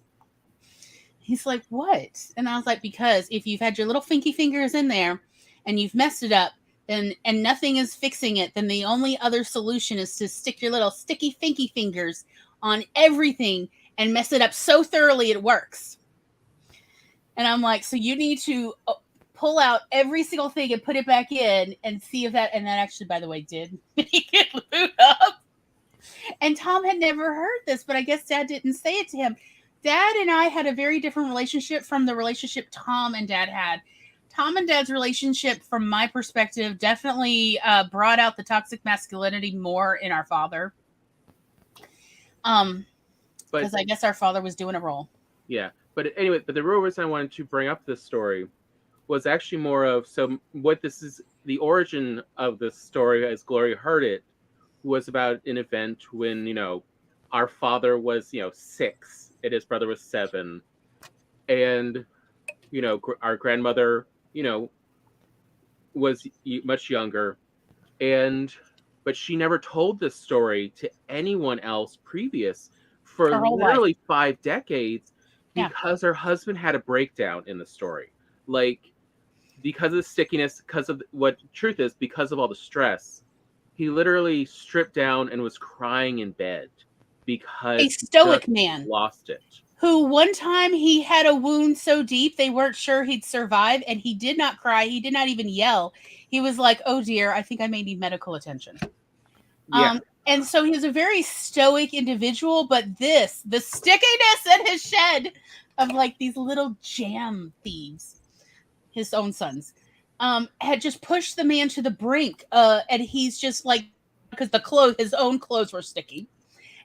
He's like, what? And I was like, because if you've had your little finky fingers in there and you've messed it up, then and nothing is fixing it, then the only other solution is to stick your little sticky finky fingers on everything and mess it up so thoroughly it works. And I'm like, so you need to pull out every single thing and put it back in and see if that, and that actually, by the way, did make it boot up. And Tom had never heard this, but I guess Dad didn't say it to him. Dad and I had a very different relationship from the relationship Tom and Dad had. Tom and Dad's relationship, from my perspective, definitely brought out the toxic masculinity more in our father. Because I guess our father was doing a role. Yeah. But anyway, but the real reason I wanted to bring up this story was actually more of, so what this is, the origin of this story as Gloria heard it was about an event when, you know, our father was, you know, 6 and his brother was 7. And, you know, our grandmother, you know, was much younger. But she never told this story to anyone else previous for literally 5 decades because her husband had a breakdown in the story. Like, because of the stickiness, because of what truth is, because of all the stress, he literally stripped down and was crying in bed because a stoic man lost it. Who one time he had a wound so deep they weren't sure he'd survive, and he did not cry. He did not even yell. He was like, "Oh dear, I think I may need medical attention." Yeah. And so he was a very stoic individual, but the stickiness in his shed of like these little jam thieves, his own sons, had just pushed the man to the brink. And he's just like, because his own clothes were sticky.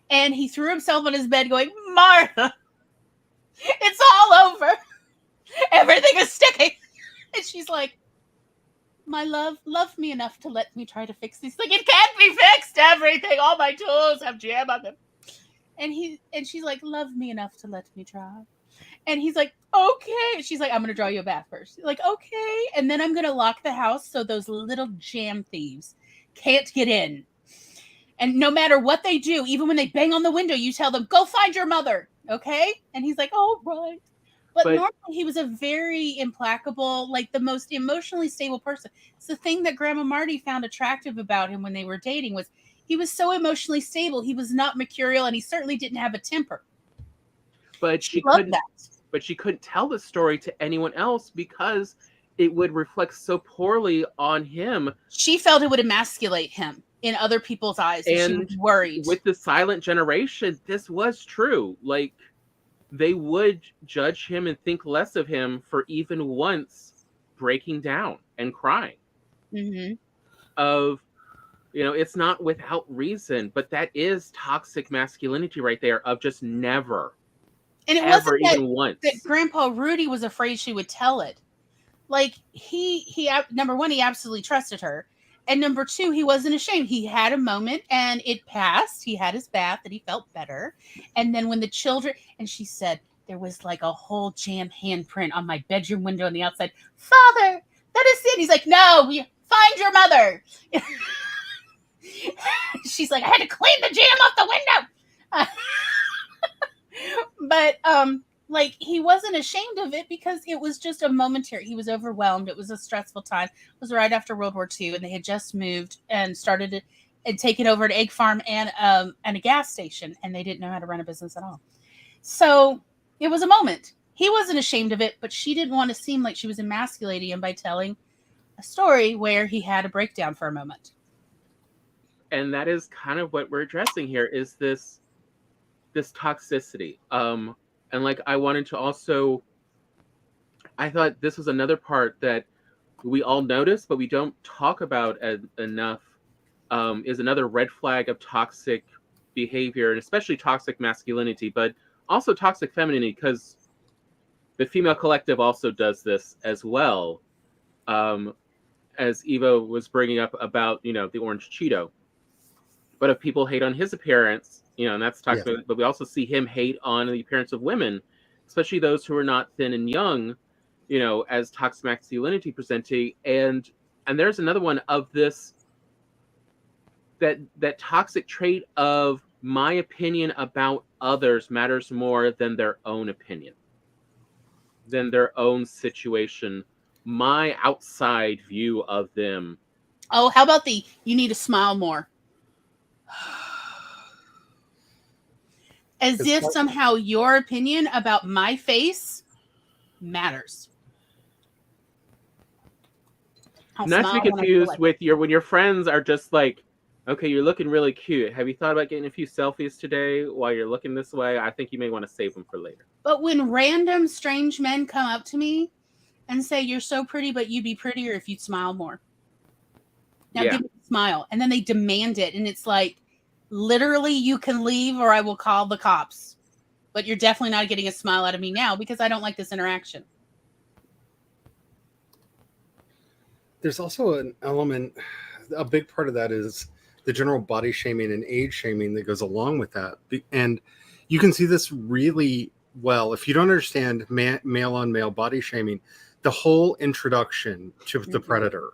And he threw himself on his bed going, "Martha, it's all over. Everything is sticky." And she's like, "My love me enough to let me try to fix these things." "It can't be fixed, everything. All my tools have jam on them." And she's like, "Love me enough to let me try." And he's like, "Okay." She's like, "I'm going to draw you a bath first." Like, "Okay." And then I'm going to lock the house so those little jam thieves can't get in. And no matter what they do, even when they bang on the window, you tell them, "Go find your mother." Okay? And he's like, "Oh, right." But normally he was a very implacable, like the most emotionally stable person. It's the thing that Grandma Marty found attractive about him when they were dating was he was so emotionally stable. He was not mercurial, and he certainly didn't have a temper. But she couldn't tell the story to anyone else because it would reflect so poorly on him. She felt it would emasculate him in other people's eyes, and she was worried. With the silent generation, this was true. Like, they would judge him and think less of him for even once breaking down and crying. Mm-hmm. You know, it's not without reason, but that is toxic masculinity right there, of just never. And it wasn't even once that Grandpa Rudy was afraid she would tell it. Like, he number one, he absolutely trusted her. And number two, he wasn't ashamed. He had a moment and it passed. He had his bath and he felt better. And then when the children, and she said, there was like a whole jam handprint on my bedroom window on the outside. "Father, that is it." He's like, "No, find your mother." She's like, "I had to clean the jam off the window." But like, he wasn't ashamed of it because it was just a momentary. He was overwhelmed. It was a stressful time. It was right after World War II, and they had just moved and started and taken over an egg farm and a gas station, and they didn't know how to run a business at all. So it was a moment. He wasn't ashamed of it, but she didn't want to seem like she was emasculating him by telling a story where he had a breakdown for a moment. And that is kind of what we're addressing here, is this toxicity. And like, I wanted to also, I thought this was another part that we all notice, but we don't talk about enough, is another red flag of toxic behavior, and especially toxic masculinity, but also toxic femininity, because the female collective also does this as well. As Eva was bringing up about, you know, the orange Cheeto. But if people hate on his appearance, And that's talked Yeah. about. But we also see him hate on the appearance of women, especially those who are not thin and young, as toxic masculinity presenting. And there's another one of this, that toxic trait of my opinion about others matters more than their own opinion, than their own situation, my outside view of them. Oh, how about you need to smile more? As if somehow your opinion about my face matters. Not to be confused with when your friends are just like, okay, you're looking really cute. Have you thought about getting a few selfies today while you're looking this way? I think you may want to save them for later. But when random strange men come up to me and say, you're so pretty, but you'd be prettier if you'd smile more. Now give me a smile. And then they demand it. And it's like, literally, you can leave or I will call the cops. But you're definitely not getting a smile out of me now because I don't like this interaction. There's also an element, a big part of that is the general body shaming and age shaming that goes along with that. And you can see this really well. If you don't understand male on male body shaming, the whole introduction to The Predator,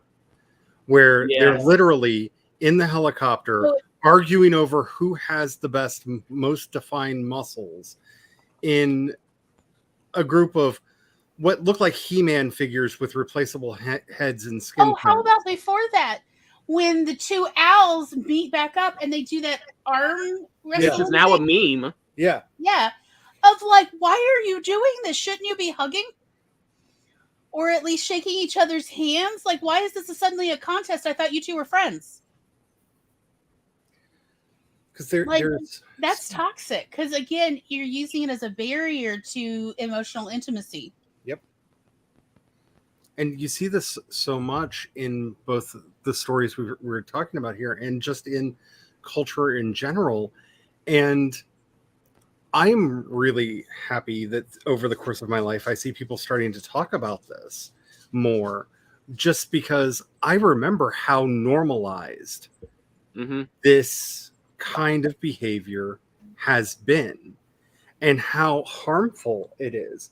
where they're literally in the helicopter arguing over who has the best, most defined muscles in a group of what looked like He-Man figures with replaceable heads and skin. Oh, how about before that? When the two owls meet back up and they do that arm wrestling. Which is now a meme. Yeah. Yeah. Of like, why are you doing this? Shouldn't you be hugging? Or at least shaking each other's hands? Like, why is this suddenly a contest? I thought you two were friends. Because there's... That's toxic. Because again, you're using it as a barrier to emotional intimacy. Yep. And you see this so much in both the stories we're talking about here and just in culture in general. And I'm really happy that over the course of my life, I see people starting to talk about this more, just because I remember how normalized this kind of behavior has been and how harmful it is.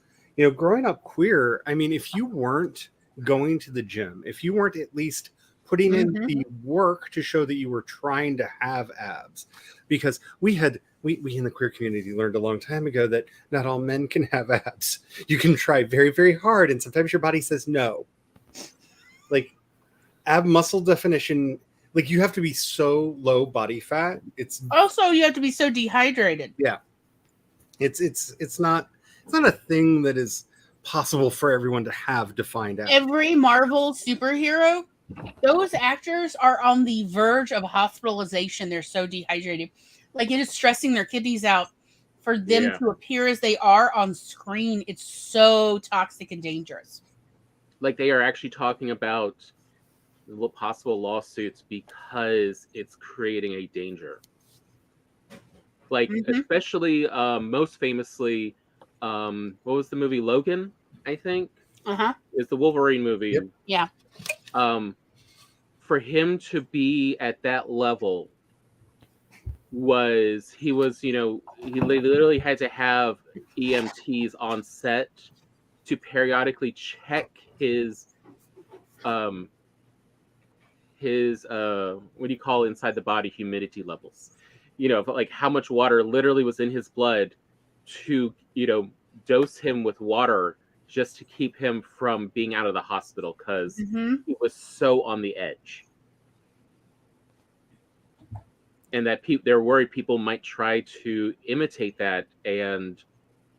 Growing up queer, I mean, if you weren't going to the gym, if you weren't at least putting in the work to show that you were trying to have abs, because we in the queer community learned a long time ago that not all men can have abs. You can try very, very hard, and sometimes your body says no. Like, ab muscle definition, like, you have to be so low body fat. It's also, you have to be so dehydrated. Yeah. It's not a thing that is possible for everyone to have defined abs. Every Marvel superhero, those actors are on the verge of hospitalization. They're so dehydrated. Like, it is stressing their kidneys out for them to appear as they are on screen. It's so toxic and dangerous. Like, they are actually talking about possible lawsuits because it's creating a danger. Like, especially, most famously, what was the movie? Logan, I think? Is the Wolverine movie. Yep. Yeah. For him to be at that level he literally had to have EMTs on set to periodically check his what do you call inside the body humidity levels, like how much water literally was in his blood to dose him with water just to keep him from being out of the hospital because he was so on the edge. And that they're worried people might try to imitate that and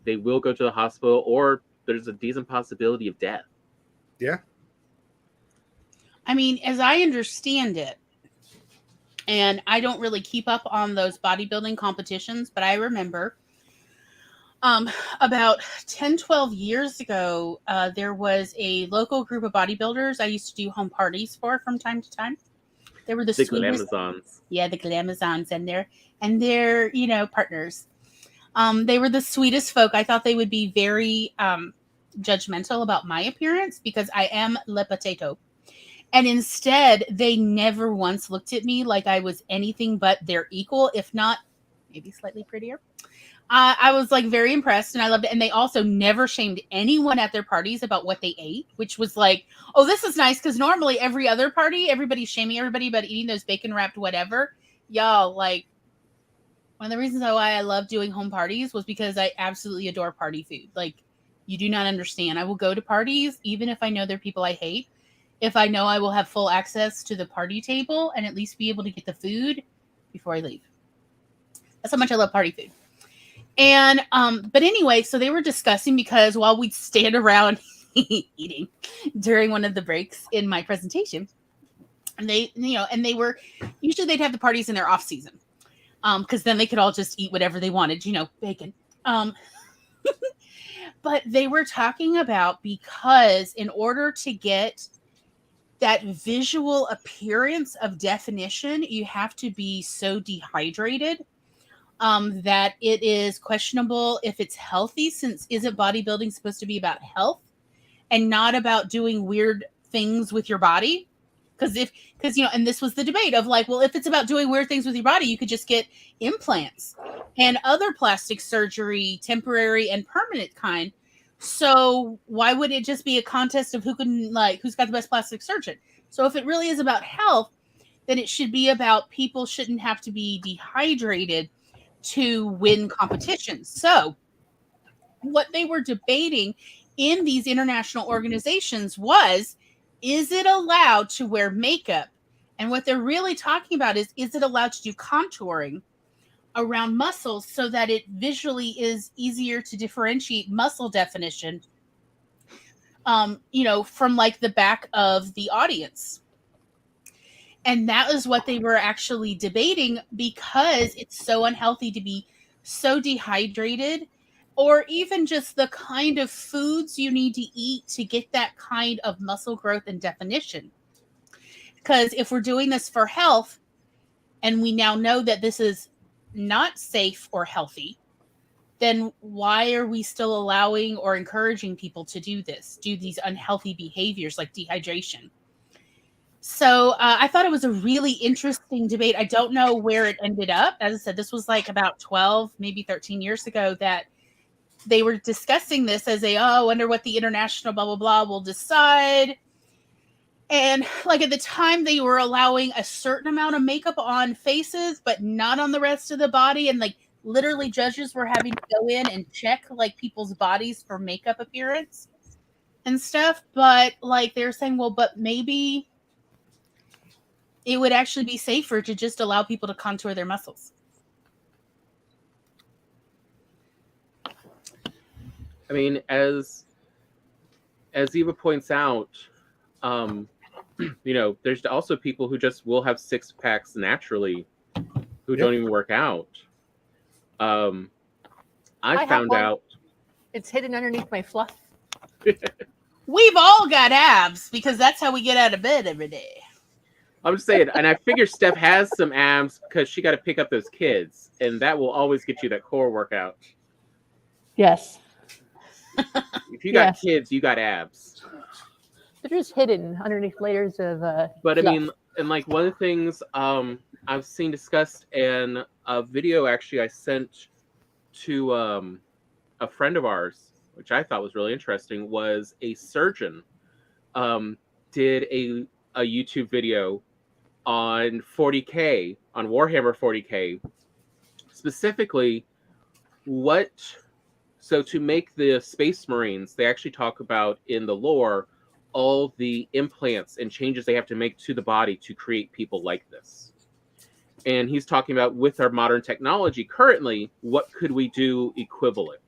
they will go to the hospital, or there's a decent possibility of death. Yeah. I mean, as I understand it, and I don't really keep up on those bodybuilding competitions, but I remember about 10, 12 years ago, there was a local group of bodybuilders I used to do home parties for from time to time. They were the Glamazons. Yeah, the Glamazons and their partners. They were the sweetest folk. I thought they would be very judgmental about my appearance because I am le potato. And instead, they never once looked at me like I was anything but their equal, if not maybe slightly prettier. I was like very impressed and I loved it. And they also never shamed anyone at their parties about what they ate, which was like, oh, this is nice. Cause normally every other party, everybody's shaming everybody about eating those bacon wrapped whatever. Y'all, like, one of the reasons why I love doing home parties was because I absolutely adore party food. Like, you do not understand. I will go to parties, even if I know they're people I hate, if I know I will have full access to the party table and at least be able to get the food before I leave. That's how much I love party food. And, but anyway, so they were discussing because while we'd stand around eating during one of the breaks in my presentation, and they, and they were, usually they'd have the parties in their off season. Because then they could all just eat whatever they wanted, bacon. But they were talking about because in order to get that visual appearance of definition, you have to be so dehydrated that it is questionable if it's healthy, since isn't bodybuilding supposed to be about health and not about doing weird things with your body? Because and this was the debate of like, well, if it's about doing weird things with your body, you could just get implants and other plastic surgery, temporary and permanent kind. So why would it just be a contest of who's got the best plastic surgeon? So if it really is about health, then it should be about people shouldn't have to be dehydrated to win competitions. So what they were debating in these international organizations was, is it allowed to wear makeup? And what they're really talking about is it allowed to do contouring around muscles so that it visually is easier to differentiate muscle definition, from like the back of the audience. And that is what they were actually debating, because it's so unhealthy to be so dehydrated, or even just the kind of foods you need to eat to get that kind of muscle growth and definition. Because if we're doing this for health, and we now know that this is not safe or healthy, then why are we still allowing or encouraging people to do these unhealthy behaviors like dehydration? So I thought it was a really interesting debate. I don't know where it ended up. As I said, this was like about 12, maybe 13 years ago that they were discussing this as I wonder what the international blah, blah, blah will decide. And like at the time they were allowing a certain amount of makeup on faces, but not on the rest of the body. And like literally judges were having to go in and check like people's bodies for makeup appearance and stuff. But like they're saying, well, but maybe it would actually be safer to just allow people to contour their muscles. I mean, as Eva points out, there's also people who just will have six packs naturally who don't even work out. I found out it's hidden underneath my fluff. We've all got abs because that's how we get out of bed every day. I'm just saying, and I figure Steph has some abs because she got to pick up those kids, and that will always get you that core workout. Yes. If you got kids, you got abs. They're just hidden underneath layers of But fluff. I mean, and like one of the things I've seen discussed in a video actually I sent to a friend of ours, which I thought was really interesting, was a surgeon did a YouTube video on 40K, on Warhammer 40K, specifically so to make the Space Marines, they actually talk about in the lore all the implants and changes they have to make to the body to create people like this. And he's talking about with our modern technology currently, what could we do equivalent?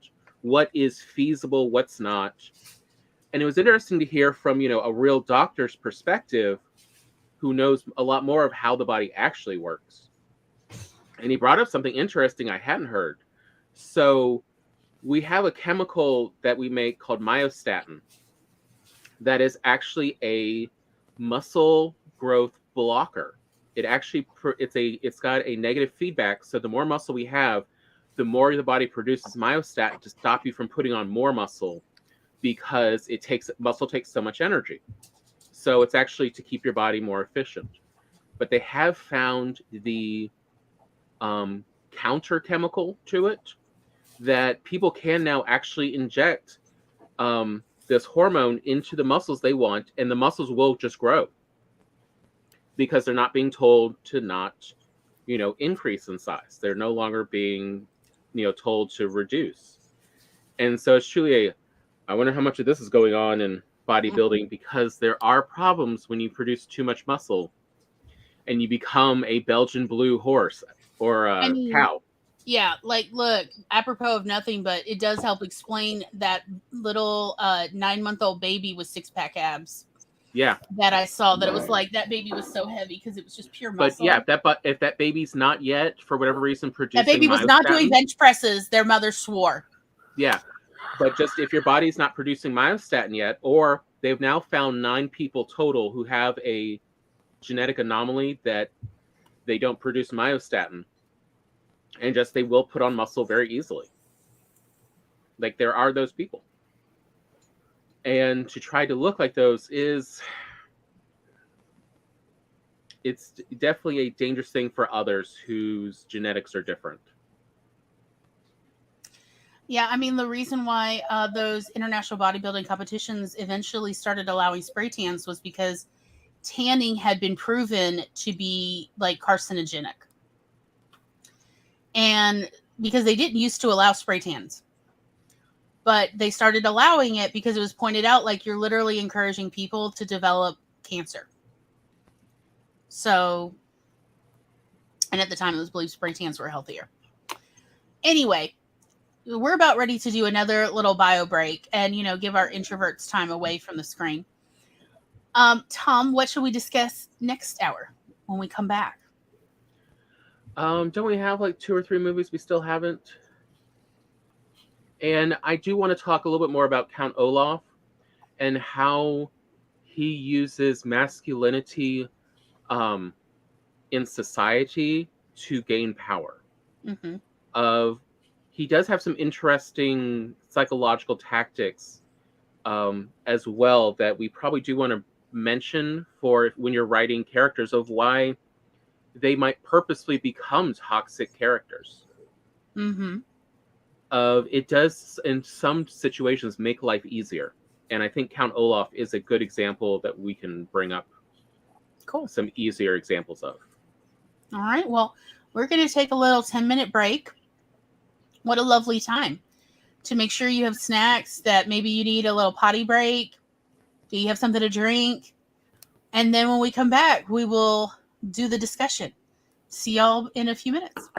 What is feasible, what's not? And it was interesting to hear from, a real doctor's perspective who knows a lot more of how the body actually works. And he brought up something interesting I hadn't heard. So we have a chemical that we make called myostatin that is actually a muscle growth blocker. It actually it's got a negative feedback. So the more muscle we have, the more the body produces myostatin to stop you from putting on more muscle, because muscle takes so much energy. So it's actually to keep your body more efficient. But they have found the counter chemical to it, that people can now actually inject this hormone into the muscles they want, and the muscles will just grow because they're not being told to not, increase in size. They're no longer being, told to reduce. And so it's truly I wonder how much of this is going on in bodybuilding, because there are problems when you produce too much muscle and you become a Belgian blue horse or a cow. Yeah, look, apropos of nothing, but it does help explain that little 9-month-old baby with 6-pack abs. Yeah, that I saw, that it was like that baby was so heavy because it was just pure muscle. But if that baby's not yet, for whatever reason, producing, that baby was not doing bench presses, their mother swore. Yeah, but just if your body's not producing myostatin yet, or they've now found 9 people total who have a genetic anomaly that they don't produce myostatin, and just they will put on muscle very easily. Like, there are those people. And to try to look like those it's definitely a dangerous thing for others whose genetics are different. Yeah, I mean, the reason why those international bodybuilding competitions eventually started allowing spray tans was because tanning had been proven to be carcinogenic. And because they didn't used to allow spray tans. But they started allowing it because it was pointed out you're literally encouraging people to develop cancer. So, and at the time it was believed spray tans were healthier. Anyway, we're about ready to do another little bio break and, give our introverts time away from the screen. Tom, what should we discuss next hour when we come back? Don't we have 2 or 3 movies we still haven't? And I do want to talk a little bit more about Count Olaf and how he uses masculinity in society to gain power. Mm-hmm. He does have some interesting psychological tactics as well that we probably do want to mention for when you're writing characters, of why they might purposely become toxic characters. Mm-hmm. It does, in some situations, make life easier. And I think Count Olaf is a good example that we can bring up. Cool. Some easier examples of. All right. Well, we're going to take a little 10-minute break. What a lovely time to make sure you have snacks, that maybe you need a little potty break. Do you have something to drink? And then when we come back, we will do the discussion. See y'all in a few minutes.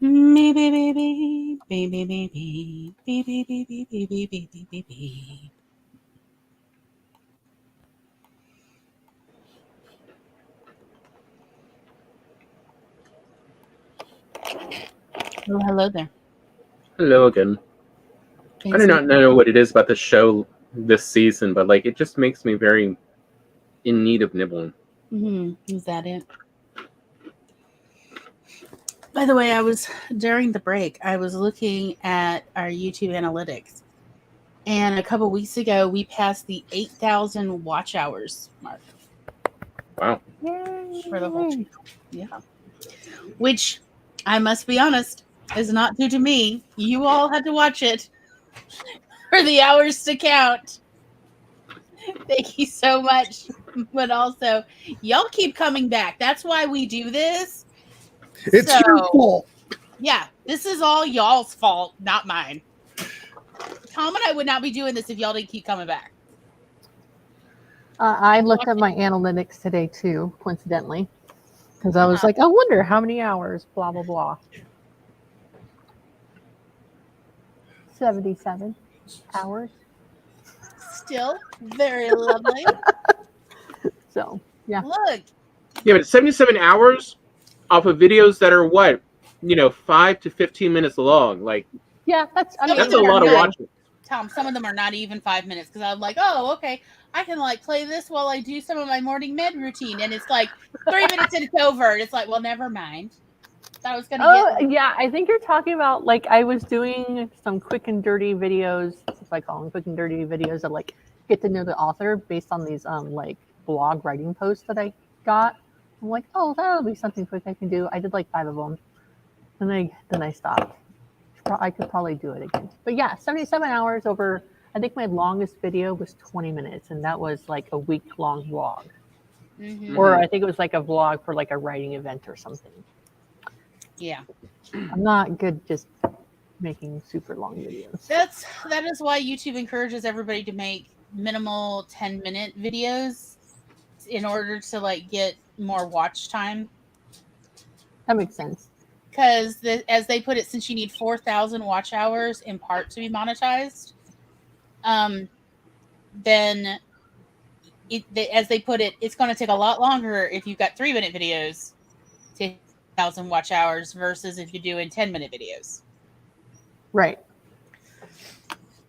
Baby, baby, baby, baby, baby, baby, baby, baby, baby. Oh, hello there. Hello again. I do not know what it is about the show this season, but like it just makes me very in need of nibbling. Is that it? By the way, during the break, I was looking at our YouTube analytics, and a couple weeks ago, we passed the 8,000 watch hours mark. Wow. For the whole channel. Yeah. Which, I must be honest, is not due to me. You all had to watch it for the hours to count. Thank you so much. But also, y'all keep coming back. That's why we do this. It's your fault. Yeah, this is all y'all's fault, not mine. Tom and I would not be doing this if y'all didn't keep coming back. I looked at my analytics today too, coincidentally, because I was like, I wonder how many hours, blah, blah, blah. 77 hours. Still very lovely. So, yeah. Look. Yeah, but 77 hours off of videos that are what? 5 to 15 minutes long. Like, yeah, that's a lot of watching. Tom, some of them are not even 5 minutes because I'm like, oh, okay. I can like play this while I do some of my morning med routine. And it's like 3 minutes and it's over. And it's like, well, never mind. I was gonna yeah, I think you're talking about like I was doing some quick and dirty videos, if I call them quick and dirty videos that like get to know the author based on these like blog writing posts that I got. I'm like, oh, that'll be something quick I can do. I did like 5 of them. And then I stopped. I could probably do it again. But yeah, 77 hours over, I think my longest video was 20 minutes, and that was like a week-long vlog. Mm-hmm. Or I think it was like a vlog for like a writing event or something. Yeah. I'm not good just making super long videos. That is why YouTube encourages everybody to make minimal 10-minute videos in order to like get more watch time. That makes sense. Because as they put it, since you need 4,000 watch hours in part to be monetized, then as they put it, it's going to take a lot longer if you've got 3-minute videos to 1,000 watch hours versus if you're doing 10-minute videos. Right.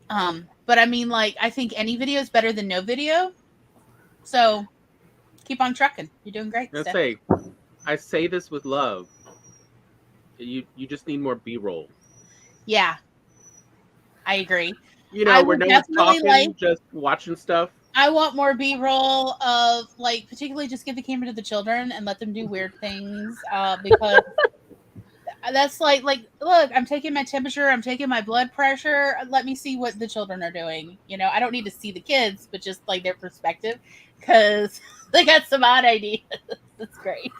But I mean, like, I think any video is better than no video. So keep on trucking. You're doing great. I say this with love. You just need more B-roll. Yeah, I agree. Where no one's talking, just watching stuff. I want more B-roll of like, particularly just give the camera to the children and let them do weird things because that's like, look, I'm taking my temperature, I'm taking my blood pressure. Let me see what the children are doing. I don't need to see the kids, but just like their perspective because they got some odd ideas. That's great.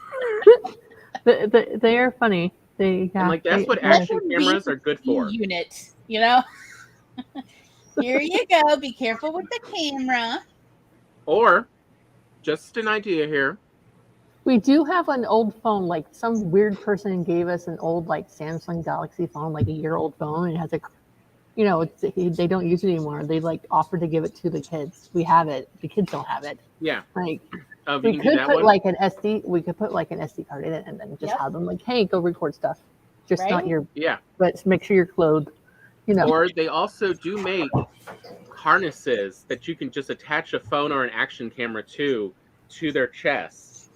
They are funny. That's what action cameras are good for. Unit, Here you go. Be careful with the camera. Or, just an idea here. We do have an old phone. Like some weird person gave us an old like Samsung Galaxy phone, like a year-old phone, and it has they don't use it anymore. They like offered to give it to the kids. We have it. The kids don't have it. Yeah. Like we could put like an SD. We could put like an SD card in it, and then just have them like, hey, go record stuff. Just not your. Yeah. But make sure you're clothed. Or they also do make harnesses that you can just attach a phone or an action camera to their chest,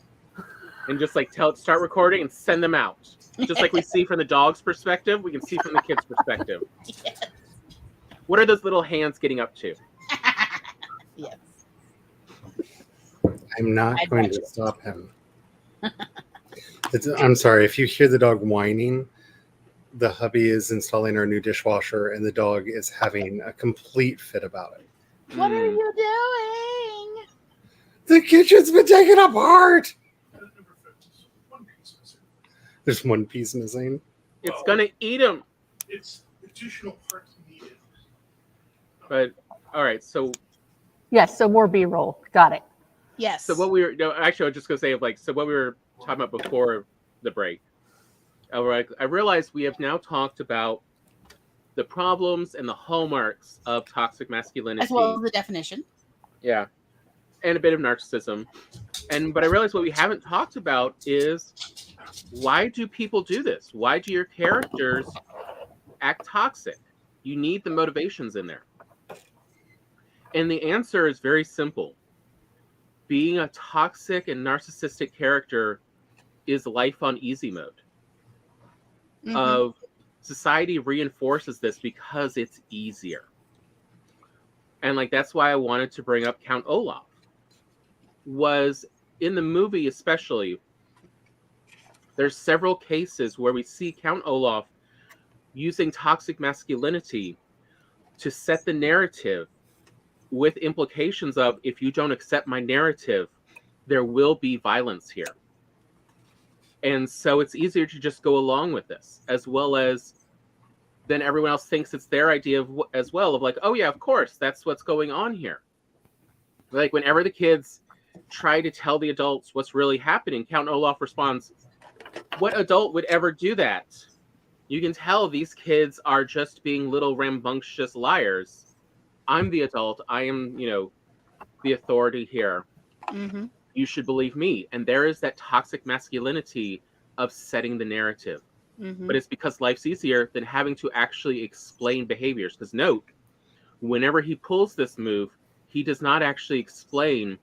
and just like start recording and send them out. Just like we see from the dog's perspective, we can see from the kid's perspective. Yes. What are those little hands getting up to? Yes. I'm not going to stop him. I'm sorry. If you hear the dog whining, the hubby is installing our new dishwasher, and the dog is having a complete fit about it. What are you doing? The kitchen's been taken apart. There's one piece missing. It's gonna eat him. It's additional parts needed. But all right, so yes, so more B-roll. Got it. Yes. So what we were actually, I was just gonna say so what we were talking about before the break All right, I realize we have now talked about the problems and the hallmarks of toxic masculinity. As well as the definition. Yeah, and a bit of narcissism. But I realize what we haven't talked about is, why do people do this? Why do your characters act toxic? You need the motivations in there. And the answer is very simple. Being a toxic and narcissistic character is life on easy mode. Mhm. Of society reinforces this because it's easier. And like that's why I wanted to bring up Count Olaf. Was in the movie especially, there's several cases where we see Count Olaf using toxic masculinity to set the narrative with implications of, if you don't accept my narrative, there will be violence here. And so it's easier to just go along with this, as well as then everyone else thinks it's their idea of, as well, of like, oh yeah, of course, that's what's going on here. Like whenever the kids try to tell the adults what's really happening, Count Olaf responds, what adult would ever do that? You can tell these kids are just being little rambunctious liars. I'm the adult. I am, the authority here. Mm-hmm. You should believe me. And there is that toxic masculinity of setting the narrative. Mm-hmm. But it's because life's easier than having to actually explain behaviors. Because note, whenever he pulls this move, he does not actually explain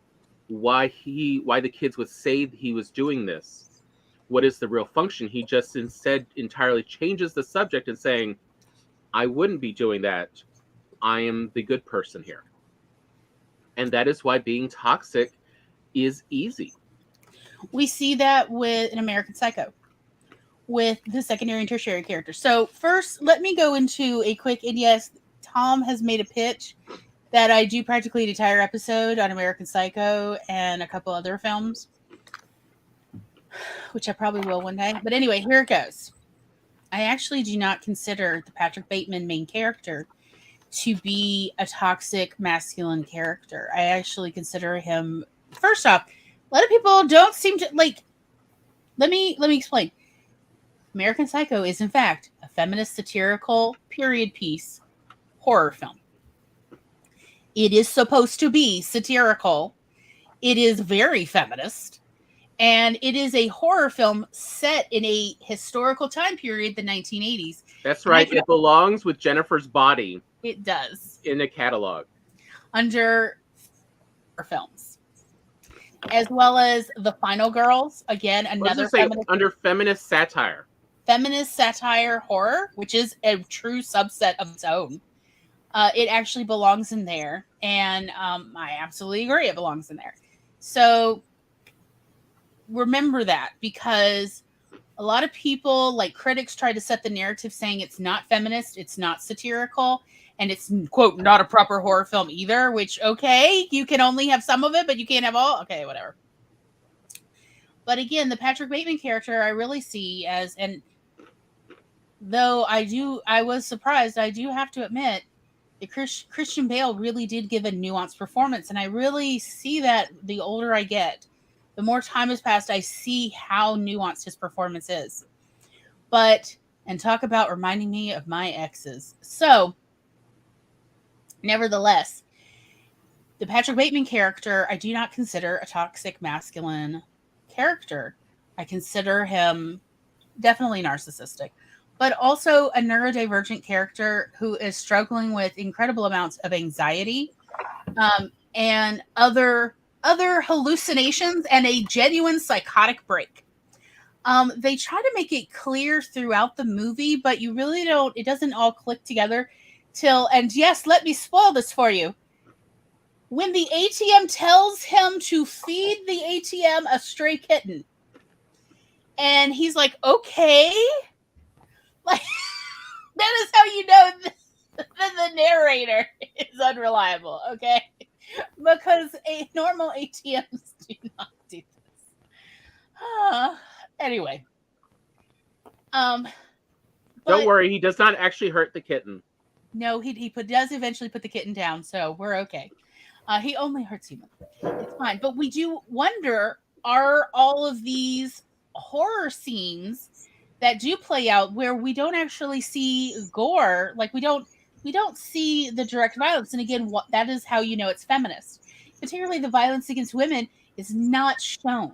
why the kids would say he was doing this. What is the real function? He just instead entirely changes the subject and saying, I wouldn't be doing that. I am the good person here. And that is why being toxic is easy. We see that with an American Psycho, with the secondary and tertiary characters. So first, let me go into a quick, and yes, Tom has made a pitch that I do practically an entire episode on American Psycho and a couple other films, which I probably will one day. But anyway, here it goes. I actually do not consider the Patrick Bateman main character to be a toxic masculine character. I actually consider him, first off, a lot of people don't seem to like. Let me explain. American Psycho is in fact a feminist satirical period piece horror film. It is supposed to be satirical. It is very feminist. And it is a horror film set in a historical time period, the 1980s. That's right. It belongs with Jennifer's body. It does. In the catalog. Under films. As well as The Final Girls. Again, another under feminist satire. Feminist satire horror, which is a true subset of its own. It actually belongs in there. And I absolutely agree it belongs in there. So remember that, because a lot of people, like critics, try to set the narrative saying it's not feminist, it's not satirical, and it's, quote, not a proper horror film either, which, okay, you can only have some of it, but you can't have all. Okay, whatever. But again, the Patrick Bateman character I really see as, and though I was surprised, I do have to admit, the Christian Bale really did give a nuanced performance, and I really see that the older I get. The more time has passed, I see how nuanced his performance is. And talk about reminding me of my exes. So, nevertheless, the Patrick Bateman character, I do not consider a toxic masculine character. I consider him definitely narcissistic, but also a neurodivergent character who is struggling with incredible amounts of anxiety and other hallucinations and a genuine psychotic break. They try to make it clear throughout the movie, but you really don't, it doesn't all click together till, and yes, let me spoil this for you. When the ATM tells him to feed the ATM a stray kitten, and he's like, okay, like, that is how you know that the narrator is unreliable, okay? Because normal ATMs do not do this. Anyway. Don't worry, he does not actually hurt the kitten. No, he does eventually put the kitten down, so we're okay. He only hurts humans. It's fine. But we do wonder, are all of these horror scenes that do play out where we don't actually see gore. Like we don't see the direct violence. And again, what that is how you know it's feminist. Particularly the violence against women is not shown.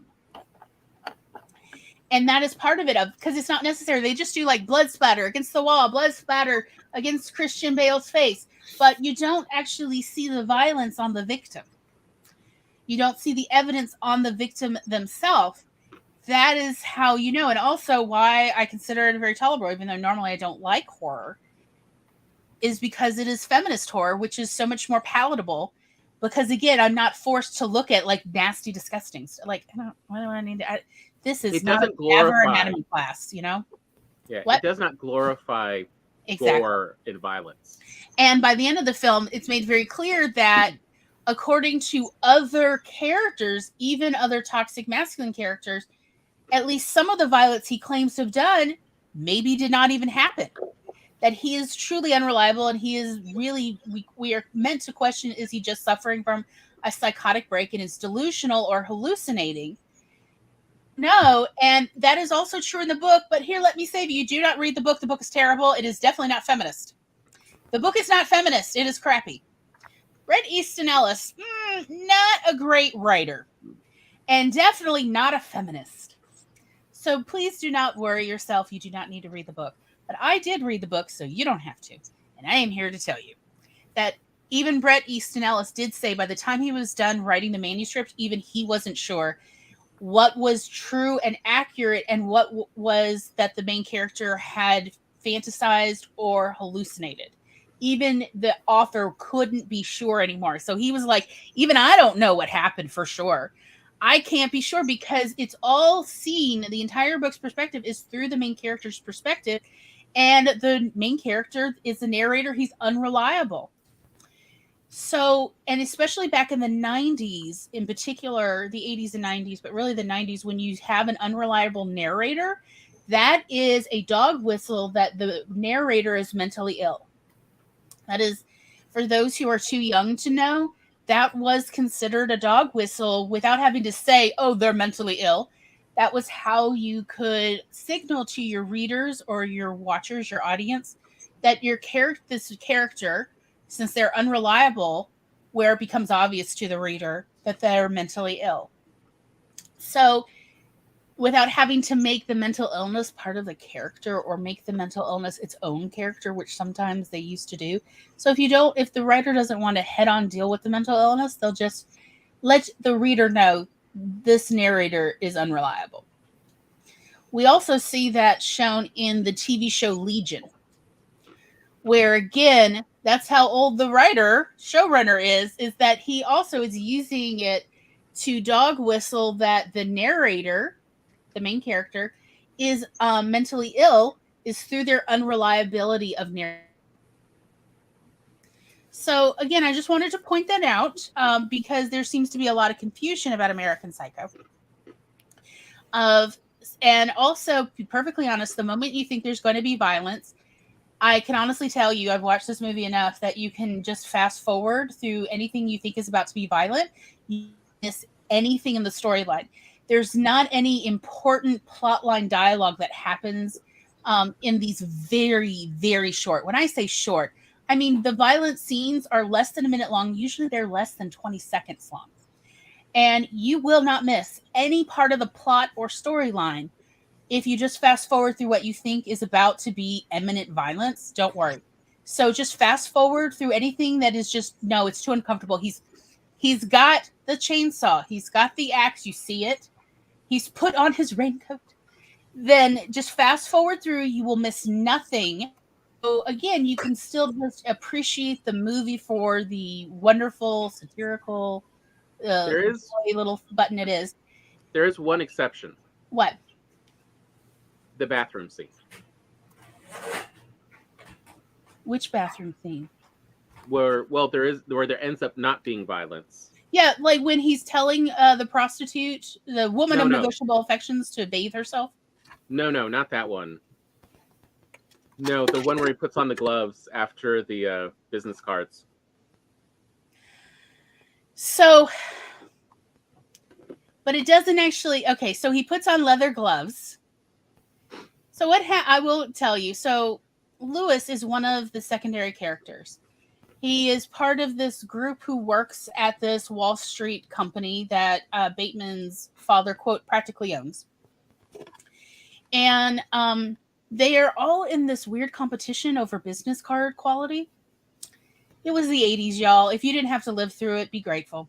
And that is part of it, because it's not necessary. They just do like blood splatter against the wall, blood splatter against Christian Bale's face, but you don't actually see the violence on the victim. You don't see the evidence on the victim themselves. That is how you know. And also why I consider it very tolerable, even though normally I don't like horror, is because it is feminist horror, which is so much more palatable. Because again, I'm not forced to look at like nasty, disgusting stuff. Like, why do I need to? This is not ever anatomy class, you know? Yeah, what? It does not glorify gore and violence. And by the end of the film, it's made very clear that according to other characters, even other toxic masculine characters, at least some of the violence he claims to have done maybe did not even happen. That he is truly unreliable, and he is really, we are meant to question, is he just suffering from a psychotic break and is delusional or hallucinating? No, and that is also true in the book, but here, let me save you. Do not read the book. The book is terrible. It is definitely not feminist. The book is not feminist. It is crappy. Bret Easton Ellis, not a great writer, and definitely not a feminist. So please do not worry yourself. You do not need to read the book. But I did read the book, so you don't have to. And I am here to tell you that even Bret Easton Ellis did say by the time he was done writing the manuscript, even he wasn't sure what was true and accurate and what was that the main character had fantasized or hallucinated. Even the author couldn't be sure anymore. So he was like, even I don't know what happened for sure. I can't be sure because it's all seen. The entire book's perspective is through the main character's perspective. And the main character is the narrator. He's unreliable. So, and especially back in the 90s, in particular, the 80s and 90s, but really the 90s, when you have an unreliable narrator, that is a dog whistle that the narrator is mentally ill. That is, for those who are too young to know, that was considered a dog whistle without having to say, oh, they're mentally ill. That was how you could signal to your readers or your watchers, your audience, that this character, since they're unreliable, where it becomes obvious to the reader that they're mentally ill. So without having to make the mental illness part of the character or make the mental illness its own character, which sometimes they used to do. So if the writer doesn't want to head on deal with the mental illness, they'll just let the reader know this narrator is unreliable. We also see that shown in the TV show Legion, where again, that's how old the showrunner is that he also is using it to dog whistle that the narrator, the main character, is mentally ill, is through their unreliability of narrative. So again, I just wanted to point that out because there seems to be a lot of confusion about American Psycho. And also, to be perfectly honest, the moment you think there's going to be violence, I can honestly tell you, I've watched this movie enough that you can just fast forward through anything you think is about to be violent. You miss anything in the storyline. There's not any important plotline dialogue that happens in these very, very short. When I say short, I mean the violent scenes are less than a minute long. Usually they're less than 20 seconds long. And you will not miss any part of the plot or storyline if you just fast forward through what you think is about to be imminent violence. Don't worry. So just fast forward through anything that is just, no, it's too uncomfortable. He's got the chainsaw. He's got the axe. You see it. He's put on his raincoat. Then just fast forward through. You will miss nothing. So again, you can still just appreciate the movie for the wonderful, satirical little button it is. There is one exception. What? The bathroom scene. Which bathroom scene? Where there ends up not being violence. Yeah, like when he's telling the prostitute, the woman of negotiable affections, to bathe herself. No, not that one. No, the one where he puts on the gloves after the business cards. So, but it doesn't actually. Okay, so he puts on leather gloves. So I will tell you. So Lewis is one of the secondary characters. He is part of this group who works at this Wall Street company that Bateman's father, quote, practically owns. And they are all in this weird competition over business card quality. It was the 80s, y'all. If you didn't have to live through it, be grateful.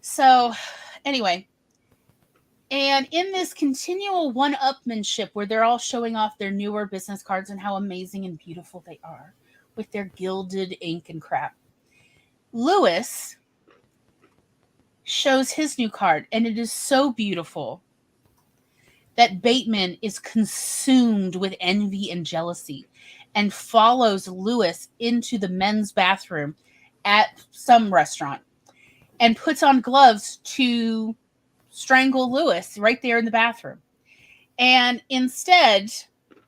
So, anyway. And in this continual one-upmanship where they're all showing off their newer business cards and how amazing and beautiful they are with their gilded ink and crap, Lewis shows his new card, and it is so beautiful that Bateman is consumed with envy and jealousy and follows Lewis into the men's bathroom at some restaurant and puts on gloves to strangle Lewis right there in the bathroom. And instead,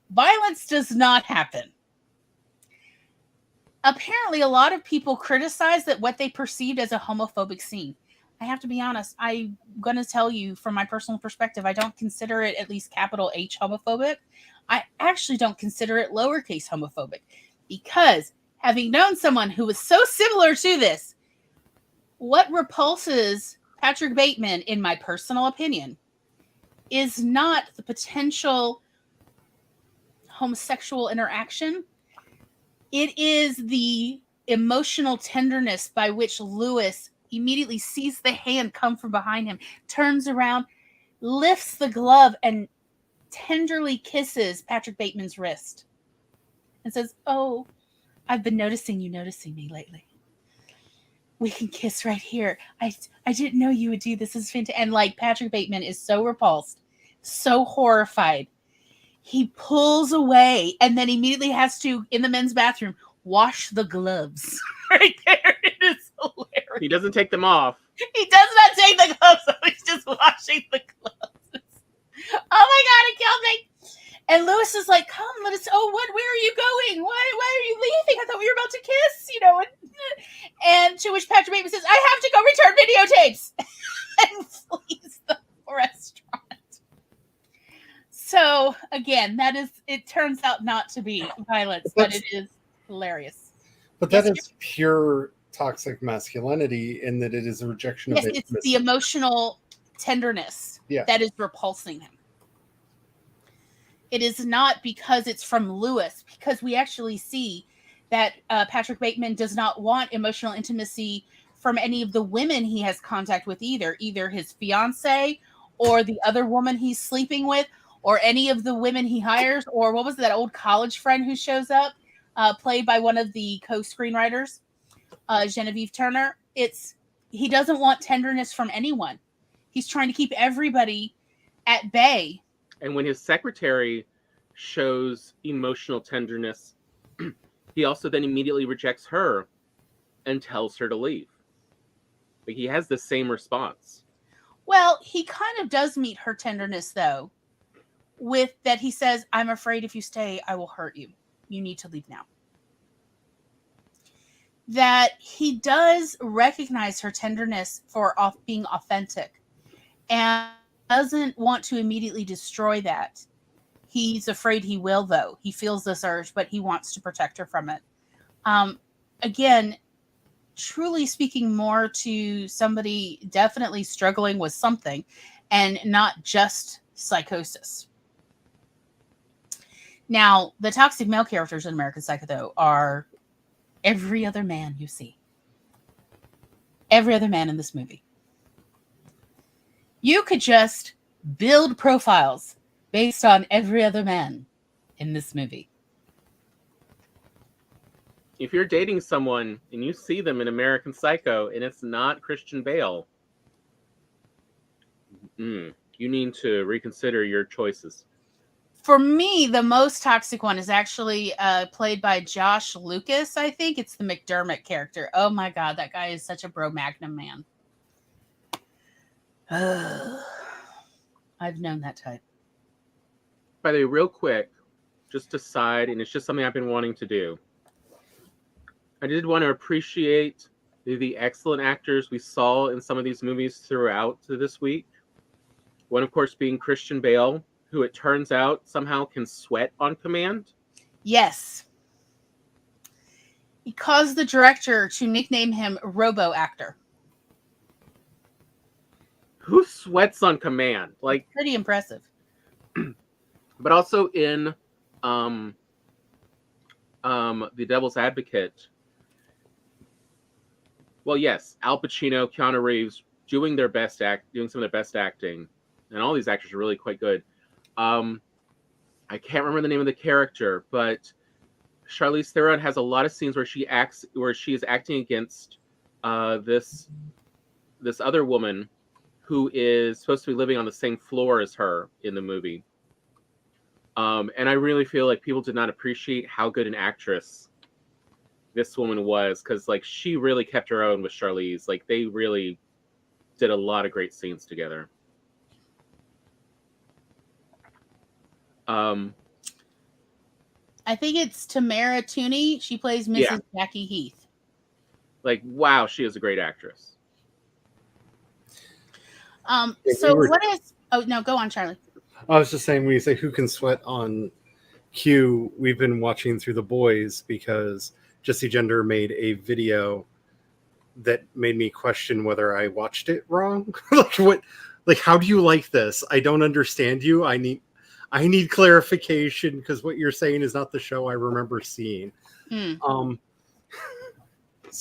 violence does not happen. Apparently, a lot of people criticize that what they perceived as a homophobic scene. I have to be honest, I'm going to tell you from my personal perspective, I don't consider it at least capital H homophobic. I actually don't consider it lowercase homophobic, because having known someone who was so similar to this, what repulses Patrick Bateman, in my personal opinion, is not the potential homosexual interaction. It is the emotional tenderness by which Lewis immediately sees the hand come from behind him, turns around, lifts the glove, and tenderly kisses Patrick Bateman's wrist and says, "Oh, I've been noticing you noticing me lately. We can kiss right here. I didn't know you would do this. This is fantastic." And like, Patrick Bateman is so repulsed, so horrified. He pulls away and then immediately has to, in the men's bathroom, wash the gloves. Right there. It is hilarious. He doesn't take them off. He does not take the gloves off. He's just washing the gloves. Oh my God, it killed me. And Lewis is like, "Come, let us, oh, what, where are you going? Why are you leaving? I thought we were about to kiss, you know." And to which Patrick Bateman says, "I have to go return videotapes." And flees the restaurant. So again, it turns out not to be violence, but it is hilarious. But that is pure toxic masculinity in that it is a rejection of intimacy. It's the emotional tenderness that is repulsing him. It is not because it's from Lewis, because we actually see that Patrick Bateman does not want emotional intimacy from any of the women he has contact with either his fiance or the other woman he's sleeping with, or any of the women he hires, or what was that old college friend who shows up, played by one of the co-screenwriters, Genevieve Turner. He doesn't want tenderness from anyone. He's trying to keep everybody at bay. And when his secretary shows emotional tenderness, he also then immediately rejects her and tells her to leave. Like, he has the same response. Well, he kind of does meet her tenderness, though, with that he says, "I'm afraid if you stay, I will hurt you. You need to leave now." That he does recognize her tenderness for being authentic and doesn't want to immediately destroy that. He's afraid he will, though. He feels this urge, but he wants to protect her from it. Again, truly speaking more to somebody definitely struggling with something and not just psychosis. Now, the toxic male characters in American Psycho, though, are every other man you see. Every other man in this movie. You could just build profiles based on every other man in this movie. If you're dating someone and you see them in American Psycho and it's not Christian Bale, you need to reconsider your choices. For me, the most toxic one is actually played by Josh Lucas, I think. It's the McDermott character. Oh my God, that guy is such a bro magnum man. I've known that type. By the way, real quick, just aside, and it's just something I've been wanting to do. I did want to appreciate the excellent actors we saw in some of these movies throughout this week. One, of course, being Christian Bale, who it turns out somehow can sweat on command? Yes. He caused the director to nickname him Robo Actor. Who sweats on command? Like, Pretty impressive. but also in The Devil's Advocate. Well, yes, Al Pacino, Keanu Reeves doing some of their best acting, and all these actors are really quite good. I can't remember the name of the character, but Charlize Theron has a lot of scenes where she is acting against this other woman who is supposed to be living on the same floor as her in the movie. And I really feel like people did not appreciate how good an actress this woman was, because like she really kept her own with Charlize. Like they really did a lot of great scenes together. I think it's Tamara Tooney. She plays Mrs. Jackie Heath. Like, wow, she is a great actress. So what is... Oh, no, go on, Charlie. I was just saying, when you say who can sweat on Q, we've been watching through The Boys because Jesse Gender made a video that made me question whether I watched it wrong. How do you like this? I don't understand you. I need clarification, because what you're saying is not the show I remember seeing. So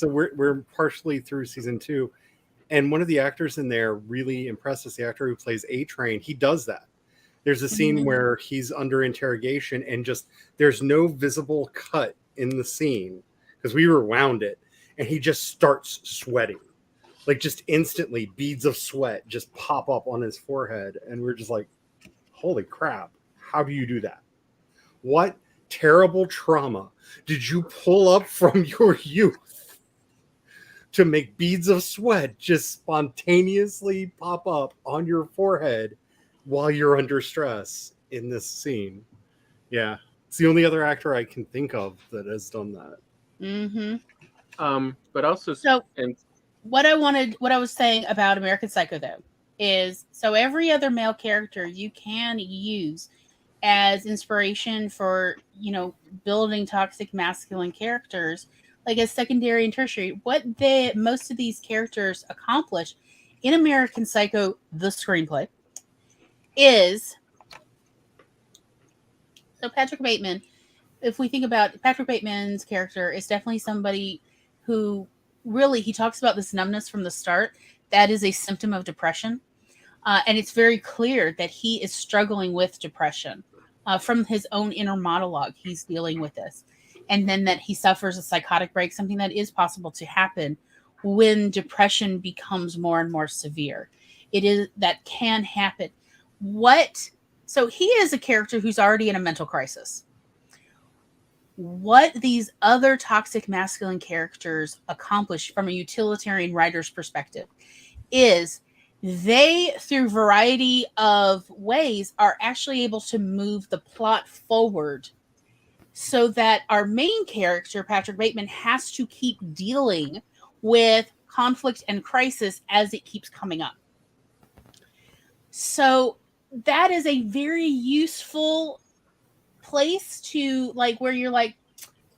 we're partially through season 2, and one of the actors in there really impresses. The actor who plays A-Train, he does that. There's a scene where he's under interrogation and just there's no visible cut in the scene because we rewound it, and he just starts sweating, like just instantly. Beads of sweat just pop up on his forehead, and we're just like, holy crap, how do you do that? What terrible trauma did you pull up from your youth to make beads of sweat just spontaneously pop up on your forehead while you're under stress in this scene? Yeah, it's the only other actor I can think of that has done that. But also, what I was saying about American Psycho, though, is so every other male character you can use as inspiration for, building toxic masculine characters, like as secondary and tertiary. What most of these characters accomplish in American Psycho, the screenplay, is, so Patrick Bateman, if we think about Patrick Bateman's character, is definitely somebody who really, he talks about this numbness from the start. That is a symptom of depression. And it's very clear that he is struggling with depression. From his own inner monologue, he's dealing with this. And then that he suffers a psychotic break, something that is possible to happen when depression becomes more and more severe. That can happen. So he is a character who's already in a mental crisis. What these other toxic masculine characters accomplish from a utilitarian writer's perspective is they, through a variety of ways, are actually able to move the plot forward so that our main character, Patrick Bateman, has to keep dealing with conflict and crisis as it keeps coming up. So that is a very useful place to, like, where you're like,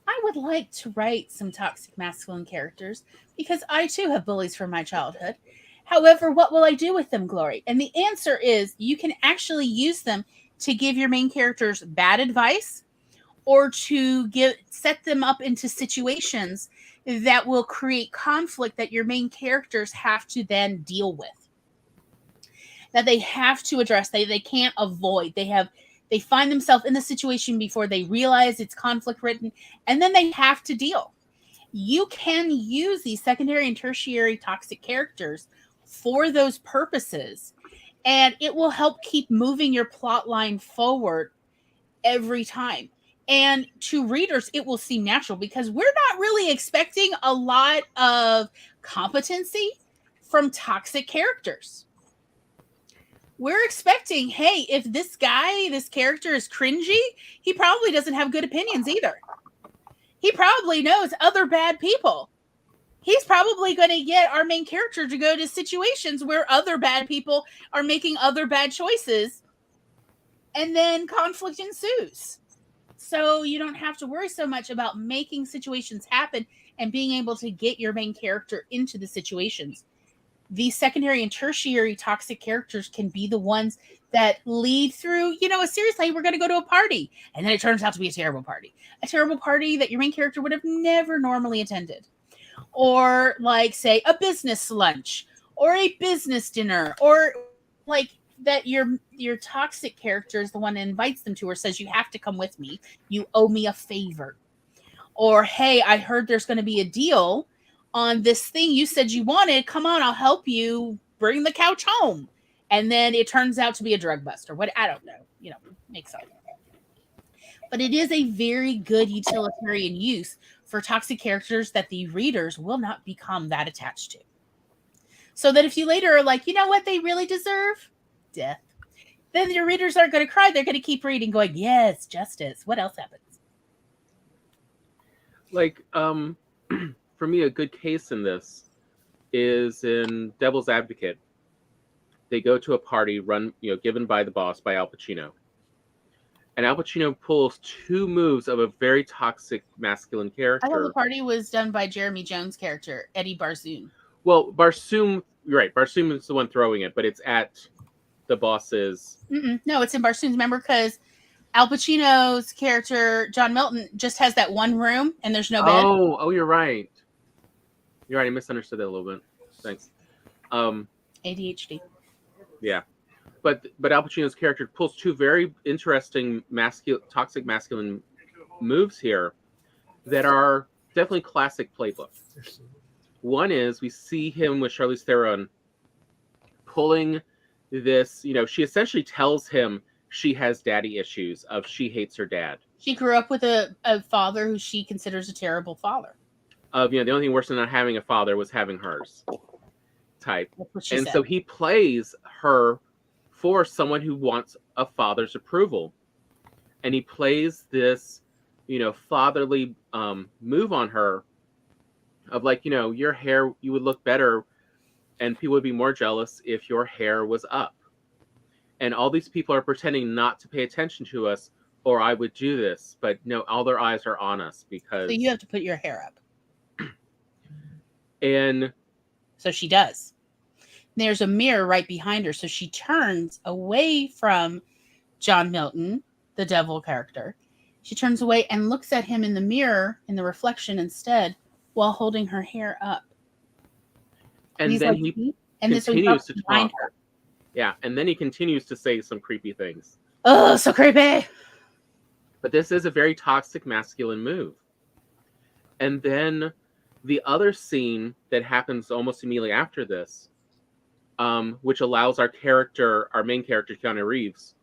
I would like to write some toxic masculine characters because I too have bullies from my childhood. However, what will I do with them, Glory? And the answer is you can actually use them to give your main characters bad advice, or to set them up into situations that will create conflict that your main characters have to then deal with, that they have to address. They can't avoid. They find themselves in the situation before they realize it's conflict ridden, and then they have to deal. You can use these secondary and tertiary toxic characters for those purposes, and it will help keep moving your plot line forward every time. And to readers, it will seem natural because we're not really expecting a lot of competency from toxic characters. We're expecting, hey, if this character is cringy, he probably doesn't have good opinions either. He probably knows other bad people. He's probably going to get our main character to go to situations where other bad people are making other bad choices. and then conflict ensues. So you don't have to worry so much about making situations happen and being able to get your main character into the situations. These secondary and tertiary toxic characters can be the ones that lead through, a series like we're going to go to a party, and then it turns out to be a terrible party that your main character would have never normally attended. Or like, say, a business lunch or a business dinner, or like that your toxic character is the one that invites them to or says, you have to come with me, you owe me a favor. Or, hey, I heard there's going to be a deal on this thing you said you wanted, come on, I'll help you bring the couch home. And then it turns out to be a drug buster. What, I don't know, makes up. But it is a very good utilitarian use for toxic characters that the readers will not become that attached to. So that if you later are like, you know what they really deserve? Death. Then your readers aren't going to cry. They're going to keep reading going, yes, justice. What else happens? Like, for me, a good case in this is in Devil's Advocate. They go to a party given by the boss, by Al Pacino. And Al Pacino pulls two moves of a very toxic masculine character. I thought the party was done by Jeremy Jones' character, Eddie Barzoon. Well, Barzoom, you're right. Barzoom is the one throwing it, but it's at the boss's. No, it's in Barzoom's. Remember, because Al Pacino's character, John Milton, just has that one room and there's no bed. Oh, you're right. You're right. I misunderstood that a little bit. Thanks. ADHD. Yeah. But Al Pacino's character pulls two very interesting toxic masculine moves here that are definitely classic playbook. One is we see him with Charlize Theron pulling this, she essentially tells him she has daddy issues of she hates her dad. She grew up with a father who she considers a terrible father. The only thing worse than not having a father was having hers type. And said. So he plays her for someone who wants a father's approval. And he plays this, fatherly move on her of like, your hair, you would look better and people would be more jealous if your hair was up. And all these people are pretending not to pay attention to us, or I would do this. But no, all their eyes are on us because... So you have to put your hair up. And... So she does. There's a mirror right behind her. So she turns away from John Milton, the devil character. She turns away and looks at him in the mirror, in the reflection instead, while holding her hair up. And then like, he continues to talk. Her. Yeah, and then he continues to say some creepy things. Oh, so creepy! But this is a very toxic masculine move. And then the other scene that happens almost immediately after this, which allows our main character, Keanu Reeves,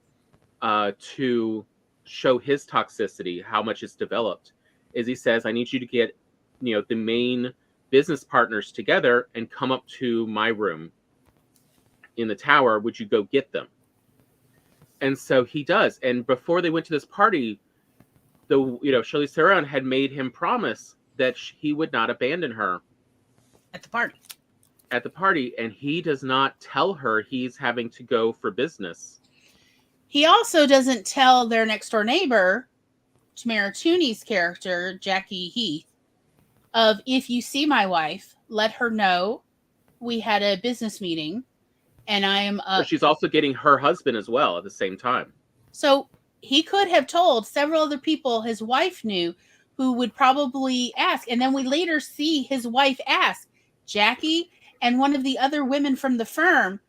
to show his toxicity, how much it's developed, is he says, I need you to get, the main business partners together and come up to my room in the tower. Would you go get them? And so he does. And before they went to this party, Charlize Theron had made him promise that he would not abandon her at the party. And he does not tell her he's having to go for business. He also doesn't tell their next door neighbor, Tamara Tooney's character, Jackie Heath, of if you see my wife, let her know we had a business meeting and I am But she's also getting her husband as well at the same time. So he could have told several other people his wife knew who would probably ask. And then we later see his wife ask Jackie and one of the other women from the firm,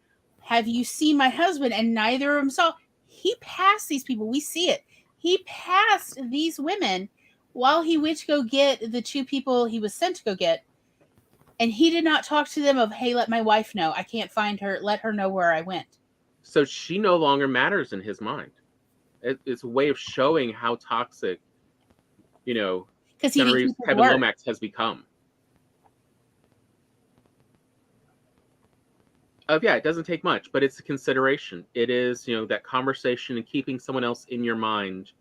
have you seen my husband? And neither of them saw. He passed these people. We see it. He passed these women while he went to go get the two people he was sent to go get. And he did not talk to them of, hey, let my wife know. I can't find her. Let her know where I went. So she no longer matters in his mind. It's a way of showing how toxic, Kevin Lomax has become. It doesn't take much, but it's a consideration. It is, that conversation and keeping someone else in your mind.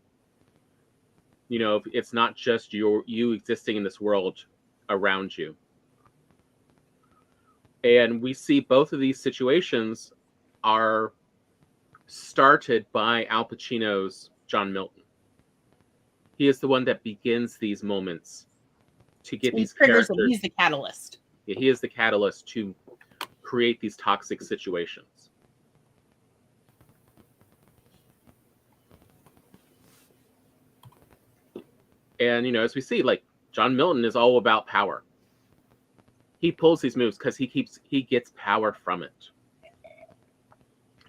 It's not just you existing in this world around you. And we see both of these situations are started by Al Pacino's John Milton. He is the one that begins these moments to get He these triggers it. characters. He's the catalyst. Yeah, he is the catalyst to create these toxic situations. And, you know, as we see, like, John Milton is all about power. He pulls these moves because he gets power from it.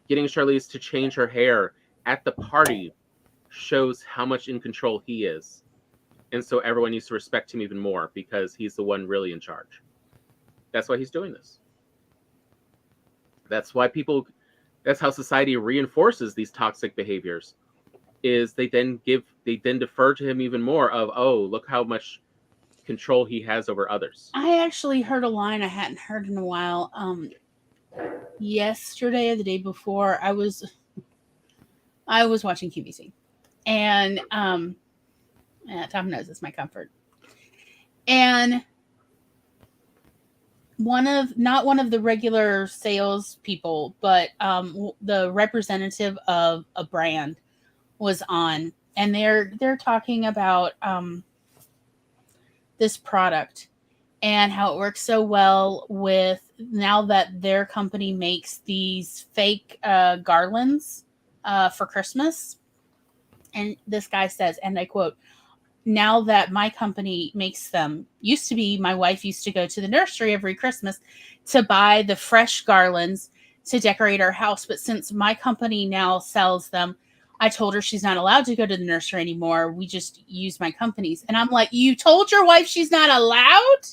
Getting Charlize to change her hair at the party shows how much in control he is. And so everyone needs to respect him even more because he's the one really in charge. That's why he's doing this. That's how society reinforces these toxic behaviors, is they then defer to him even more of, oh, look how much control he has over others. I actually heard a line I hadn't heard in a while. Yesterday or the day before, I was watching QVC, and Tom knows it's my comfort. And not one of the regular sales people, but the representative of a brand was on, and they're talking about this product and how it works so well with now that their company makes these fake garlands for Christmas. And this guy says, and I quote, "Now that my company makes them, used to be my wife used to go to the nursery every Christmas to buy the fresh garlands to decorate our house. But since my company now sells them, I told her she's not allowed to go to the nursery anymore. We just use my company's." And I'm like, you told your wife she's not allowed?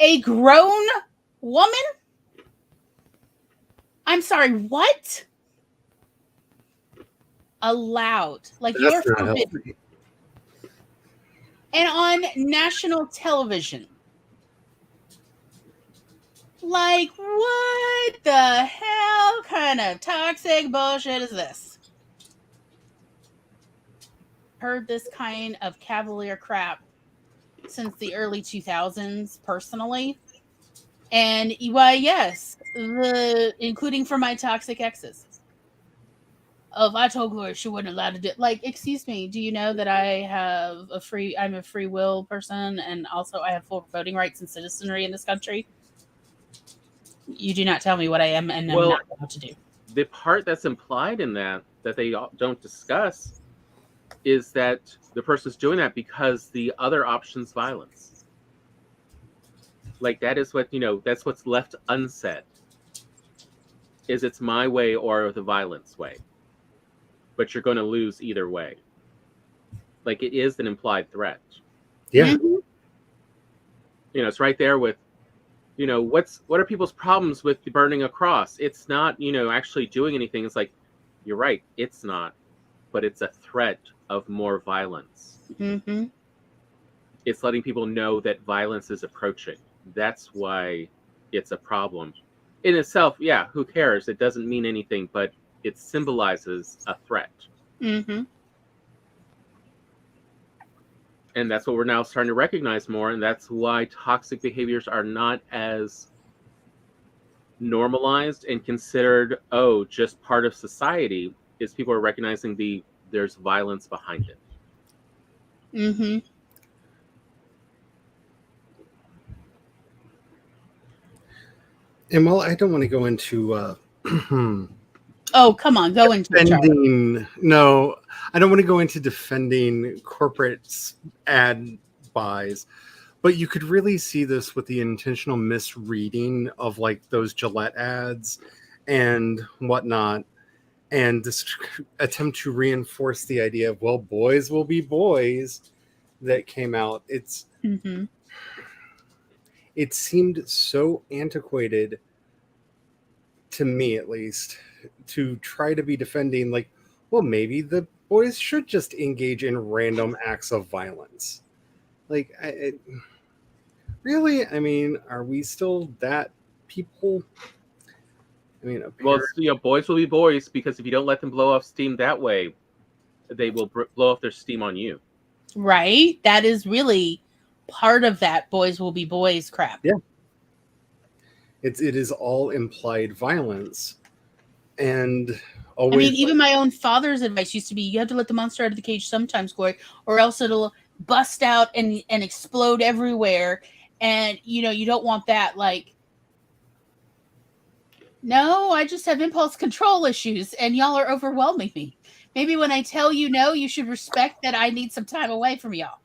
A grown woman? I'm sorry, what? Allowed. Like, That's you're not forbidden. healthy. And on national television. Like, what the hell kind of toxic bullshit is this? Heard this kind of cavalier crap since the early 2000s personally. And why, yes, including from my toxic exes. If I told Gloria she wasn't allowed to do, like, excuse me, do you know that I'm a free will person, and also I have full voting rights and citizenry in this country? You do not tell me what I am and I'm not allowed to do. The part that's implied in that they don't discuss is that the person's doing that because the other option's violence. Like, that is what, that's what's left unsaid. Is it's my way or the violence way. But you're going to lose either way. Like, it is an implied threat. Yeah. Mm-hmm. It's right there with, what are people's problems with burning a cross? It's not, actually doing anything. It's like, you're right, it's not. But it's a threat of more violence. Mm-hmm. It's letting people know that violence is approaching. That's why it's a problem. In itself, yeah, who cares? It doesn't mean anything, but it symbolizes a threat. Mm-hmm. And that's what we're now starting to recognize more, and that's why toxic behaviors are not as normalized and considered, just part of society, is people are recognizing there's violence behind it. Mm-hmm. And while I don't want to go into Oh, come on, go into it, Charlie. No, I don't want to go into defending corporate ad buys, but you could really see this with the intentional misreading of like those Gillette ads and whatnot, and this attempt to reinforce the idea of, well, boys will be boys that came out. Mm-hmm. It seemed so antiquated, to me at least, to try to be defending, like, well, maybe the boys should just engage in random acts of violence. Like, really? I mean, are we still that people? I mean, well, boys will be boys, because if you don't let them blow off steam that way, they will blow off their steam on you. Right? That is really part of that boys will be boys crap. Yeah. It is all implied violence. And I always mean, even my own father's advice used to be, you have to let the monster out of the cage sometimes, Corey, or else it'll bust out and explode everywhere. And, you don't want that. Like, no, I just have impulse control issues, and y'all are overwhelming me. Maybe when I tell you no, you should respect that I need some time away from y'all.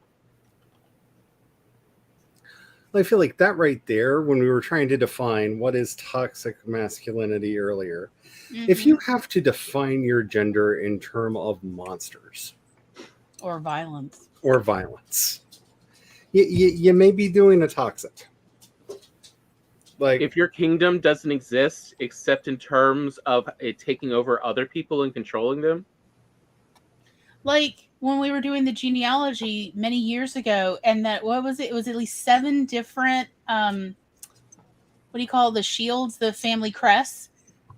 I feel like that right there, when we were trying to define what is toxic masculinity earlier, if you have to define your gender in terms of monsters or violence, you may be doing a toxic. Like, if your kingdom doesn't exist except in terms of it taking over other people and controlling them. Like when we were doing the genealogy many years ago, and what was it? It was at least 7 different, what do you call the shields, the family crests.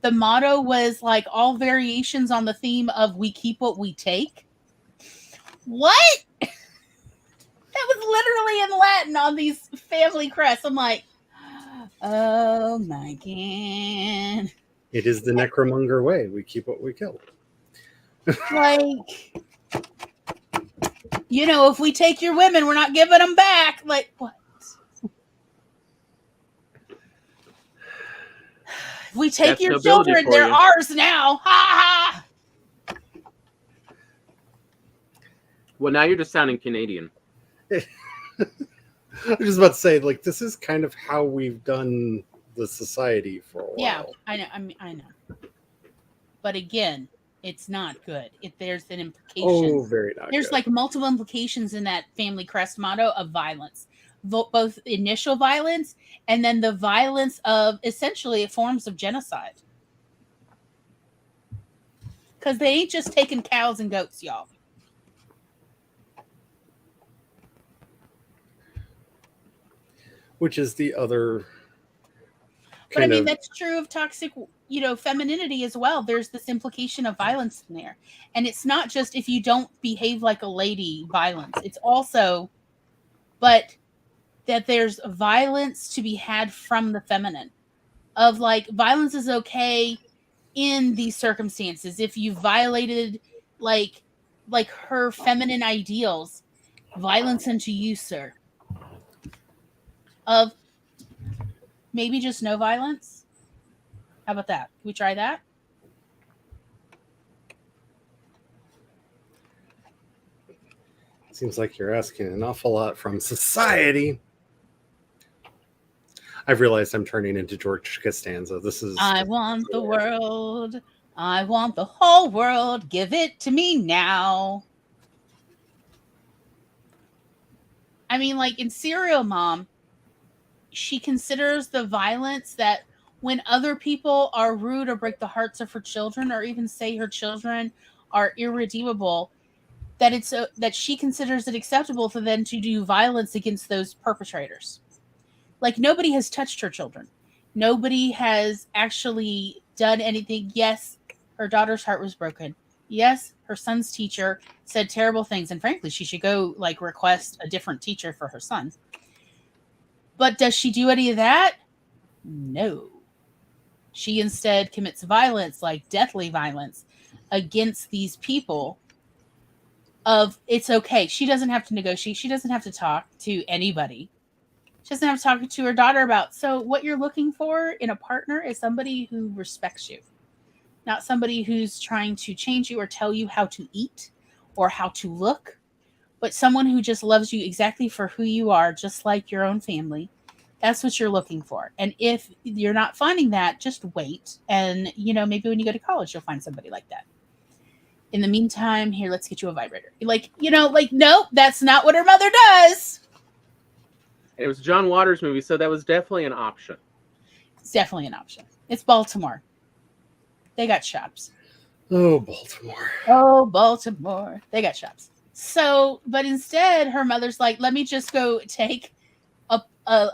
The motto was like all variations on the theme of "we keep what we take." What? That was literally in Latin on these family crests. I'm like, oh my god! it is the necromonger way. We keep what we kill. Like, if we take your women, we're not giving them back. Like, what? If we take your children, they're ours now. Ha ha! Well, now you're just sounding Canadian. I was just about to say, like, this is kind of how we've done the society for a while. Yeah, I know. I know. But again, it's not good. There's an implication. Oh, very not There's good. like multiple implications in that family crest motto of violence. Both initial violence and then the violence of essentially forms of genocide. Because they ain't just taking cows and goats, y'all. Which is the other But I mean, that's true of toxic, femininity as well. There's this implication of violence in there. And it's not just if you don't behave like a lady violence. It's also, but that there's violence to be had from the feminine. Of like, violence is okay in these circumstances. If you violated like her feminine ideals, violence unto you, sir. Of maybe just no violence. How about that? Can we try that? Seems like you're asking an awful lot from society. I've realized I'm turning into George Costanza. This is... I want the world. I want the whole world. Give it to me now. I mean, like in Serial Mom, she considers the violence that when other people are rude or break the hearts of her children, or even say her children are irredeemable, that it's that she considers it acceptable for them to do violence against those perpetrators. Like, nobody has touched her children. Nobody has actually done anything. Yes, her daughter's heart was broken. Yes, her son's teacher said terrible things, and frankly, she should go like request a different teacher for her son. But does she do any of that? No. She instead commits violence, like deathly violence, against these people. Of it's okay. She doesn't have to negotiate. She doesn't have to talk to anybody. She doesn't have to talk to her daughter about. So what you're looking for in a partner is somebody who respects you. Not somebody who's trying to change you or tell you how to eat or how to look, but someone who just loves you exactly for who you are, just like your own family. That's what you're looking for. And if you're not finding that, just wait. And, maybe when you go to college, you'll find somebody like that. In the meantime, here, let's get you a vibrator. No, that's not what her mother does. It was a John Waters movie, so that was definitely an option. It's definitely an option. It's Baltimore. They got shops. Oh, Baltimore. Oh, Baltimore. They got shops. So, but instead, her mother's like, let me just go take a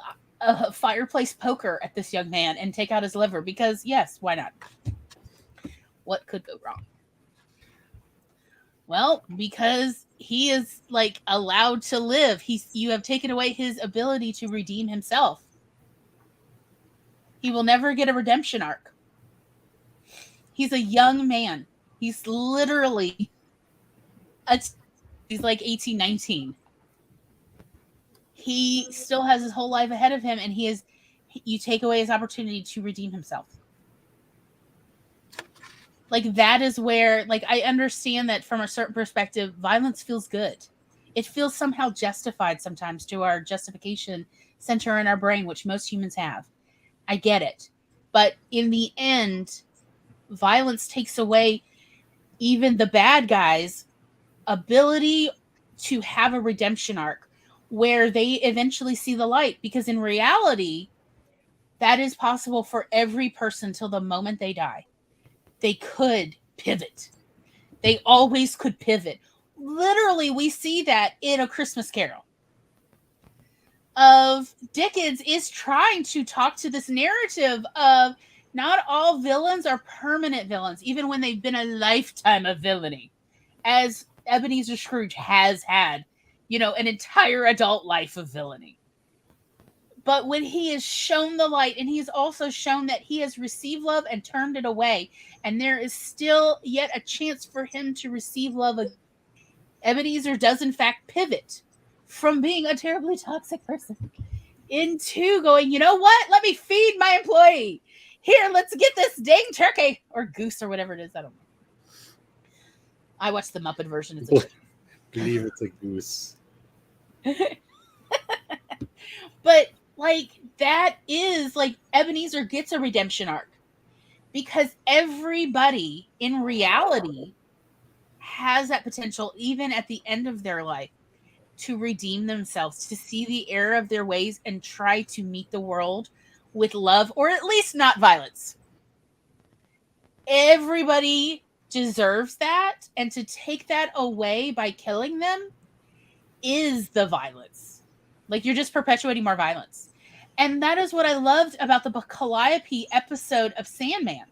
fireplace poker at this young man and take out his liver because, yes, why not? What could go wrong? Well, because he is like allowed to live. You have taken away his ability to redeem himself. He will never get a redemption arc. He's a young man. He's literally he's like 18, 19. He still has his whole life ahead of him, and you take away his opportunity to redeem himself. Like, that is where, like, I understand that from a certain perspective, violence feels good. It feels somehow justified sometimes to our justification center in our brain, which most humans have. I get it. But in the end, violence takes away even the bad guys' ability to have a redemption arc where they eventually see the light. Because in reality, that is possible for every person till the moment they die. They could pivot. They always could pivot. Literally, we see that in A Christmas Carol. Dickens is trying to talk to this narrative of not all villains are permanent villains, even when they've been a lifetime of villainy, as Ebenezer Scrooge has had, an entire adult life of villainy. But when he is shown the light, and he's also shown that he has received love and turned it away, and there is still yet a chance for him to receive love, Ebenezer does in fact pivot from being a terribly toxic person into going, you know what? Let me feed my employee. Here, let's get this dang turkey or goose or whatever it is. I don't know. I watched the Muppet version. It's I believe it's a goose. But like, that is like, Ebenezer gets a redemption arc because everybody in reality has that potential, even at the end of their life, to redeem themselves, to see the error of their ways and try to meet the world with love, or at least not violence. Everybody deserves that, and to take that away by killing them is the violence. Like, you're just perpetuating more violence. And that is what I loved about the Calliope episode of Sandman.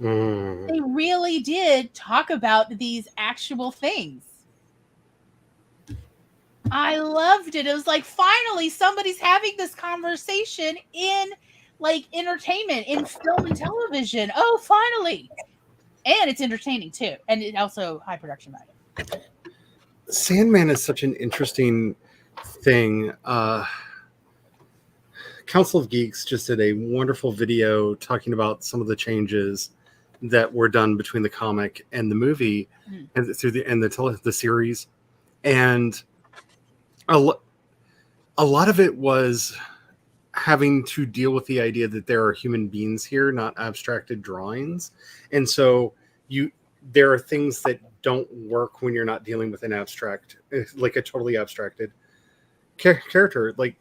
They really did talk about these actual things. I loved it. It was like, finally, somebody's having this conversation in, like, entertainment, in film and television. Oh, finally. And it's entertaining, too. And it also high production value. Sandman is such an interesting thing. Council of Geeks just did a wonderful video talking about some of the changes that were done between the comic and the movie, and through the series, and a lot of it was having to deal with the idea that there are human beings here, not abstracted drawings, and so there are things that don't work when you're not dealing with an abstract, like a totally abstracted character. Like,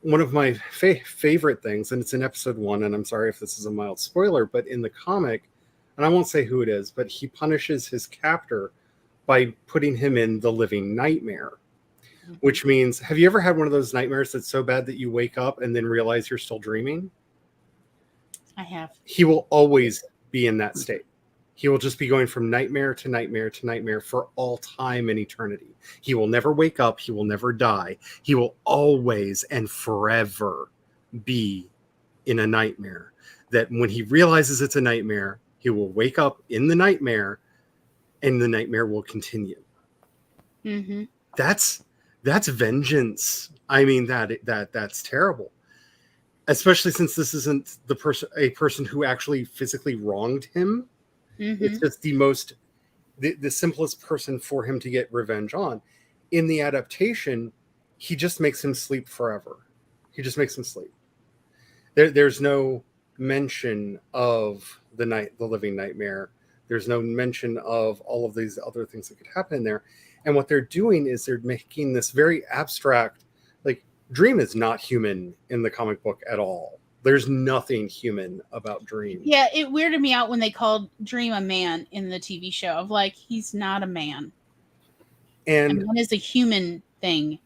one of my favorite things, and it's in episode 1, and I'm sorry if this is a mild spoiler, but in the comic, and I won't say who it is, but he punishes his captor by putting him in the living nightmare, which means, have you ever had one of those nightmares that's so bad that you wake up and then realize you're still dreaming? I have. He will always be in that state. He will just be going from nightmare to nightmare to nightmare for all time and eternity. He will never wake up. He will never die. He will always and forever be in a nightmare. That when he realizes it's a nightmare, he will wake up in the nightmare, and the nightmare will continue. Mm-hmm. That's vengeance. I mean, that's terrible. Especially since this isn't a person who actually physically wronged him. Mm-hmm. It's just the simplest person for him to get revenge on. In the adaptation, he just makes him sleep forever. He just makes him sleep. There's no mention of the living nightmare. There's no mention of all of these other things that could happen in there. And what they're doing is they're making this very abstract, like, Dream is not human in the comic book at all. There's nothing human about Dream. Yeah, it weirded me out when they called Dream a man in the TV show. Of like, he's not a man. And man is a human thing,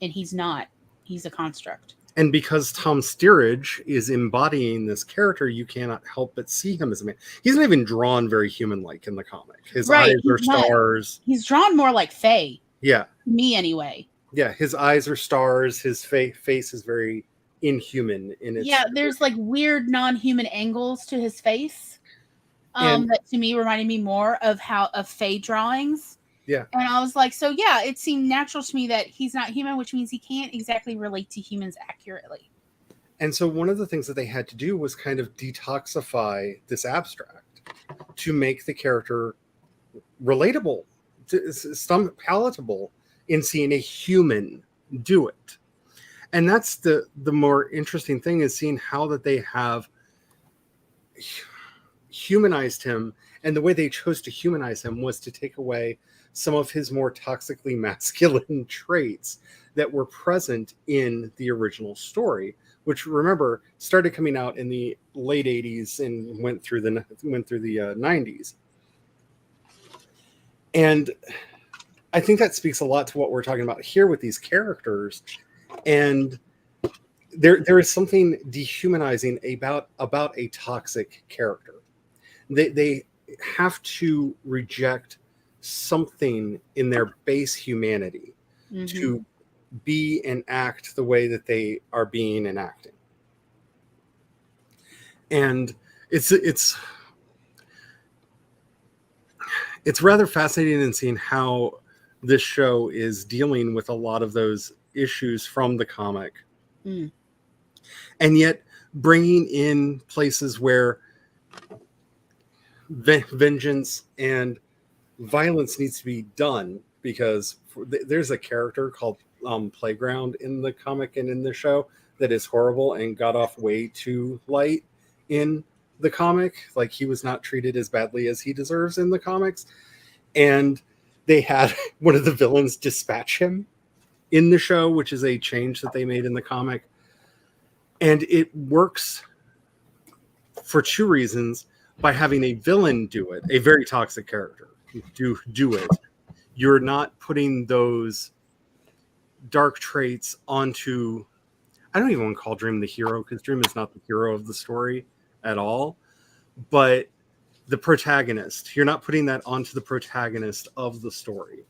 and he's not. He's a construct. And because Tom Steerage is embodying this character, you cannot help but see him as a man. He's not even drawn very human-like in the comic. His eyes are stars. He's drawn more like Faye. Yeah. Me, anyway. Yeah, his eyes are stars. His face is very inhuman in its... Yeah, there's like weird non-human angles to his face. And- that to me reminded me more of Fae drawings. Yeah. And I was like, so yeah, it seemed natural to me that he's not human, which means he can't exactly relate to humans accurately. And so one of the things that they had to do was kind of detoxify this abstract to make the character relatable, some palatable in seeing a human do it. And that's the more interesting thing, is seeing how that they have humanized him. And the way they chose to humanize him was to take away some of his more toxically masculine traits that were present in the original story, which, remember, started coming out in the late 80s and went through the 90s. And I think that speaks a lot to what we're talking about here with these characters. And there is something dehumanizing about a toxic character. They have to reject something in their base humanity to be and act the way that they are being and acting. And it's rather fascinating in seeing how this show is dealing with a lot of those issues from the comic. And yet bringing in places where vengeance and violence needs to be done, because there's a character called Playground in the comic and in the show that is horrible and got off way too light in the comic. Like, he was not treated as badly as he deserves in the comics. And they had one of the villains dispatch him in the show, which is a change that they made in the comic. And it works for two reasons. By having a villain do it, a very toxic character do it, you're not putting those dark traits onto, I don't even want to call Dream the hero, because Dream is not the hero of the story at all, but the protagonist. You're not putting that onto the protagonist of the story.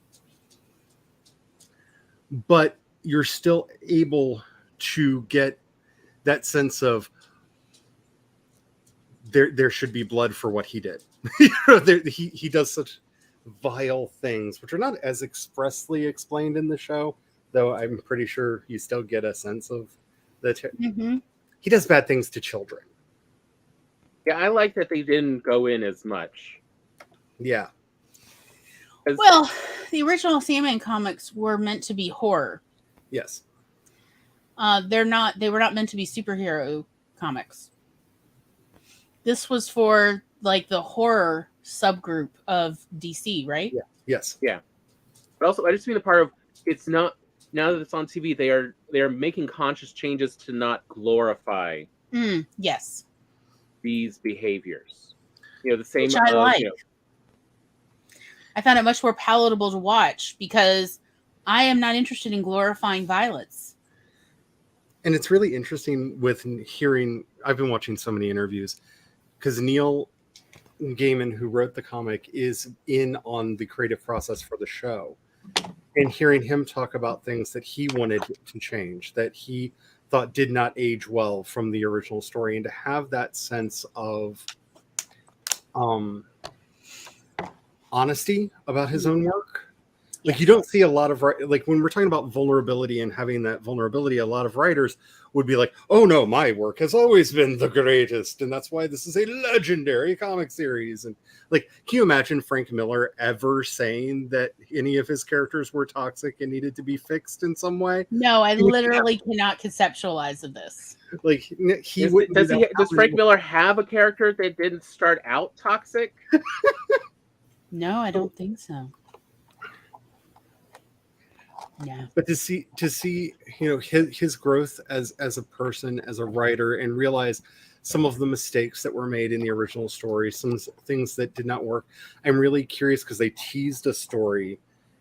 But you're still able to get that sense of there should be blood for what he did. He does such vile things, which are not as expressly explained in the show, though I'm pretty sure you still get a sense of that. He does bad things to children. Yeah, I like that they didn't go in as much. Yeah. Well, the original Sandman comics were meant to be horror. Yes. They were not meant to be superhero comics. This was for like the horror subgroup of DC, right? Yeah. Yes. Yeah. But also, I just mean the part of, it's not, now that it's on TV, they are making conscious changes to not glorify yes, these behaviors. The same. Which I like. I found it much more palatable to watch, because I am not interested in glorifying violence. And it's really interesting with hearing, I've been watching so many interviews, because Neil Gaiman, who wrote the comic, is in on the creative process for the show. And hearing him talk about things that he wanted to change, that he thought did not age well from the original story, and to have that sense of honesty about his own work. Like, you don't see a lot of, like, when we're talking about vulnerability and having that vulnerability, a lot of writers would be like, oh no, my work has always been the greatest, and that's why this is a legendary comic series. And like, can you imagine Frank Miller ever saying that any of his characters were toxic and needed to be fixed in some way? No, I literally cannot conceptualize of this. Like, he wouldn't. Does Frank Miller have a character that didn't start out toxic? No, I don't think so. Yeah. But to see his growth as a person, as a writer, and realize some of the mistakes that were made in the original story, some things that did not work. I'm really curious, because they teased a story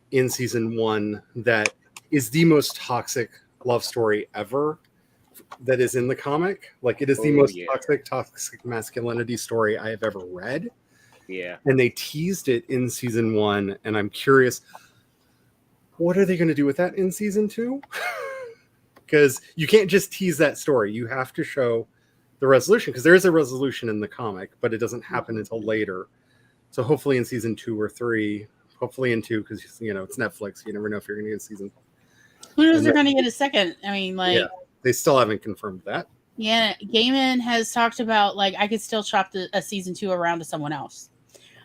in season 1 that is the most toxic love story ever that is in the comic. Like, it is the most toxic masculinity story I have ever read. Yeah. And they teased it in season 1, and I'm curious, what are they going to do with that in season 2? Because you can't just tease that story. You have to show the resolution, because there is a resolution in the comic, but it doesn't happen until later. So hopefully in season 2 or 3, hopefully in 2, because it's Netflix. You never know if you're going to get a season. Who knows And they're going to get a second? I mean, like, Yeah, they still haven't confirmed that. yeah, Gaiman has talked about, like, I could still shop a season 2 around to someone else.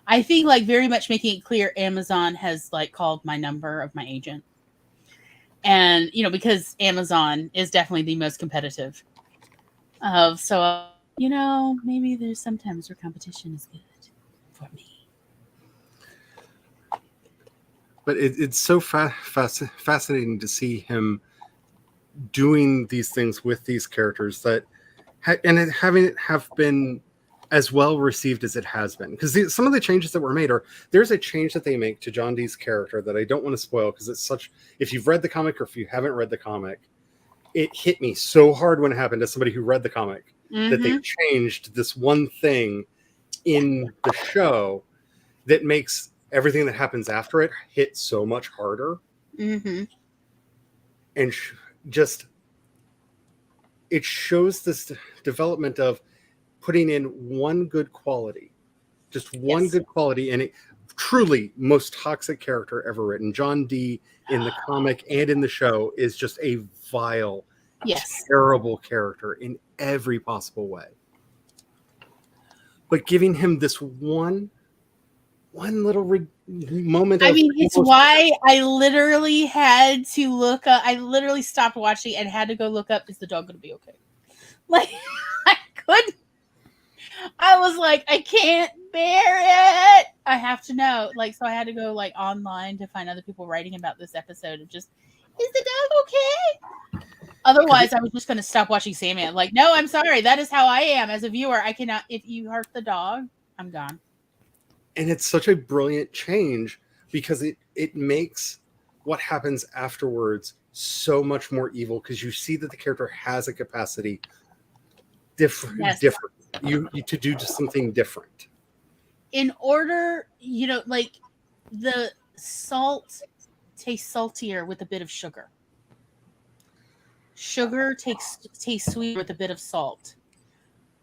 I think, like, very much making it clear Amazon has, like, called my number of my agent. And, because Amazon is definitely the most competitive. So, maybe there's sometimes where competition is good for me. But it's so fascinating to see him doing these things with these characters that, having it have been as well received as it has been. Because some of the changes that were made there's a change that they make to John Dee's character that I don't want to spoil, because it's if you've read the comic or if you haven't read the comic, it hit me so hard when it happened to somebody who read the comic that they changed this one thing in the show that makes everything that happens after it hit so much harder. And just, it shows this development of putting in one good quality, just one good quality, and it truly most toxic character ever written. John Dee in the comic and in the show is just a vile, terrible character in every possible way. But giving him this one little moment. I mean, it's why I literally had to look up. I literally stopped watching and had to go look up, is the dog going to be okay? Like, I couldn't. I was like, I can't bear it. I have to know. Like, so I had to go like online to find other people writing about this episode of just, is the dog okay? Otherwise, I was just going to stop watching Sandman. Like, no, I'm sorry. That is how I am as a viewer. I cannot. If you hurt the dog, I'm gone. And it's such a brilliant change because it makes what happens afterwards so much more evil, because you see that the character has a capacity different you to do just something different. In order, like the salt tastes saltier with a bit of sugar. Sugar tastes sweeter with a bit of salt.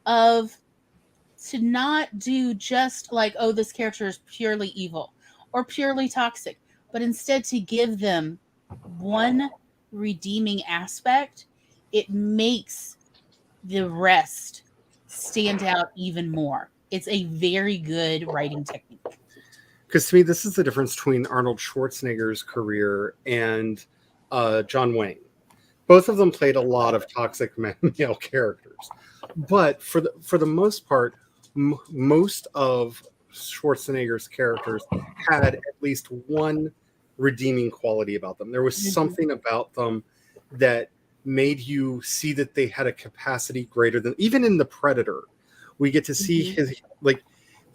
To not do just like, oh, this character is purely evil or purely toxic, but instead to give them one redeeming aspect, it makes the rest stand out even more. It's a very good writing technique. Because to me, this is the difference between Arnold Schwarzenegger's career and John Wayne. Both of them played a lot of toxic male characters, but for the most part, most of Schwarzenegger's characters had at least one redeeming quality about them. There was something about them that made you see that they had a capacity greater than, even in The Predator, we get to see his, like,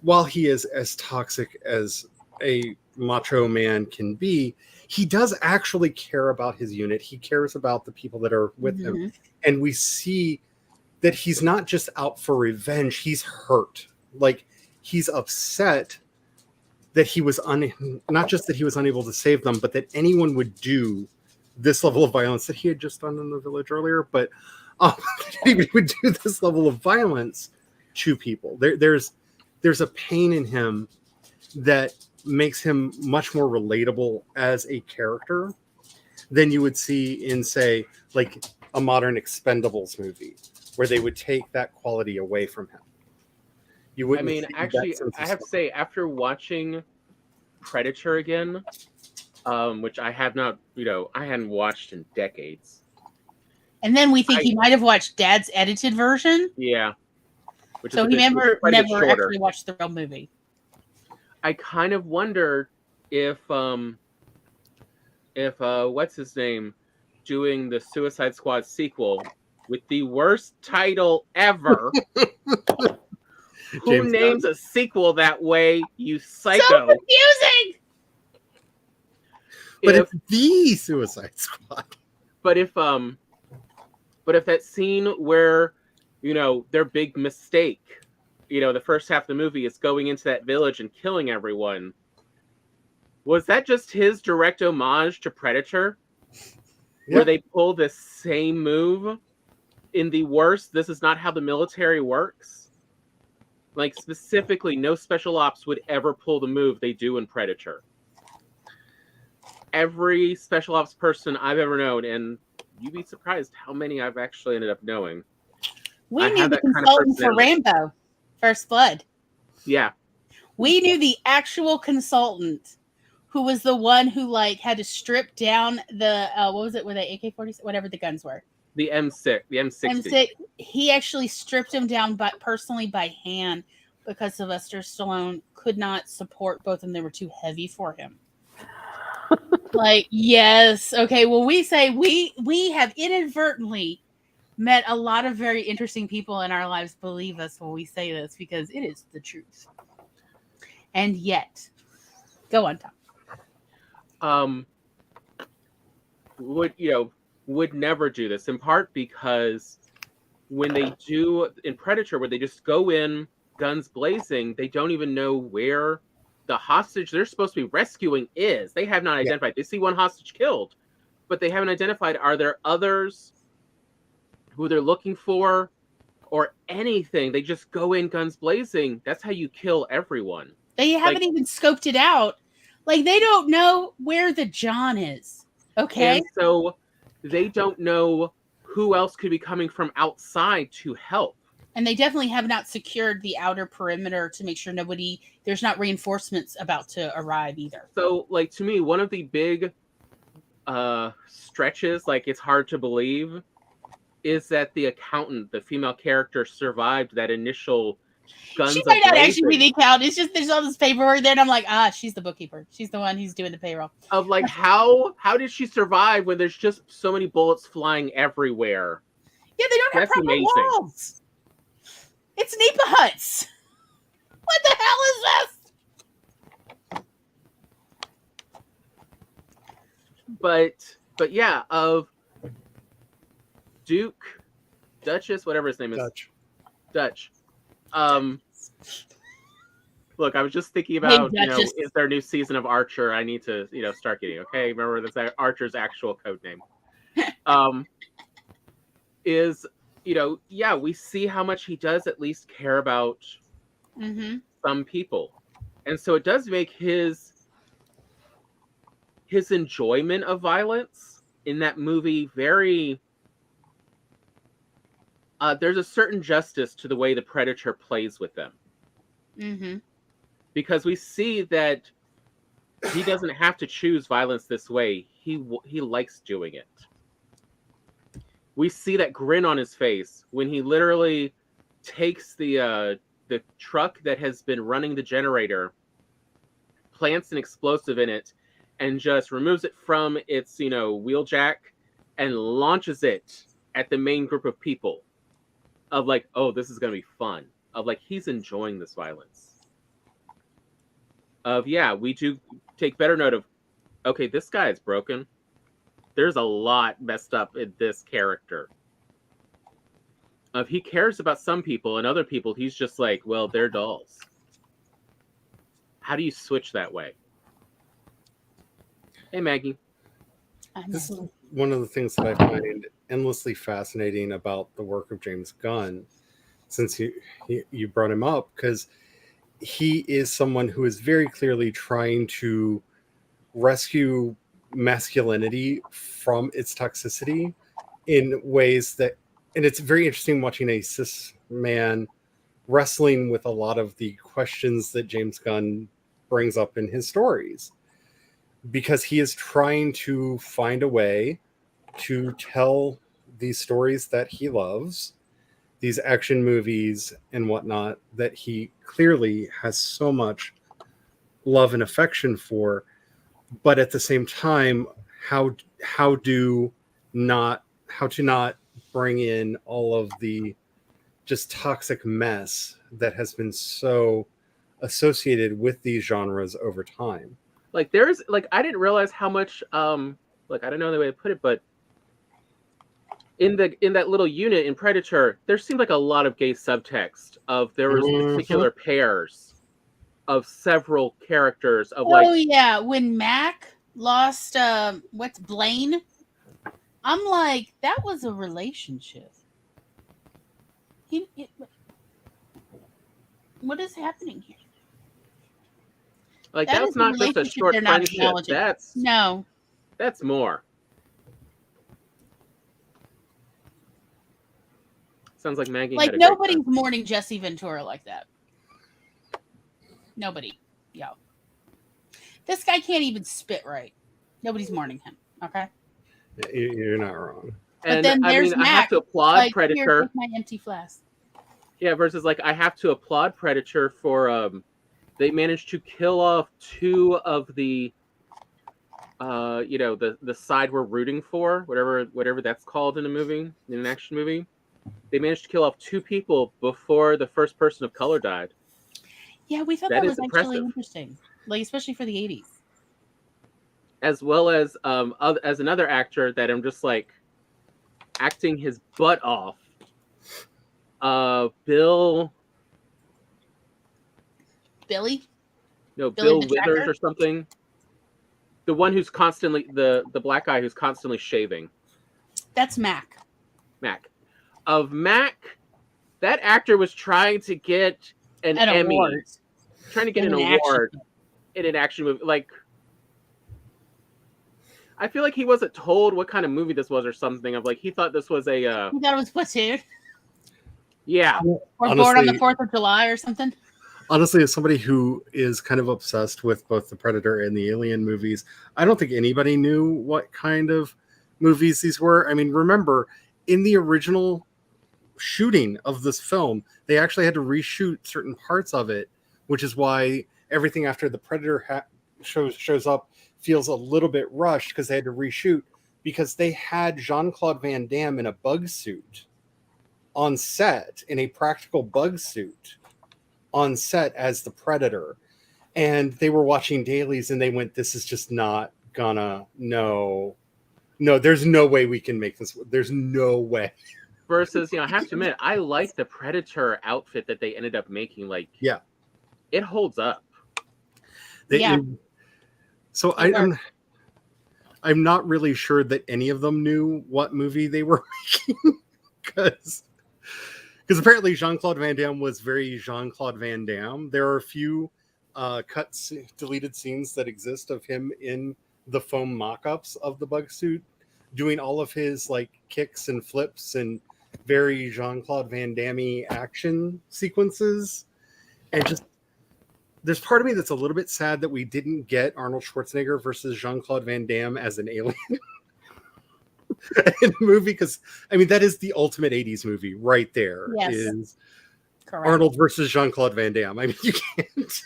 while he is as toxic as a macho man can be, he does actually care about his unit. He cares about the people that are with him. And we see that he's not just out for revenge. He's hurt. Like, he's upset that he was not just that he was unable to save them, but that anyone would do this level of violence that he had just done in the village earlier. But he would do this level of violence to people. There's a pain in him that makes him much more relatable as a character than you would see in, say, like a modern Expendables movie, where they would take that quality away from him. You wouldn't. I mean, actually, I have to say, after watching Predator again, which I have not, I hadn't watched in decades. And then we think he might have watched Dad's edited version. Yeah. So he never actually watched the real movie. I kind of wonder if what's his name doing the Suicide Squad sequel with the worst title ever. Who names a sequel that way, you psycho? So confusing. But it's the Suicide Squad. But if that scene where, their big mistake, the first half of the movie is going into that village and killing everyone, was that just his direct homage to Predator? Yeah. Where they pull this same move? in the worst, this is not how the military works. Like, specifically, no special ops would ever pull the move they do in Predator. Every special ops person I've ever known, and you'd be surprised how many I've actually ended up knowing. We I knew have the that kind of consultant for personality. Rambo, First Blood. Yeah. We knew the actual consultant who was the one who like had to strip down the what was it with the AK-47, whatever the guns were. The M6, the M60. He actually stripped him down personally by hand because Sylvester Stallone could not support both of them. They were too heavy for him. Like, yes. Okay, well, we say we have inadvertently met a lot of very interesting people in our lives. Believe us when we say this, because it is the truth. And yet, go on, Tom. Would never do this, in part because when they do in Predator, where they just go in guns blazing, they don't even know where the hostage they're supposed to be rescuing is. They have not identified. They see one hostage killed, but they haven't identified, are there others who they're looking for or anything. They just go in guns blazing. That's how you kill everyone. They haven't even scoped it out. Like, they don't know where the John is. Okay. And so they don't know who else could be coming from outside to help. And they definitely have not secured the outer perimeter to make sure there's not reinforcements about to arrive either. So, like, to me, one of the big stretches, like, it's hard to believe, is that the accountant, the female character, survived that initial guns She might not blazing. actually be the accountant. It's just there's all this paperwork there, and I'm like, she's the bookkeeper. She's the one who's doing the payroll. Of, like, how did she survive when there's just so many bullets flying everywhere? Yeah, they don't have That's proper amazing. walls. It's Nipa huts. What the hell is this? But yeah, of Duchess, whatever his name is. Dutch. Look, I was just thinking about, is there a new season of Archer? I need to, start getting, okay? Remember, that's Archer's actual code name. We see how much he does at least care about some people. And so it does make his enjoyment of violence in that movie very... there's a certain justice to the way the Predator plays with them. Mm-hmm. Because we see that he doesn't have to choose violence this way. He likes doing it. We see that grin on his face when he literally takes the truck that has been running the generator, plants an explosive in it, and just removes it from its, wheel jack and launches it at the main group of people. Of like, oh, this is going to be fun. Of like, he's enjoying this violence. We do take better note of, okay, this guy is broken. There's a lot messed up in this character. He cares about some people, and other people, he's just like, well, they're dolls. How do you switch that way? Hey, Maggie. This is one of the things that I find endlessly fascinating about the work of James Gunn, since you brought him up, because he is someone who is very clearly trying to rescue masculinity from its toxicity in ways that, and it's very interesting watching a cis man wrestling with a lot of the questions that James Gunn brings up in his stories, because he is trying to find a way to tell these stories that he loves, these action movies and whatnot, that he clearly has so much love and affection for, but at the same time, how to not bring in all of the just toxic mess that has been so associated with these genres over time. Like, I didn't realize how much, I don't know the way to put it, but in that little unit in Predator, there seemed like a lot of gay subtext of there was particular pairs of several characters of when Mac lost Blaine, I'm like, that was a relationship. What is happening here? Like That that's is a not just a relationship short they're not friendship. acknowledging. No. That's more. Sounds like Maggie Like, had a great nobody's time. mourning Jesse Ventura like that. Nobody. Yo. This guy can't even spit right. Nobody's mourning him. Okay? You're not wrong. But And then I there's mean, I have Mac. to applaud Like, here, Predator. take my empty flask. Yeah, versus like I have to applaud Predator for they managed to kill off two of the the side we're rooting for, whatever that's called in a movie, in an action movie. They managed to kill off two people before the first person of color died. Yeah, we thought That that is was actually impressive. interesting. Like, especially for the 80s. As well as as another actor that I'm just like acting his butt off. Bill Billy? No, Billy Bill the Withers Tracker? or something. The one who's constantly the black guy who's constantly shaving. That's Mac. Mac. Of Mac, that actor was trying to get an Emmy, award. trying to get In an an action award in an action movie. Like, I feel like he wasn't told what kind of movie this was or something. Of like, he thought this was a You thought it was Platoon? yeah. Or Honestly- Born on the 4th of July or something? Honestly, as somebody who is kind of obsessed with both the Predator and the Alien movies, I don't think anybody knew what kind of movies these were. I mean, remember, in the original shooting of this film, they actually had to reshoot certain parts of it, which is why everything after the Predator shows up feels a little bit rushed, because they had to reshoot, because they had Jean-Claude Van Damme in a bug suit on set, in a practical bug suit on set as the Predator, and they were watching dailies and they went, this is just not gonna, no, there's no way we can make this, there's no way. Versus, I have to admit, I like the Predator outfit that they ended up making. Like, yeah, it holds up. So I'm not really sure that any of them knew what movie they were making, because apparently Jean-Claude Van Damme was very Jean-Claude Van Damme. There are a few deleted scenes that exist of him in the foam mock-ups of the bug suit, doing all of his like kicks and flips and very Jean-Claude Van Damme action sequences. And just, there's part of me that's a little bit sad that we didn't get Arnold Schwarzenegger versus Jean-Claude Van Damme as an alien in the movie, because I mean that is the ultimate 80s movie right there. Yes. Is Correct. Arnold versus Jean-Claude Van Damme. I mean, you can't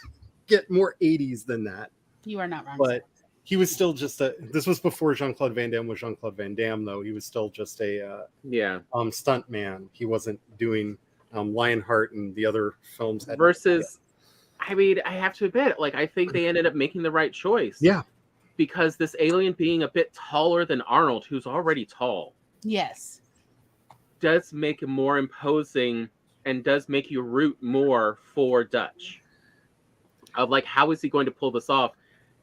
get more 80s than that. You are not wrong. But he was still just this was before Jean-Claude Van Damme was Jean-Claude Van Damme, though. He was still just a stunt man. He wasn't doing Lionheart and the other films. Versus, I mean, I have to admit, like, I think they ended up making the right choice. Yeah. Because this alien being a bit taller than Arnold, who's already tall, yes, does make him more imposing and does make you root more for Dutch. Of like, how is he going to pull this off?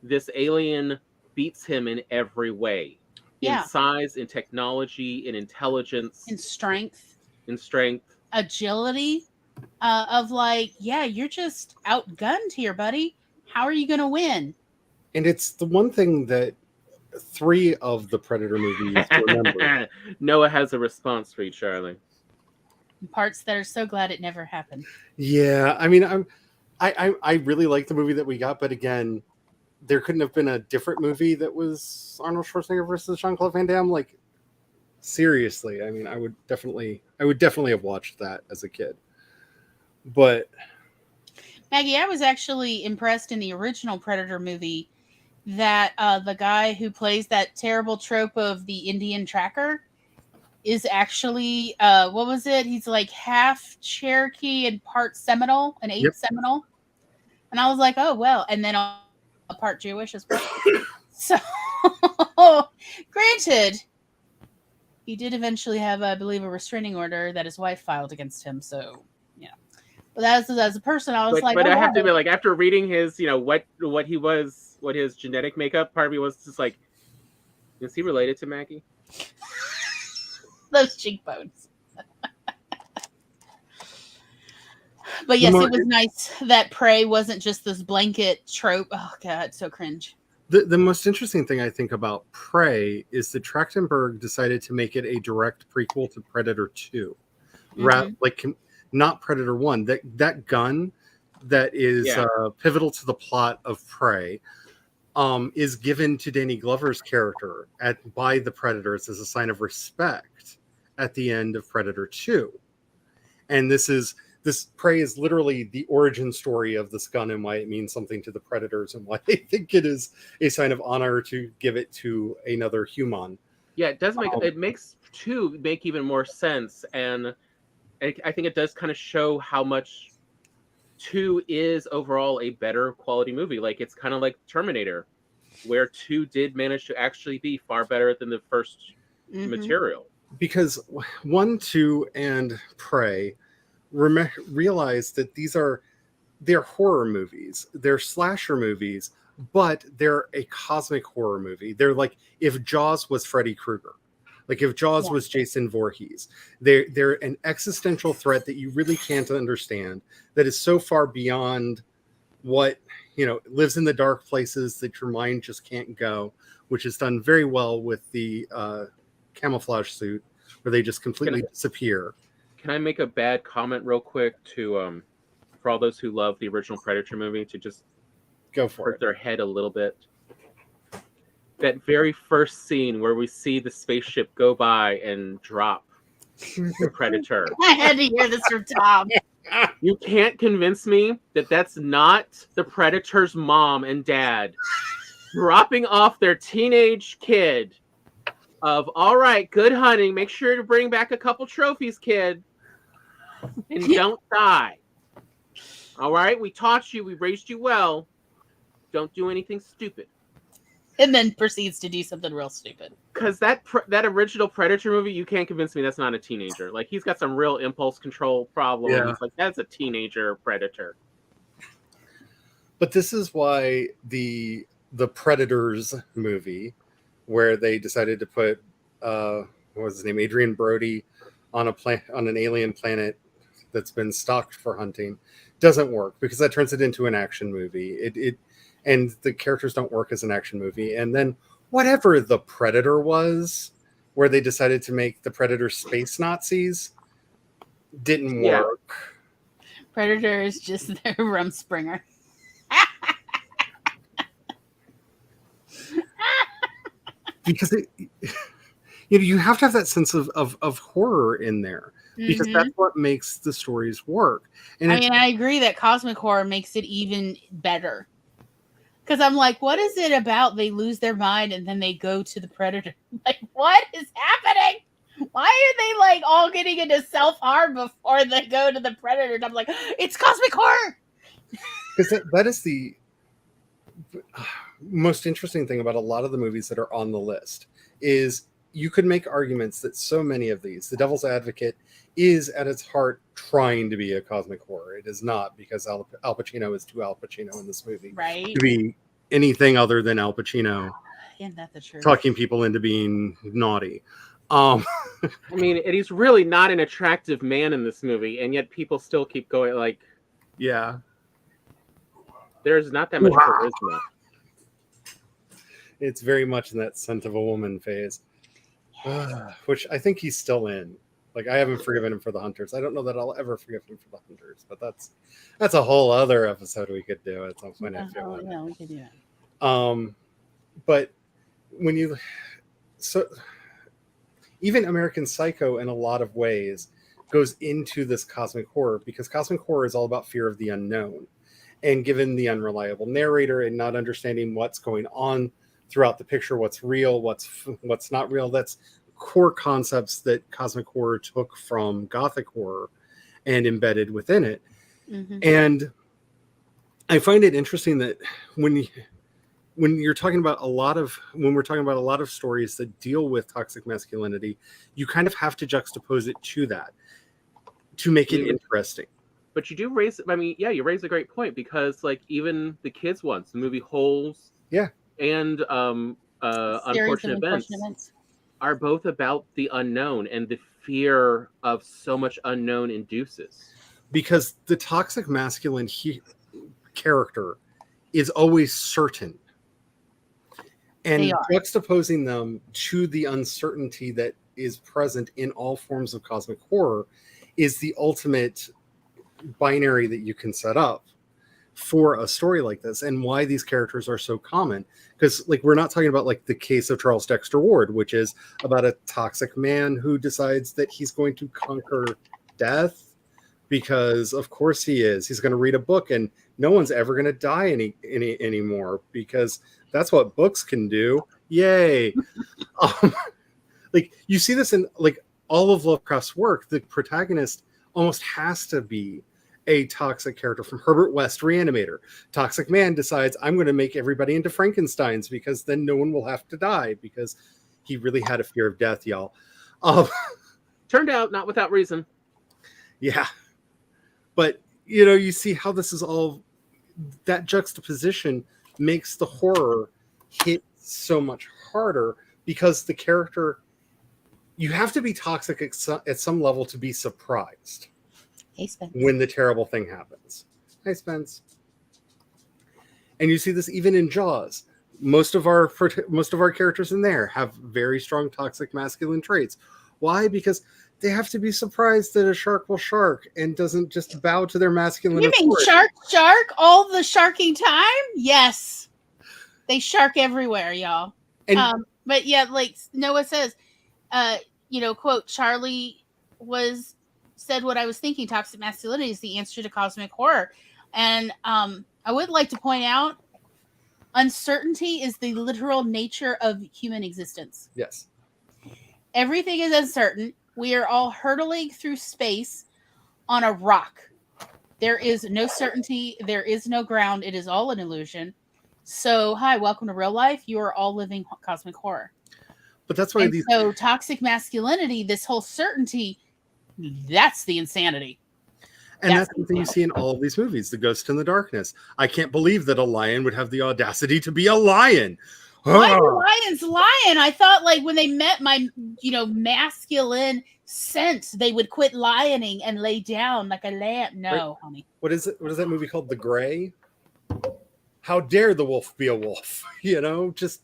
This alien beats him in every way. Yeah. In size, in technology, in intelligence. in strength, agility, of like, yeah, you're just outgunned here, buddy. How are you going to win? And it's the one thing that 3 of the Predator movies remember. Noah has a response for you, Charlie. Parts that are so glad it never happened. Yeah, I mean, I really like the movie that we got, but again, there couldn't have been a different movie that was Arnold Schwarzenegger versus Jean-Claude Van Damme. Like, seriously, I mean, I would definitely have watched that as a kid. But Maggie, I was actually impressed in the original Predator movie that the guy who plays that terrible trope of the Indian tracker is actually, what was it? He's like half Cherokee and part Seminole, an 8 Seminole. And I was like, oh, well. And then a part Jewish as well. So, granted, he did eventually have, I believe, a restraining order that his wife filed against him. So, yeah. But as a person, I was like, but oh, I have to wow. admit, like, after reading his, what his genetic makeup, part of me was just like, is he related to Maggie? Those cheekbones. But yes, it was nice that Prey wasn't just this blanket trope. Oh god, so cringe. The most interesting thing I think about Prey is that Trachtenberg decided to make it a direct prequel to Predator 2. Not Predator 1. That gun that is pivotal to the plot of Prey is given to Danny Glover's character by the Predators as a sign of respect at the end of Predator 2. And this Prey is literally the origin story of this gun and why it means something to the Predators and why they think it is a sign of honor to give it to another human. Yeah, it makes 2 make even more sense, and I think it does kind of show how much 2 is overall a better quality movie. Like, it's kind of like Terminator, where 2 did manage to actually be far better than the first material. Because 1, 2, and Prey realize that they're horror movies, they're slasher movies, but they're a cosmic horror movie. They're like if Jaws was Freddy Krueger, like if Jaws was Jason Voorhees. They're an existential threat that you really can't understand, that is so far beyond what lives in the dark places that your mind just can't go, which is done very well with the camouflage suit where they just completely disappear. Can I make a bad comment real quick to for all those who love the original Predator movie to just go for hurt their head a little bit? That very first scene where we see the spaceship go by and drop the Predator. I had to hear this from Tom. You can't convince me that that's not the Predator's mom and dad dropping off their teenage kid of, all right, good hunting. Make sure to bring back a couple trophies, kid. And don't die. All right? We taught you. We raised you well. Don't do anything stupid. And then proceeds to do something real stupid. Because that original Predator movie, you can't convince me that's not a teenager. Like, he's got some real impulse control problem. Yeah. He's like, that's a teenager Predator. But this is why the Predators movie, where they decided to put what was his name, Adrian Brody, on an alien planet that's been stocked for hunting, doesn't work, because that turns it into an action movie. And the characters don't work as an action movie. And then whatever the Predator was, where they decided to make the Predator space Nazis, didn't work. Predator is just their Rumspringer. Because you have to have that sense of horror in there, because that's what makes the stories work. And I agree that cosmic horror makes it even better. Because I'm like, what is it about they lose their mind and then they go to the Predator? Like, what is happening? Why are they like all getting into self-harm before they go to the Predator? And I'm like, it's cosmic horror. Because that is the most interesting thing about a lot of the movies that are on the list is you could make arguments that so many of these, The Devil's Advocate is at its heart trying to be a cosmic horror. It is not, because Al Pacino is too Al Pacino in this movie. Right. To be anything other than Al Pacino. Isn't that the truth? Talking people into being naughty. I mean, and he's really not an attractive man in this movie, and yet people still keep going like... Yeah. There's not that much charisma. It's very much in that scent of a woman phase. Which I think he's still in. Like, I haven't forgiven him for The Hunters. I don't know that I'll ever forgive him for The Hunters, but that's a whole other episode we could do at some point. Yeah, we could do that. But when even American Psycho, in a lot of ways, goes into this cosmic horror, because cosmic horror is all about fear of the unknown, and given the unreliable narrator and not understanding what's going on throughout the picture, what's real, what's not real. That's core concepts that cosmic horror took from Gothic horror and embedded within it. Mm-hmm. And I find it interesting that when we're talking about a lot of stories that deal with toxic masculinity, you kind of have to juxtapose it to that to make it interesting. But you do raise, you raise a great point, because like even the kids ones, the movie Holes, and Unfortunate Events are both about the unknown and the fear of so much unknown induces. because the toxic masculine character is always certain. And They are. juxtaposing them to the uncertainty that is present in all forms of cosmic horror is the ultimate binary that you can set up for a story like this, and why these characters are so common. Because like, we're not talking about like the case of Charles Dexter Ward, which is about a toxic man who decides that he's going to conquer death, because of course he is. He's going to read a book and no one's ever going to die anymore, because that's what books can do. Yay. Like, you see this in like all of Lovecraft's work. The protagonist almost has to be a toxic character. From Herbert West, Reanimator. Toxic man decides, I'm going to make everybody into Frankensteins because then no one will have to die, because he really had a fear of death, y'all. Turned out not without reason. Yeah. But, you know, you see how this is all, that juxtaposition makes the horror hit so much harder, because the character, you have to be toxic at some level to be surprised. Hey, Spence. When the terrible thing happens. Hi, Spence. And you see this even in Jaws. Most of our characters in there have very strong toxic masculine traits. Why? Because they have to be surprised that a shark will shark and doesn't just bow to their masculine You mean authority. shark all the sharking time? Yes. They shark everywhere, y'all. And But yeah, like Noah says, quote, Charlie said what I was thinking. Toxic masculinity is the answer to cosmic horror. And I would like to point out, uncertainty is the literal nature of human existence. yes. Everything is uncertain. We are all hurtling through space on a rock. There is no certainty. There is no ground. It is all an illusion. So, hi, welcome to real life. You are all living cosmic horror. But that's why So toxic masculinity, this whole certainty, that's the insanity. And that's something you see in all of these movies. The Ghost in the Darkness. I can't believe that a lion would have the audacity to be a lion. Why are lions lying? I thought like when they met my, masculine scent, they would quit lioning and lay down like a lamb. No, honey. What is it? What is that movie called? The Gray? How dare the wolf be a wolf? Just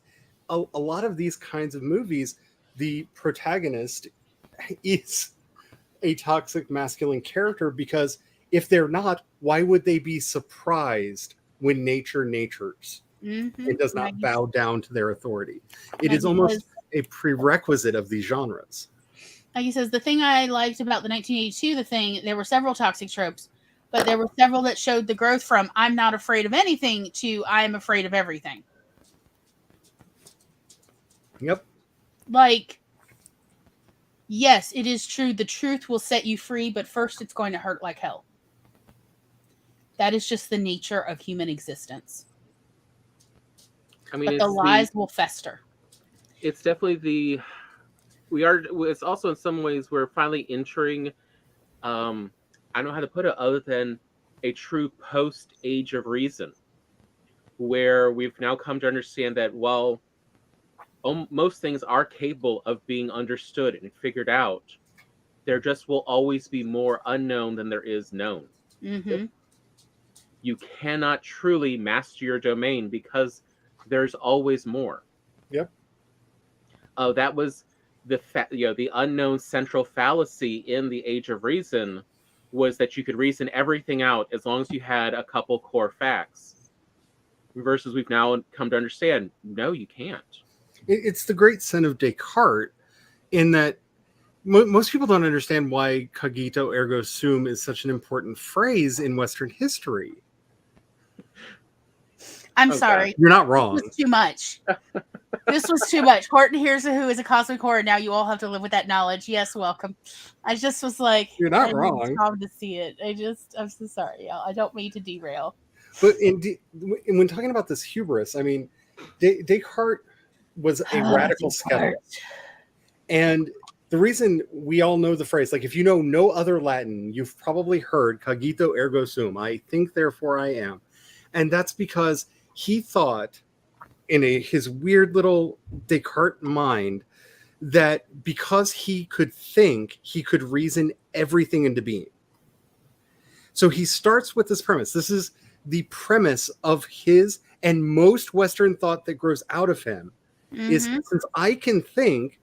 a lot of these kinds of movies, the protagonist is a toxic masculine character, because if they're not, why would they be surprised when nature natures? Mm-hmm. It does not bow down to their authority. It is almost a prerequisite of these genres. Like he says, the thing I liked about the 1982, there were several toxic tropes, but there were several that showed the growth from I'm not afraid of anything to I'm afraid of everything. Yep. Like, yes, it is true. The truth will set you free, but first it's going to hurt like hell. That is just the nature of human existence. I mean, but the lies will fester. It's definitely it's also in some ways we're finally entering, I don't know how to put it other than a true post-age of reason, where we've now come to understand that while most things are capable of being understood and figured out, there just will always be more unknown than there is known. Mm-hmm. You cannot truly master your domain because there's always more. Yep. That was the unknown central fallacy in the Age of Reason, was that you could reason everything out as long as you had a couple core facts. Versus we've now come to understand, no, you can't. It's the great sin of Descartes, in that most people don't understand why cogito ergo sum is such an important phrase in Western history. I'm sorry. God. You're not wrong. This was too much. This was too much. Horton here's who is a cosmic horror. Now you all have to live with that knowledge. Yes, welcome. I just was like, you're not wrong. Tom to see it. I'm so sorry, y'all. I don't mean to derail. But when talking about this hubris, I mean, Descartes was a radical skeptic. And the reason we all know the phrase, like if you know no other Latin, you've probably heard cogito ergo sum. I think, therefore I am. And that's because he thought in his weird little Descartes mind that because he could think, he could reason everything into being. So he starts with this premise. This is the premise of his and most Western thought that grows out of him is, Mhm. since I can think,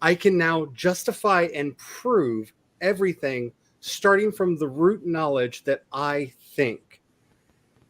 I can now justify and prove everything starting from the root knowledge that I think.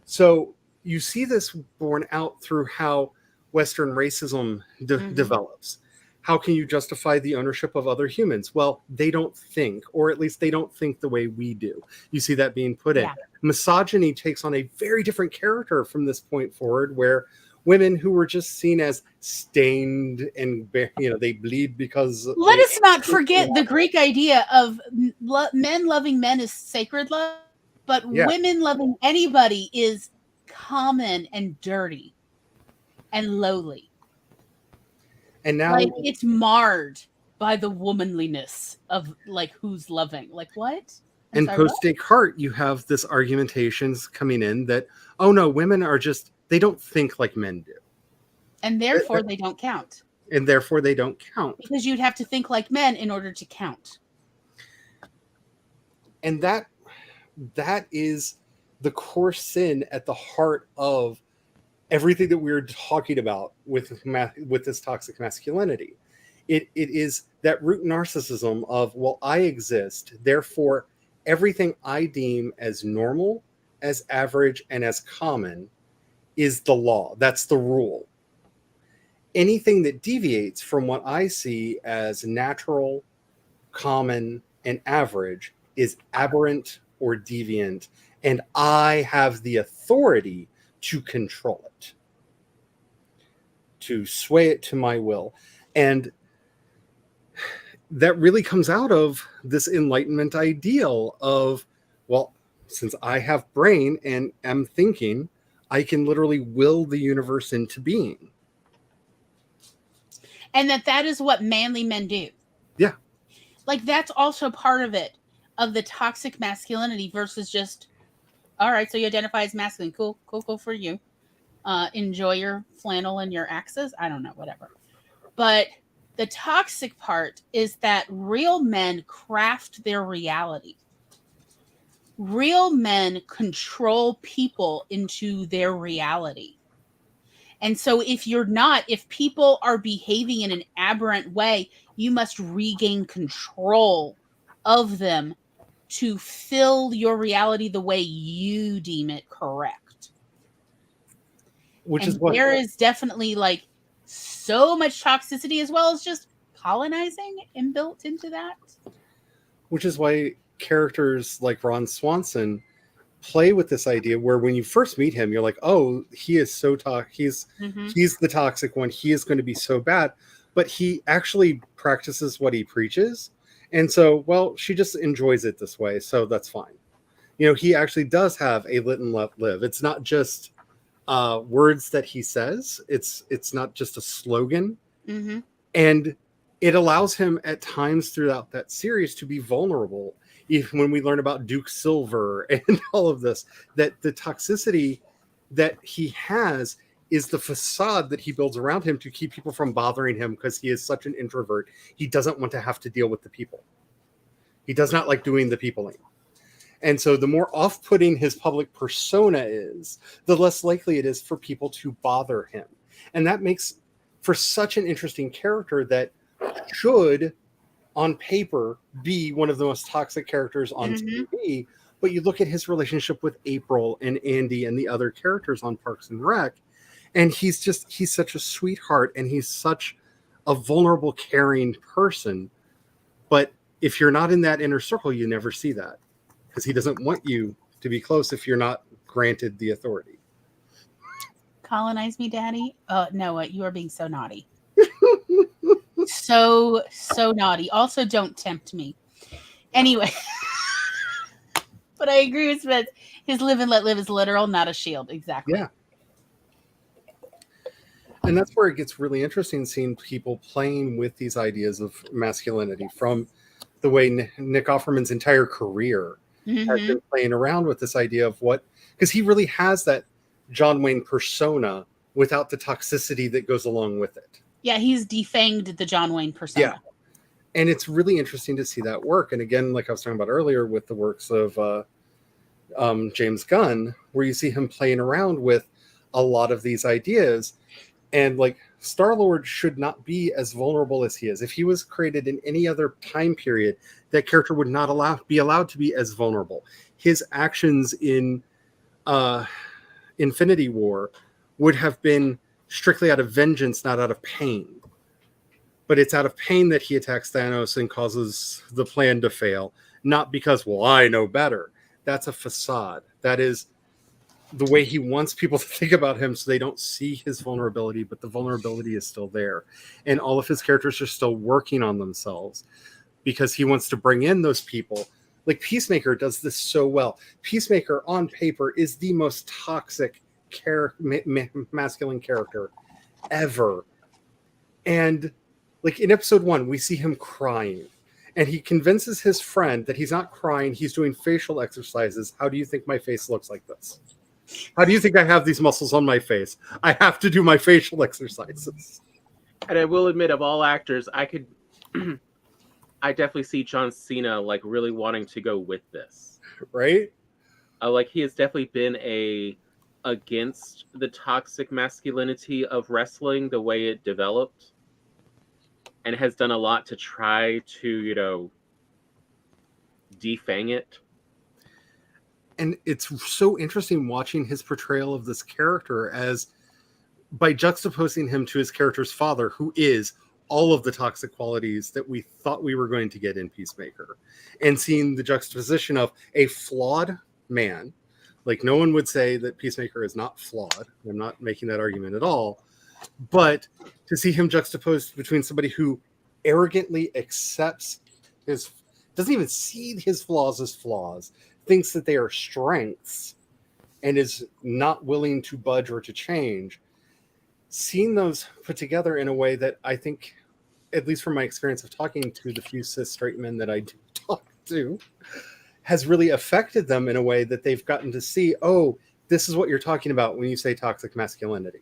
So you see this borne out through how Western racism develops. How can you justify the ownership of other humans? Well, they don't think, or at least they don't think the way we do. You see that being put in. Yeah. Misogyny takes on a very different character from this point forward, where women who were just seen as stained and, you know, they bleed because Let us not forget the Greek idea of men loving men is sacred love, but Yeah. women loving anybody is common and dirty and lowly. And now, Like, it's marred by the womanliness of like who's loving. Like, what? I'm and sorry, post what? Descartes, you have this argumentations coming in that, oh no, women are just, they don't think like men do. And therefore they don't count. And therefore they don't count. Because you'd have to think like men in order to count. And that is the core sin at the heart of everything that we're talking about with this toxic masculinity. It is that root narcissism of, well, I exist, therefore everything I deem as normal, as average, and as common is the law. That's the rule. Anything that deviates from what I see as natural, common, and average is aberrant or deviant, and I have the authority to control it, to sway it to my will. And that really comes out of this Enlightenment ideal of, well, since I have brain and am thinking, I can literally will the universe into being. And that is what manly men do. Yeah. Like, that's also part of it, of the toxic masculinity versus just, all right, so you identify as masculine. Cool for you. Enjoy your flannel and your axes. I don't know, whatever. But the toxic part is that real men craft their reality. Real men control people into their reality. And so if people are behaving in an aberrant way, you must regain control of them to fill your reality the way you deem it correct. Which and is what there is definitely like so much toxicity as well as just colonizing inbuilt into that. Which is why characters like Ron Swanson play with this idea where when you first meet him, you're like, oh, he is so he's the toxic one. He is going to be so bad. But he actually practices what he preaches. And so, well, she just enjoys it this way. So that's fine. You know, he actually does have a lit and let live. It's not just words that he says. It's not just a slogan. Mm-hmm. And it allows him at times throughout that series to be vulnerable. Even when we learn about Duke Silver and all of this, that the toxicity that he has is the facade that he builds around him to keep people from bothering him because he is such an introvert. He doesn't want to have to deal with the people. He does not like doing the peopling. And so the more off-putting his public persona is, the less likely it is for people to bother him. And that makes for such an interesting character that should, on paper, be one of the most toxic characters on TV. But you look at his relationship with April and Andy and the other characters on Parks and Rec, and he's such a sweetheart, and he's such a vulnerable, caring person. But if you're not in that inner circle, you never see that, because he doesn't want you to be close if you're not granted the authority. Colonize me, Daddy. Noah, you are being so naughty. so naughty. Also, don't tempt me. Anyway. But I agree with Smith. His live and let live is literal, not a shield. Exactly. Yeah. And that's where it gets really interesting, seeing people playing with these ideas of masculinity, from the way Nick Offerman's entire career has been playing around with this idea of what, because he really has that John Wayne persona without the toxicity that goes along with it. Yeah, he's defanged the John Wayne persona. Yeah. And it's really interesting to see that work. And again, like I was talking about earlier with the works of James Gunn, where you see him playing around with a lot of these ideas. And like Star-Lord should not be as vulnerable as he is. If he was created in any other time period, that character would not be allowed to be as vulnerable. His actions in Infinity War would have been strictly out of vengeance, not out of pain. But it's out of pain that he attacks Thanos and causes the plan to fail, not because, well, I know better. That's a facade. That is the way he wants people to think about him, so they don't see his vulnerability, but the vulnerability is still there. And all of his characters are still working on themselves because he wants to bring in those people. Like Peacemaker does this so well. Peacemaker on paper is the most toxic masculine character ever. And like in episode 1, we see him crying. And he convinces his friend that he's not crying, he's doing facial exercises. How do you think my face looks like this? How do you think I have these muscles on my face? I have to do my facial exercises. And I will admit, of all actors, I could I definitely see John Cena like really wanting to go with this. Right? Like he has definitely been against the toxic masculinity of wrestling, the way it developed, and has done a lot to try to, defang it. And it's so interesting watching his portrayal of this character as by juxtaposing him to his character's father, who is all of the toxic qualities that we thought we were going to get in Peacemaker, and seeing the juxtaposition of a flawed man. Like no one would say that Peacemaker is not flawed. I'm not making that argument at all. But to see him juxtaposed between somebody who arrogantly accepts doesn't even see his flaws as flaws, thinks that they are strengths, and is not willing to budge or to change. Seeing those put together in a way that I think, at least from my experience of talking to the few cis straight men that I do talk to, has really affected them in a way that they've gotten to see, oh, this is what you're talking about when you say toxic masculinity.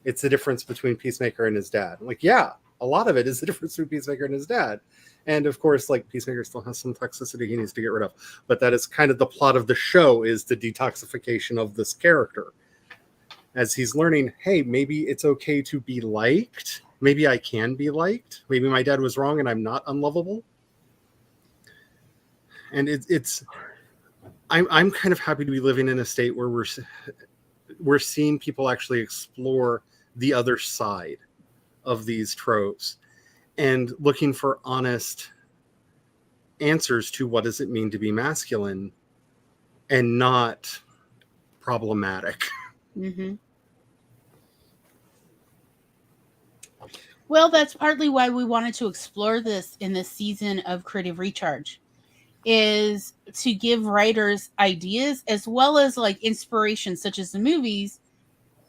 It's the difference between Peacemaker and his dad. I'm like, yeah, a lot of it is the difference between Peacemaker and his dad. And of course, like Peacemaker still has some toxicity he needs to get rid of. But that is kind of the plot of the show, is the detoxification of this character. As he's learning, hey, maybe it's okay to be liked. Maybe I can be liked. Maybe my dad was wrong and I'm not unlovable. And I'm kind of happy to be living in a state where we're seeing people actually explore the other side of these tropes and looking for honest answers to what does it mean to be masculine and not problematic. Mm-hmm. Well, that's partly why we wanted to explore this in this season of Creative Recharge, is to give writers ideas as well as like inspiration, such as the movies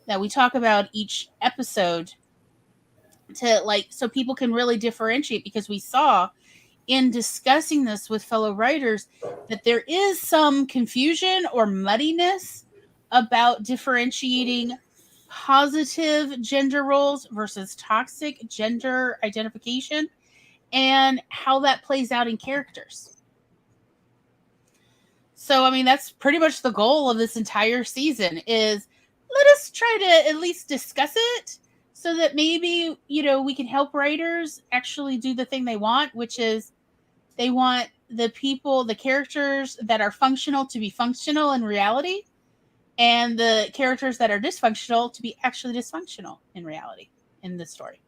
that we talk about each episode, to like, so people can really differentiate, because we saw in discussing this with fellow writers that there is some confusion or muddiness about differentiating positive gender roles versus toxic gender identification and how that plays out in characters. So, I mean, that's pretty much the goal of this entire season, is let us try to at least discuss it so that maybe, we can help writers actually do the thing they want, which is they want the characters that are functional to be functional in reality, and the characters that are dysfunctional to be actually dysfunctional in reality in the story.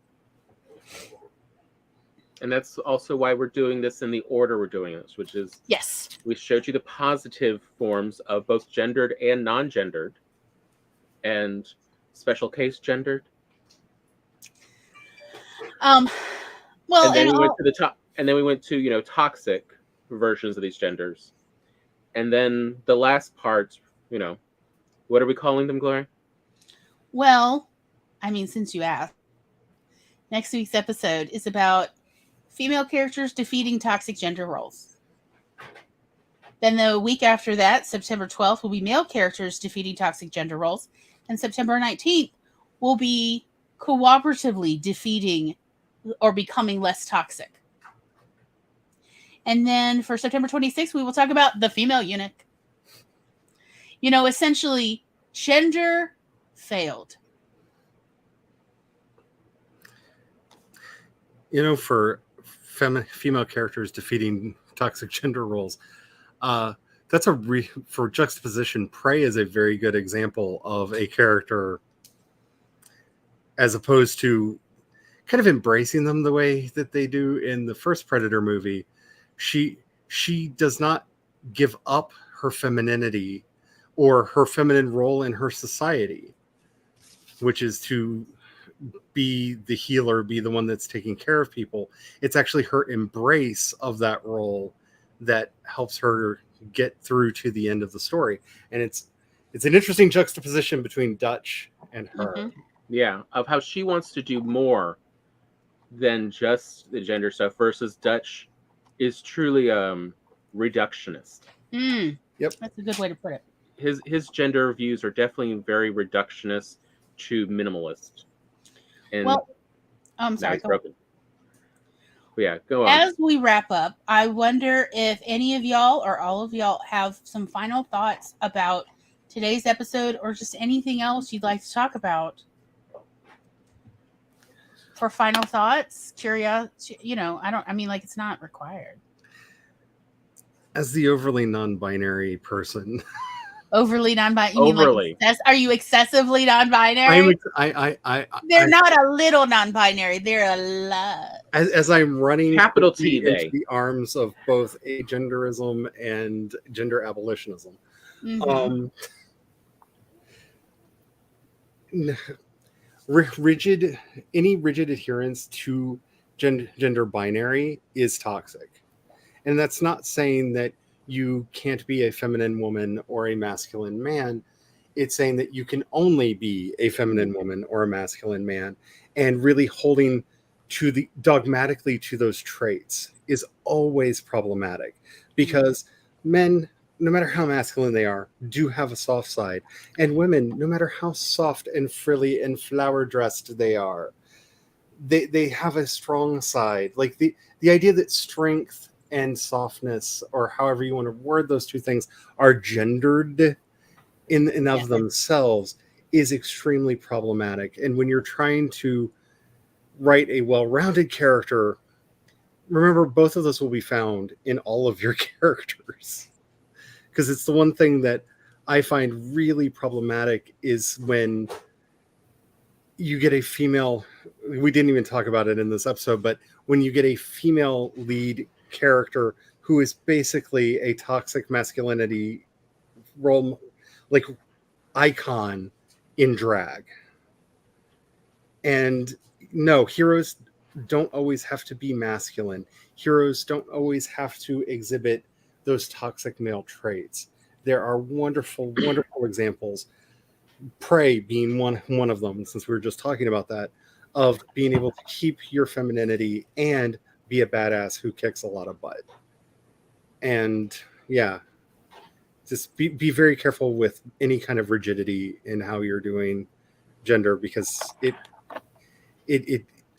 And that's also why we're doing this in the order we're doing this, which is, yes, we showed you the positive forms of both gendered and non-gendered, and special case gendered. Well, and then we went to the top, and then we went to toxic versions of these genders, and then the last part, what are we calling them, Gloria? Well, I mean, since you asked, next week's episode is about female characters defeating toxic gender roles. Then the week after that, September 12th, will be male characters defeating toxic gender roles, and September 19th will be cooperatively defeating or becoming less toxic. And then for September 26th, we will talk about the female eunuch. Essentially, gender failed. For female characters defeating toxic gender roles, that's for juxtaposition. Prey is a very good example of a character, as opposed to kind of embracing them the way that they do in the first Predator movie. She does not give up her femininity or her feminine role in her society, which is to be the healer, be the one that's taking care of people. It's actually her embrace of that role that helps her get through to the end of the story. And it's an interesting juxtaposition between Dutch and her. Mm-hmm. Yeah, of how she wants to do more than just the gender stuff versus Dutch is truly reductionist. Yep. That's a good way to put it. His gender views are definitely very reductionist to minimalist. And I'm sorry. broken. Yeah, go on. As we wrap up, I wonder if any of y'all or all of y'all have some final thoughts about today's episode, or just anything else you'd like to talk about. For final thoughts, curiosity, it's not required. As the overly non-binary person. Overly non-binary? Overly. Are you excessively non-binary? They're not a little non-binary. They're a lot. As I'm running capital T into the arms of both agenderism and gender abolitionism. Mm-hmm. Any rigid adherence to gender binary is toxic. And that's not saying that you can't be a feminine woman or a masculine man. It's saying that you can only be a feminine woman or a masculine man, and really holding to dogmatically to those traits is always problematic, because men, no matter how masculine they are, do have a soft side, and women, no matter how soft and frilly and flower dressed they are, they have a strong side. Like the idea that strength and softness, or however you want to word those two things, are gendered in and of themselves is extremely problematic. And when you're trying to write a well-rounded character, remember both of those will be found in all of your characters. Because it's the one thing that I find really problematic is when you get a female, we didn't even talk about it in this episode, but when you get a female lead character who is basically a toxic masculinity role, like icon in drag. And no, heroes don't always have to be masculine. Heroes don't always have to exhibit those toxic male traits. There are wonderful, wonderful examples. Prey being one of them, since we were just talking about that, of being able to keep your femininity and be a badass who kicks a lot of butt. And yeah, just be very careful with any kind of rigidity in how you're doing gender, because it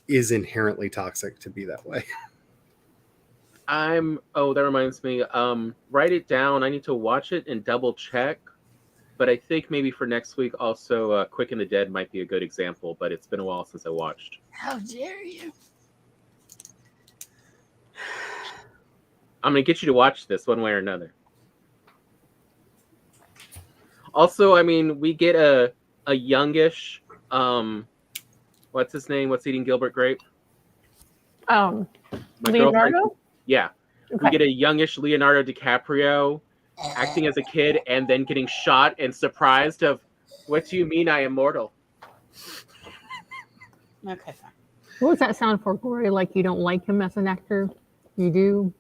is inherently toxic to be that way. That reminds me, write it down. I need to watch it and double check, but I think maybe for next week also Quick and the Dead might be a good example, but it's been a while since I watched. How dare you? I'm going to get you to watch this one way or another. Also, I mean, we get a youngish, what's his name? What's eating Gilbert Grape? Leonardo? Girlfriend? Yeah. Okay. We get a youngish Leonardo DiCaprio acting as a kid and then getting shot and surprised of, what do you mean I am mortal? Okay, fine. What does that sound for, Glory? Like you don't like him as an actor? You do?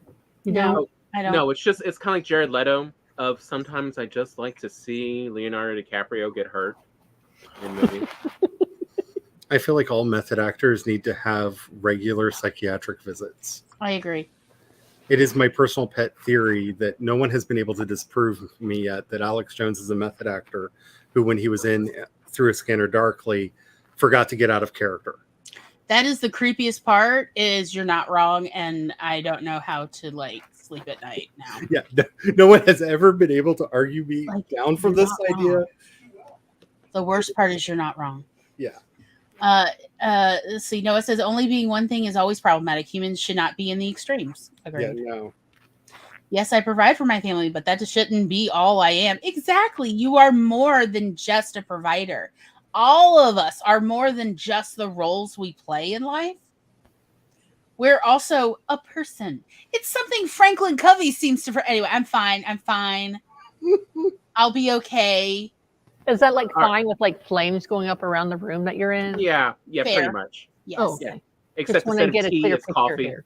You don't? I don't. No, it's kind of like Jared Leto of sometimes I just like to see Leonardo DiCaprio get hurt in movies. I feel like all method actors need to have regular psychiatric visits. I agree. It is my personal pet theory that no one has been able to disprove me yet that Alex Jones is a method actor who, when he was in Through a Scanner Darkly, forgot to get out of character. That is the creepiest part, is you're not wrong, and I don't know how to sleep at night now. Yeah, no one has ever been able to argue me Like, down from you're this not idea. wrong. The worst part is you're not wrong. Yeah. Let's see. Noah says only being one thing is always problematic. Humans should not be in the extremes. Agreed. Yeah, no. Yes, I provide for my family, but that shouldn't be all I am. Exactly. You are more than just a provider. All of us are more than just the roles we play in life. We're also a person. It's something Franklin Covey seems to. Anyway, I'm fine. I'm fine. I'll be okay. Is that like Are- fine with like flames going up around the room that you're in? Yeah, Fair. pretty much. Yes. Oh, Yeah. okay. Except Just want instead to of get a tea, clear it's picture coffee. here.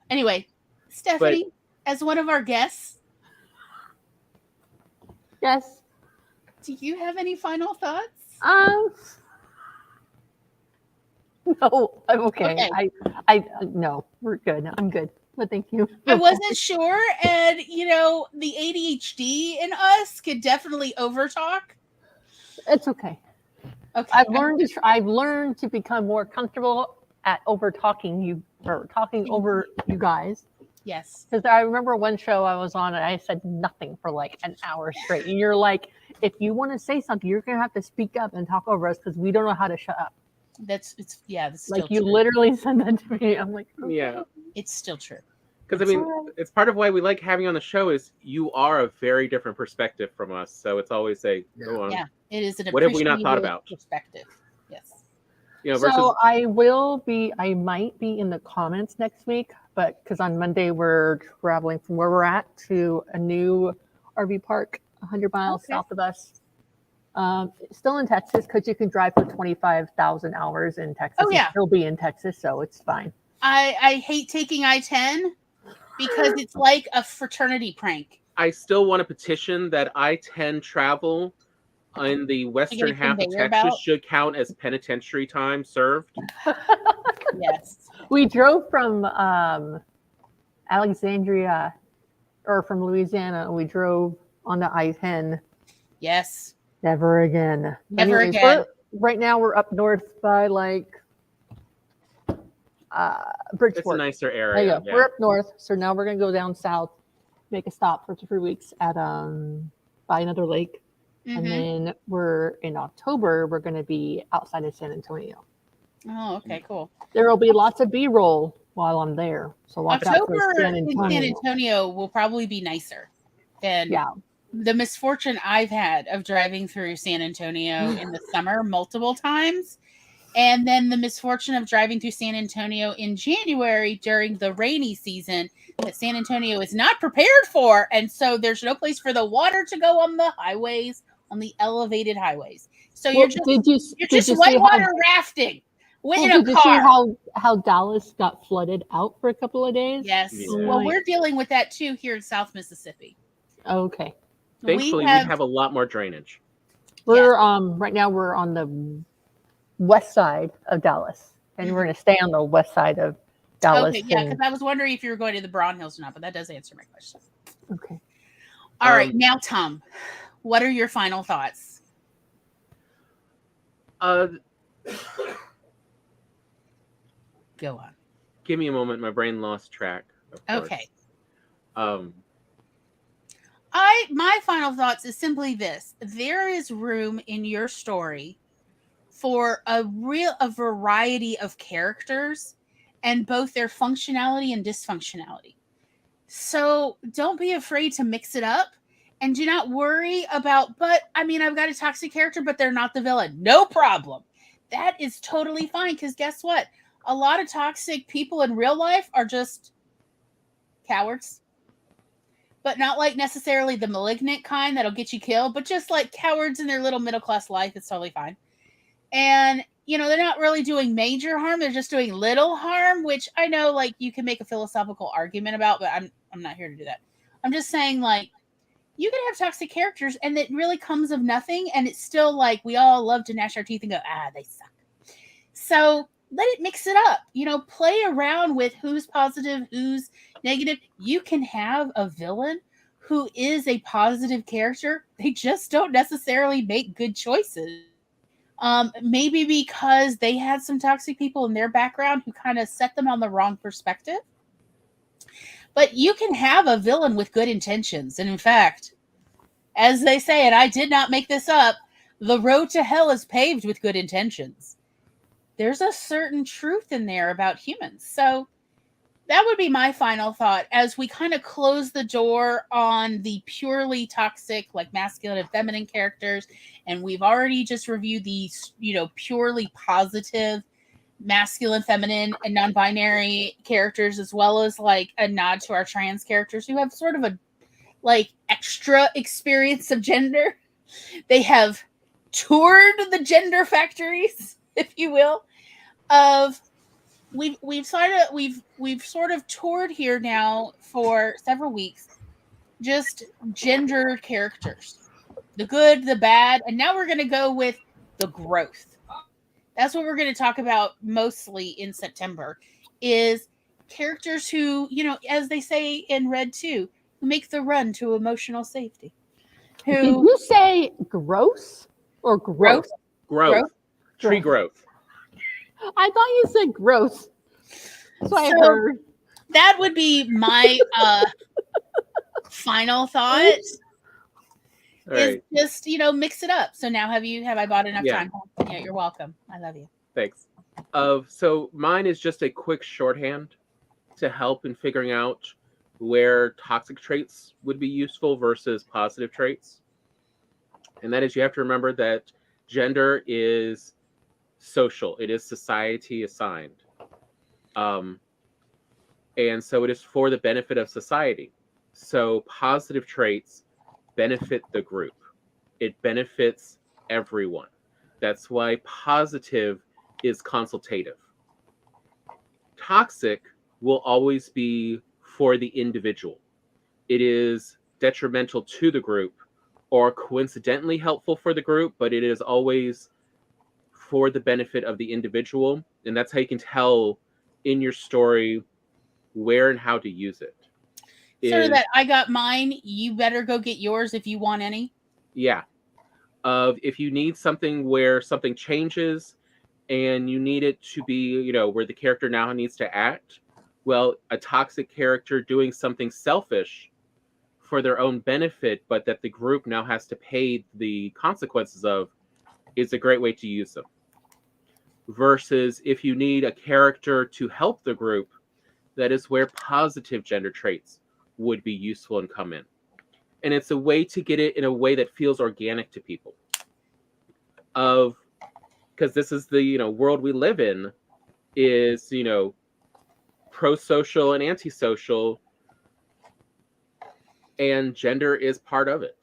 Anyway, Stephanie, as one of our guests, Yes. do you have any final thoughts? No, I'm okay. Okay. I no, we're good. I'm good. But thank you. I wasn't sure, and the ADHD in us could definitely overtalk. It's okay. Okay, I've learned to become more comfortable at over talking you or talking over you guys. Yes. Because I remember one show I was on and I said nothing for like an hour straight. And you're like, if you want to say something, you're gonna have to speak up and talk over us because we don't know how to shut up. That's Like still you true. literally said that to me. I'm like, okay. Yeah. It's still true. Because I It's mean, alright. it's part of why we like having you on the show is you are a very different perspective from us. So it's always a go on. Yeah, it is an What have we not thought appreciated about? perspective. Yes. Versus So I might be in the comments next week, but because on Monday we're traveling from where we're at to a new RV park 100 miles Okay. south of us. Still in Texas because you can drive for 25,000 hours in Texas Oh, yeah. and still be in Texas, so it's fine. I hate taking I-10 because it's like a fraternity prank. I still want to petition that I-10 travel in the western half of conveyor Texas belt? should count as penitentiary time served. Yes. We drove from Alexandria or from Louisiana, and we drove on the I-10. Yes. Never again. Never again. Right now we're up north by like It's Bridgeport. a nicer There you area. go. Yeah. We're up north, so now we're gonna go down south, make a stop for 3 weeks at by another lake, and Mhm. then we're in October. We're gonna be outside of San Antonio. Oh, okay, cool. There will be lots of B-roll while I'm there, so watch out for October San in San Antonio. Antonio will probably be nicer than Yeah, the misfortune I've had of driving through San Antonio in the summer multiple times, and then the misfortune of driving through San Antonio in January during the rainy season that San Antonio is not prepared for, and so there's no place for the water to go on the highways, on the elevated highways. So well, you're just did you see whitewater rafting in a did you see car. how Dallas got flooded out for a couple of days? Yes. Yeah. Well, we're dealing with that too here in South Mississippi. Okay. Thankfully, we have a lot more drainage. We're right now we're on the west side of Dallas, and we're going to stay on the west side of Dallas. Okay, yeah, because I was wondering if you were going to the Braun Hills or not, but that does answer my question. Okay. All right, now Tom, what are your final thoughts? Go on. Give me a moment. My brain lost track. Of course. Okay. My final thoughts is simply this: there is room in your story for a variety of characters and both their functionality and dysfunctionality. So don't be afraid to mix it up, and do not worry about, but I mean, I've got a toxic character, but they're not the villain. No problem. That is totally fine, because guess what? A lot of toxic people in real life are just cowards. But not like necessarily the malignant kind that'll get you killed, but just like cowards in their little middle class life. It's totally fine. And, they're not really doing major harm. They're just doing little harm, which I know like you can make a philosophical argument about, but I'm not here to do that. I'm just saying like you can have toxic characters and it really comes of nothing. And it's still like we all love to gnash our teeth and go, they suck. So let it mix it up, play around with who's positive, who's negative. You can have a villain who is a positive character. They just don't necessarily make good choices. Maybe because they had some toxic people in their background who kind of set them on the wrong perspective. But you can have a villain with good intentions. And in fact, as they say, and I did not make this up, the road to hell is paved with good intentions. There's a certain truth in there about humans. So that would be my final thought as we kind of close the door on the purely toxic, like masculine and feminine characters. And we've already just reviewed these, purely positive masculine, feminine, and non-binary characters, as well as like a nod to our trans characters who have sort of a like extra experience of gender. They have toured the gender factories, if you will, of we've sort of toured here now for several weeks, just gender characters, the good, the bad, and now we're going to go with the growth. That's what we're going to talk about mostly in September, is characters who, as they say in Red 2, who make the run to emotional safety. Did you say gross or growth? Growth. Tree growth. I thought you said gross. That's what I heard. That would be my final thought. Is just mix it up. So now have I bought enough time? Yeah, you're welcome. I love you. Thanks. So mine is just a quick shorthand to help in figuring out where toxic traits would be useful versus positive traits. And that is, you have to remember that gender is social. It is society assigned. And so it is for the benefit of society. So positive traits benefit the group. It benefits everyone. That's why positive is consultative. Toxic will always be for the individual. It is detrimental to the group or coincidentally helpful for the group, but it is always for the benefit of the individual. And that's how you can tell in your story where and how to use it. So that I got mine, you better go get yours if you want any. Yeah. If you need something where something changes and you need it to be, where the character now needs to act, well, a toxic character doing something selfish for their own benefit, but that the group now has to pay the consequences of, is a great way to use them. Versus if you need a character to help the group, that is where positive gender traits would be useful and come in. And it's a way to get it in a way that feels organic to people. Because this is the world we live in, is pro-social and anti-social, and gender is part of it.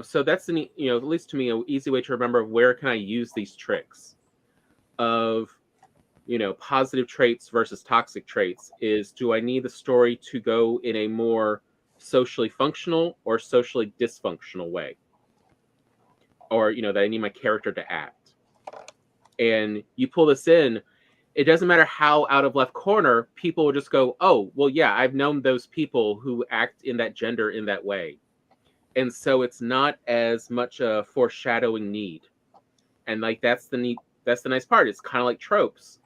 So that's at least to me, an easy way to remember where can I use these tricks of positive traits versus toxic traits. Is, do I need the story to go in a more socially functional or socially dysfunctional way? Or, that I need my character to act. And you pull this in, it doesn't matter how out of left corner, people will just go, oh, well, yeah, I've known those people who act in that gender in that way. And so it's not as much a foreshadowing need. And that's the nice part. It's kind of like tropes.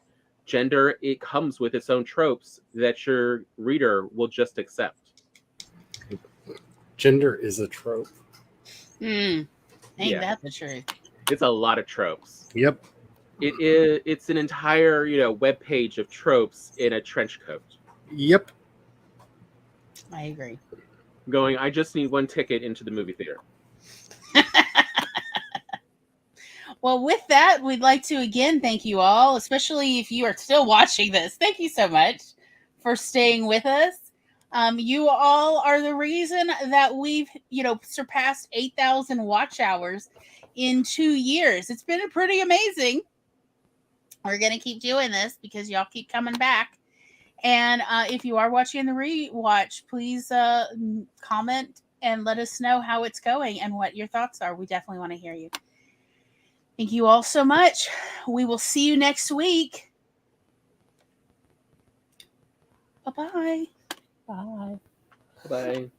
Gender, it comes with its own tropes that your reader will just accept. Gender is a trope. Ain't that the truth? It's a lot of tropes. Yep. It's an entire, web page of tropes in a trench coat. Yep. I agree. Going, I just need one ticket into the movie theater. Well, with that, we'd like to again thank you all, especially if you are still watching this. Thank you so much for staying with us. You all are the reason that we've, surpassed 8,000 watch hours in 2 years. It's been pretty amazing. We're going to keep doing this because y'all keep coming back. And if you are watching the rewatch, please comment and let us know how it's going and what your thoughts are. We definitely want to hear you. Thank you all so much. We will see you next week. Bye-bye. Bye. Bye.